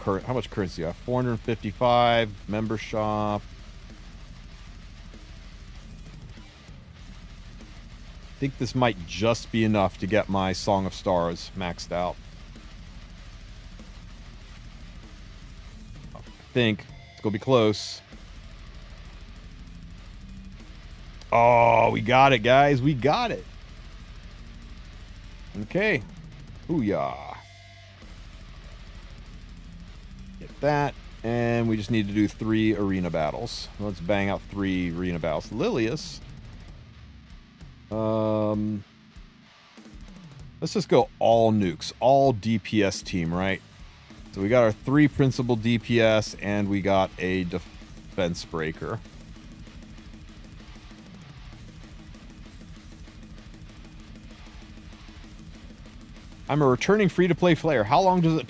S1: currency do I have? 455, member shop. I think this might just be enough to get my Song of Stars maxed out. I think. It's gonna be close. Oh, we got it, guys. We got it. Okay. Booyah. Get that. And we just need to do 3 arena battles. Let's bang out 3 arena battles. Lilius. Let's just go all nukes. All DPS team, right? So we got our 3 principal DPS, and we got a defense breaker. I'm a returning free-to-play player. How long does it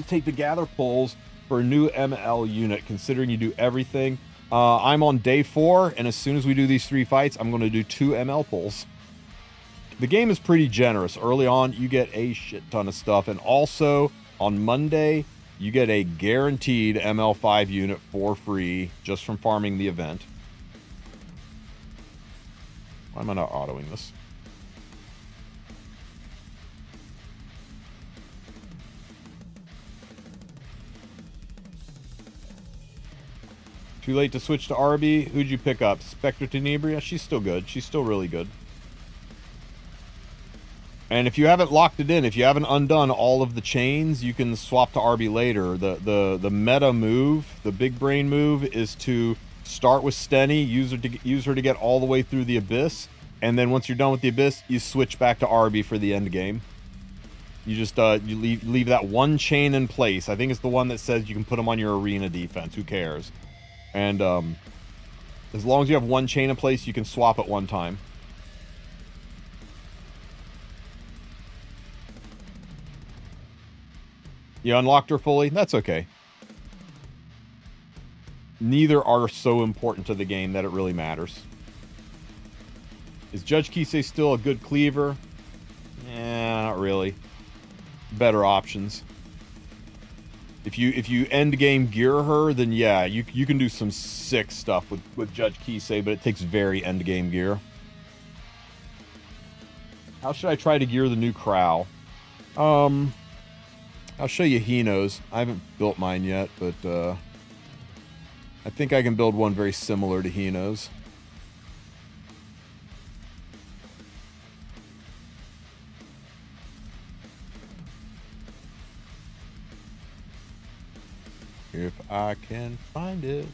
S1: take to gather pulls for a new ML unit, considering you do everything? I'm on day 4, and as soon as we do these 3 fights, I'm going to do 2 ML pulls. The game is pretty generous. Early on, you get a shit ton of stuff, and also on Monday, you get a guaranteed ML5 unit for free just from farming the event. Why am I not autoing this? Too late to switch to RB. Who'd you pick up? Spectre Tenebria? She's still good. She's still really good. And if you haven't locked it in, if you haven't undone all of the chains, you can swap to RB later. The meta move, the big brain move, is to start with Steny, use her to get all the way through the Abyss, and then once you're done with the Abyss, you switch back to RB for the end game. You just you leave that one chain in place. I think it's the one that says you can put them on your arena defense. Who cares? And as long as you have one chain in place, you can swap at one time. You unlocked her fully? That's okay. Neither are so important to the game that it really matters. Is Judge Kisei still a good cleaver? Not really. Better options. If you end game gear her, then yeah, you can do some sick stuff with Judge Kisei, but it takes very end game gear. How should I try to gear the new Crow? I'll show you Hino's. I haven't built mine yet, but I think I can build one very similar to Hino's. If I can find it.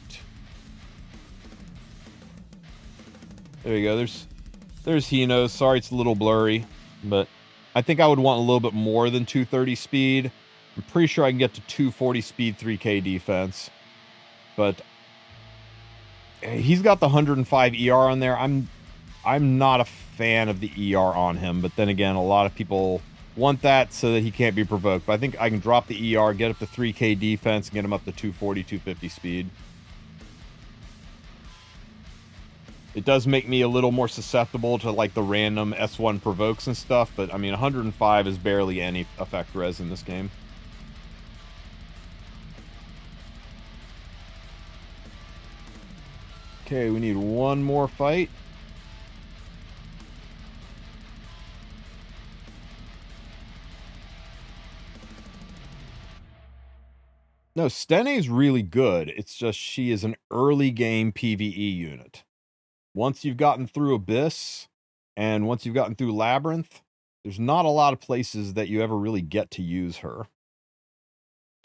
S1: There you go. There's Hino. Sorry, it's a little blurry, but I think I would want a little bit more than 230 speed. I'm pretty sure I can get to 240 speed, 3K defense, but he's got the 105 ER on there. I'm not a fan of the ER on him, but then again, a lot of people want that so that he can't be provoked. But I think I can drop the ER, get up to 3K defense, and get him up to 240, 250 speed. It does make me a little more susceptible to like the random S1 provokes and stuff, but I mean 105 is barely any effect res in this game. Okay, we need one more fight. No, Stene is really good. It's just she is an early game PvE unit. Once you've gotten through Abyss and once you've gotten through Labyrinth, there's not a lot of places that you ever really get to use her.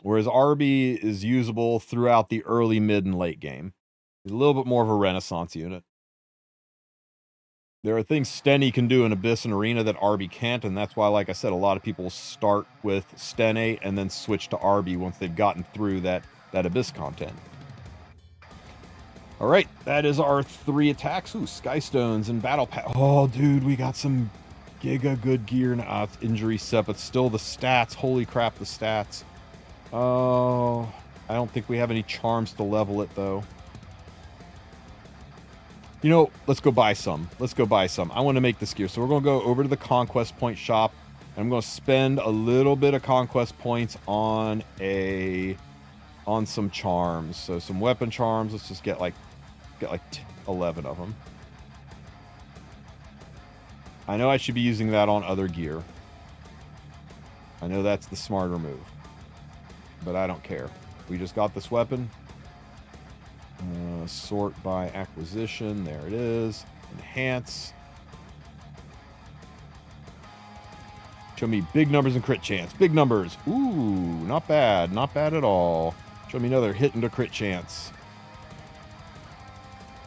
S1: Whereas Arby is usable throughout the early, mid, and late game. He's a little bit more of a Renaissance unit. There are things Stene can do in Abyss and Arena that Arby can't, and that's why, like I said, a lot of people start with Stene and then switch to Arby once they've gotten through that Abyss content. All right, that is our 3 attacks. Ooh, Skystones and Battle Pass. Oh, dude, we got some giga good gear. Nah, it's injury set, but still the stats. Holy crap, the stats. Oh, I don't think we have any charms to level it, though. You know, let's go buy some. Let's go buy some. I want to make this gear. So we're going to go over to the Conquest Point shop. And I'm going to spend a little bit of Conquest Points on some charms. So some weapon charms. Let's just get like 11 of them. I know I should be using that on other gear. I know that's the smarter move. But I don't care. We just got this weapon. Sort by acquisition. There it is. Enhance. Show me big numbers and crit chance. Big numbers. Ooh, not bad. Not bad at all. Show me another hit into crit chance.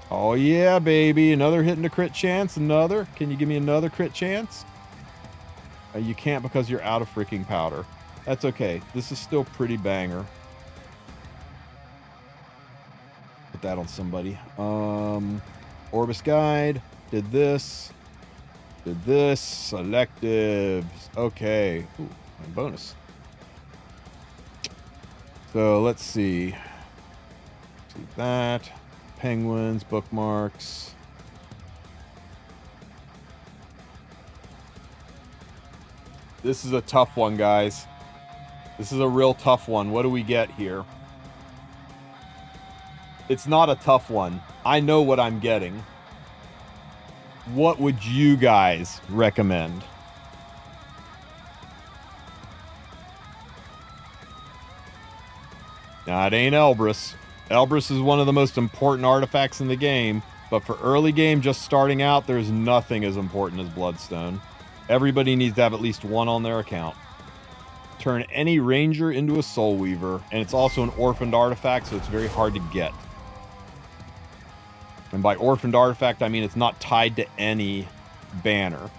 S1: Oh, yeah, baby. Another hit into crit chance. Another. Can you give me another crit chance? You can't because you're out of freaking powder. That's okay. This is still pretty banger. Put that on somebody. Orbis Guide. Did this. Did this. Selectives. Okay. Ooh, bonus. So let's see. See that. Penguins, bookmarks. This is a tough one, guys. This is a real tough one. What do we get here? It's not a tough one. I know what I'm getting. What would you guys recommend? Now, it ain't Elbrus. Elbrus is one of the most important artifacts in the game, but for early game just starting out, there's nothing as important as Bloodstone. Everybody needs to have at least one on their account. Turn any ranger into a soul weaver, and it's also an orphaned artifact, so it's very hard to get. And by orphaned artifact, I mean it's not tied to any banner.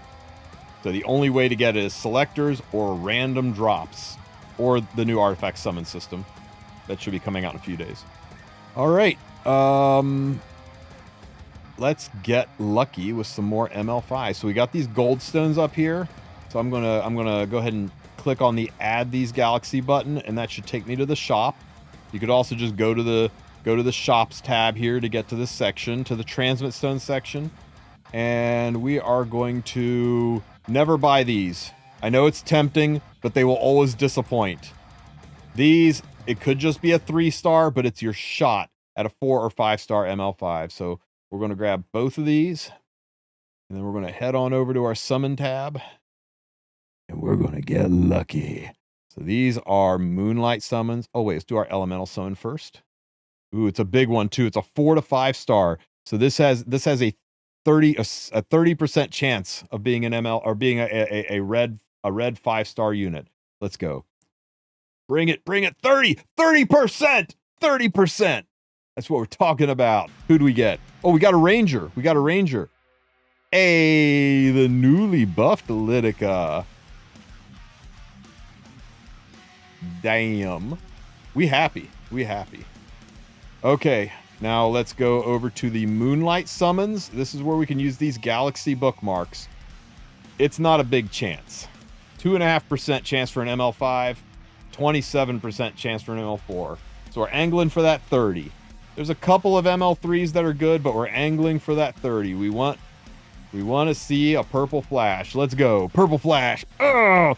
S1: So the only way to get it is selectors or random drops, or the new artifact summon system that should be coming out in a few days. All right, let's get lucky with some more ML5. So we got these gold stones up here. So I'm gonna go ahead and click on the add these galaxy button, and that should take me to the shop. You could also just go to the shops tab here to get to this section, to the transmit stone section. And we are going to never buy these. I know it's tempting, but they will always disappoint. These, it could just be a 3-star, but it's your shot at a 4 or 5-star ML5. So we're going to grab both of these, and then we're going to head on over to our summon tab, and we're going to get lucky. So these are moonlight summons. Oh wait, let's do our elemental summon first. Ooh, it's a big one too. It's a 4 to 5-star. So this has a 30% chance of being an ML or being a red 5-star unit. Let's go. Bring it. 30%. That's what we're talking about. Who do we get? Oh, we got a ranger. Hey, the newly buffed Lidica. Damn. We happy. We happy. Okay, now let's go over to the Moonlight summons. This is where we can use these galaxy bookmarks. It's not a big chance. 2.5% chance for an ML5, 27% chance for an ML4. So we're angling for that 30. There's a couple of ML3s that are good, but we're angling for that 30. We want to see a purple flash. Let's go. Purple flash. Oh,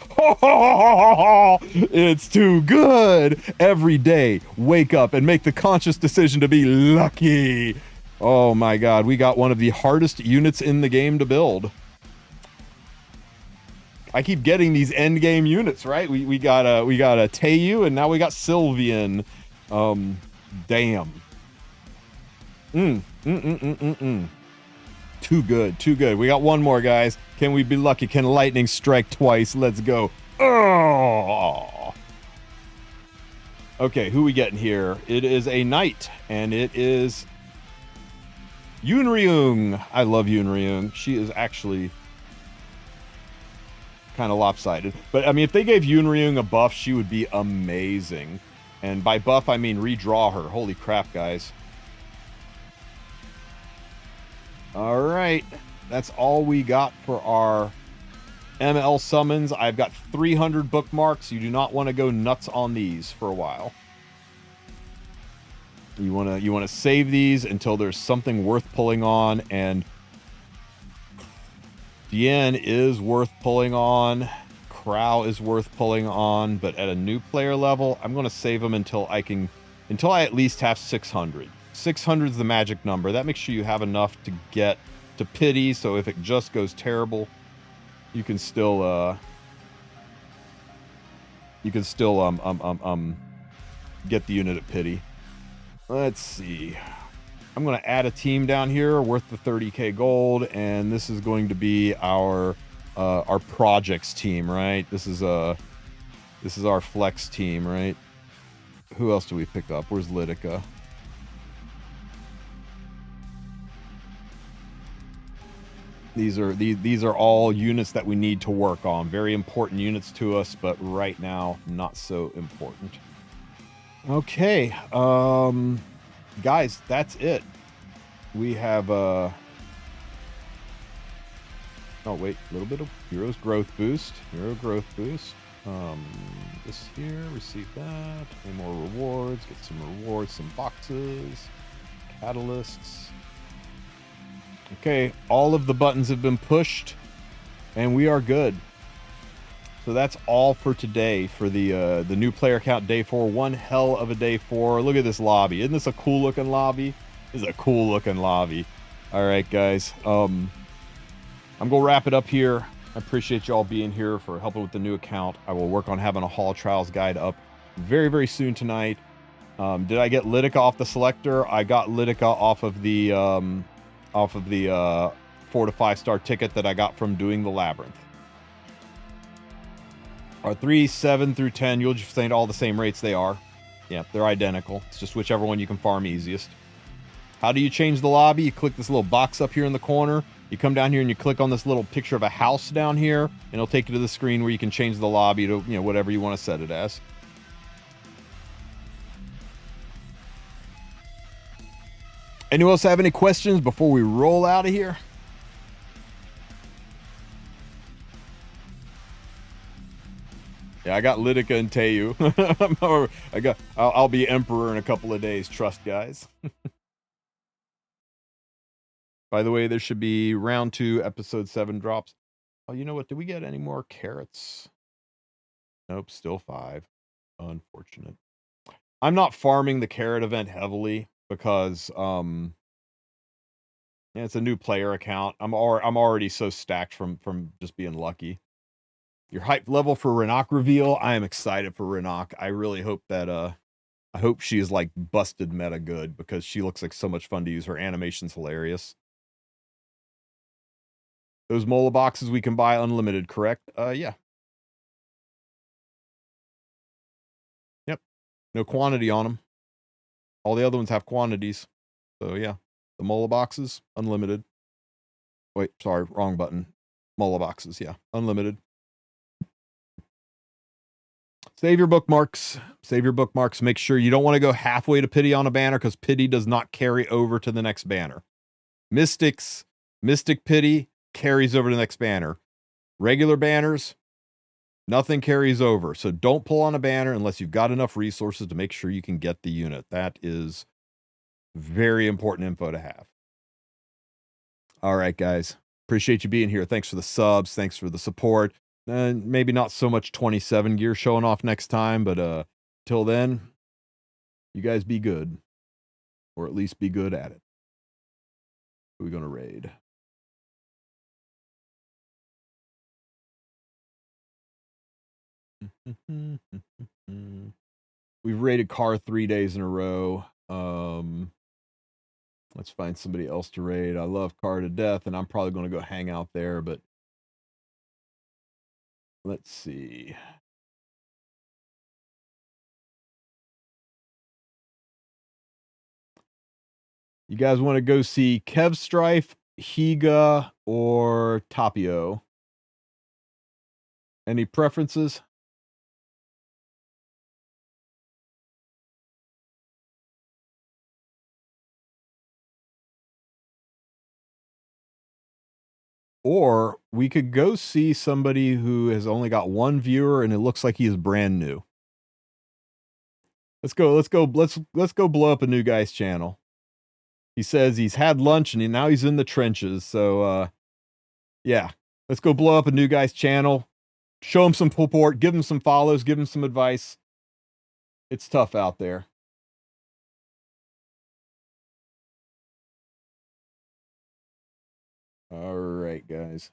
S1: it's too good. Every day, wake up and make the conscious decision to be lucky. Oh my God, we got one of the hardest units in the game to build. I keep getting these end game units, right? We got a Teiyu, and now we got Sylvian. Damn. Too good, too good. We got one more, guys. Can we be lucky? Can lightning strike twice? Let's go. Oh. Okay, who we getting here? It is a knight, and it is Yunryung. I love Yunryung. She is actually kind of lopsided. But I mean, if they gave Yunryung a buff, she would be amazing. And by buff, I mean redraw her. Holy crap, guys. All right. That's all we got for our ML summons. I've got 300 bookmarks. You do not want to go nuts on these for a while. You want to save these until there's something worth pulling on, and Dien is worth pulling on. Crow is worth pulling on, but at a new player level, I'm going to save them until I at least have 600. 600 is the magic number. That makes sure you have enough to get to pity, so if it just goes terrible, you can still get the unit at pity. Let's see. I'm going to add a team down here worth the 30k gold, and this is going to be our projects team, right? This is our flex team, right? Who else do we pick up? Where's Lidica? These are all units that we need to work on. Very important units to us, but right now not so important. Okay, guys, that's it. We have oh wait, a little bit of heroes growth boost. Hero growth boost. This here, receive that. Any more rewards? Get some rewards, some boxes, catalysts. Okay, all of the buttons have been pushed, and we are good. So that's all for today for the new player count day 4. One hell of a day 4. Look at this lobby. Isn't this a cool looking lobby? This is a cool looking lobby. All right, guys. I'm gonna wrap it up here. I appreciate y'all being here for helping with the new account. I will work on having a Hall Trials guide up very, very soon tonight. Did I get Lidica off the selector? I got Lidica off of the 4 to 5 star ticket that I got from doing the labyrinth. Our 3, 7 through 10, you'll just find all the same rates they are. Yeah, they're identical. It's just whichever one you can farm easiest. How do you change the lobby? You click this little box up here in the corner. You come down here and you click on this little picture of a house down here, and it'll take you to the screen where you can change the lobby to, you know, whatever you want to set it as. Anyone else have any questions before we roll out of here? Yeah, I got Lidica and Teiyu. I'll be emperor in a couple of days. Trust, guys. By the way, there should be round 2, episode 7 drops. Oh, you know what? Did we get any more carrots? Nope, still 5. Unfortunate. I'm not farming the carrot event heavily because yeah, it's a new player account. I'm already so stacked from just being lucky. Your hype level for Rinak reveal. I am excited for Rinak. I really hope that I hope she is like busted meta good, because she looks like so much fun to use. Her animation's hilarious. Those Mola boxes we can buy unlimited, correct? Yeah. Yep. No quantity on them. All the other ones have quantities. So yeah, the Mola boxes unlimited. Wait, sorry, wrong button. Mola boxes, yeah, unlimited. Save your bookmarks. Save your bookmarks. Make sure you don't want to go halfway to pity on a banner because pity does not carry over to the next banner. Mystic pity carries over to the next banner. Regular banners, nothing carries over. So don't pull on a banner unless you've got enough resources to make sure you can get the unit. That is very important info to have. All right, guys. Appreciate you being here. Thanks for the subs. Thanks for the support. Maybe not so much 27 gear showing off next time, but till then, you guys be good. Or at least be good at it. Who are we going to raid? We've raided car 3 days in a row. Let's find somebody else to raid. I love car to death, and I'm probably going to go hang out there, but let's see. You guys want to go see Kev Strife, Higa, or Tapio? Any preferences? Or we could go see somebody who has only got one viewer and it looks like he is brand new. Let's go blow up a new guy's channel. He says he's had lunch and now he's in the trenches. So yeah, let's go blow up a new guy's channel. Show him some support, give him some follows, give him some advice. It's tough out there. All right, guys.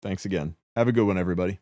S1: Thanks again. Have a good one, everybody.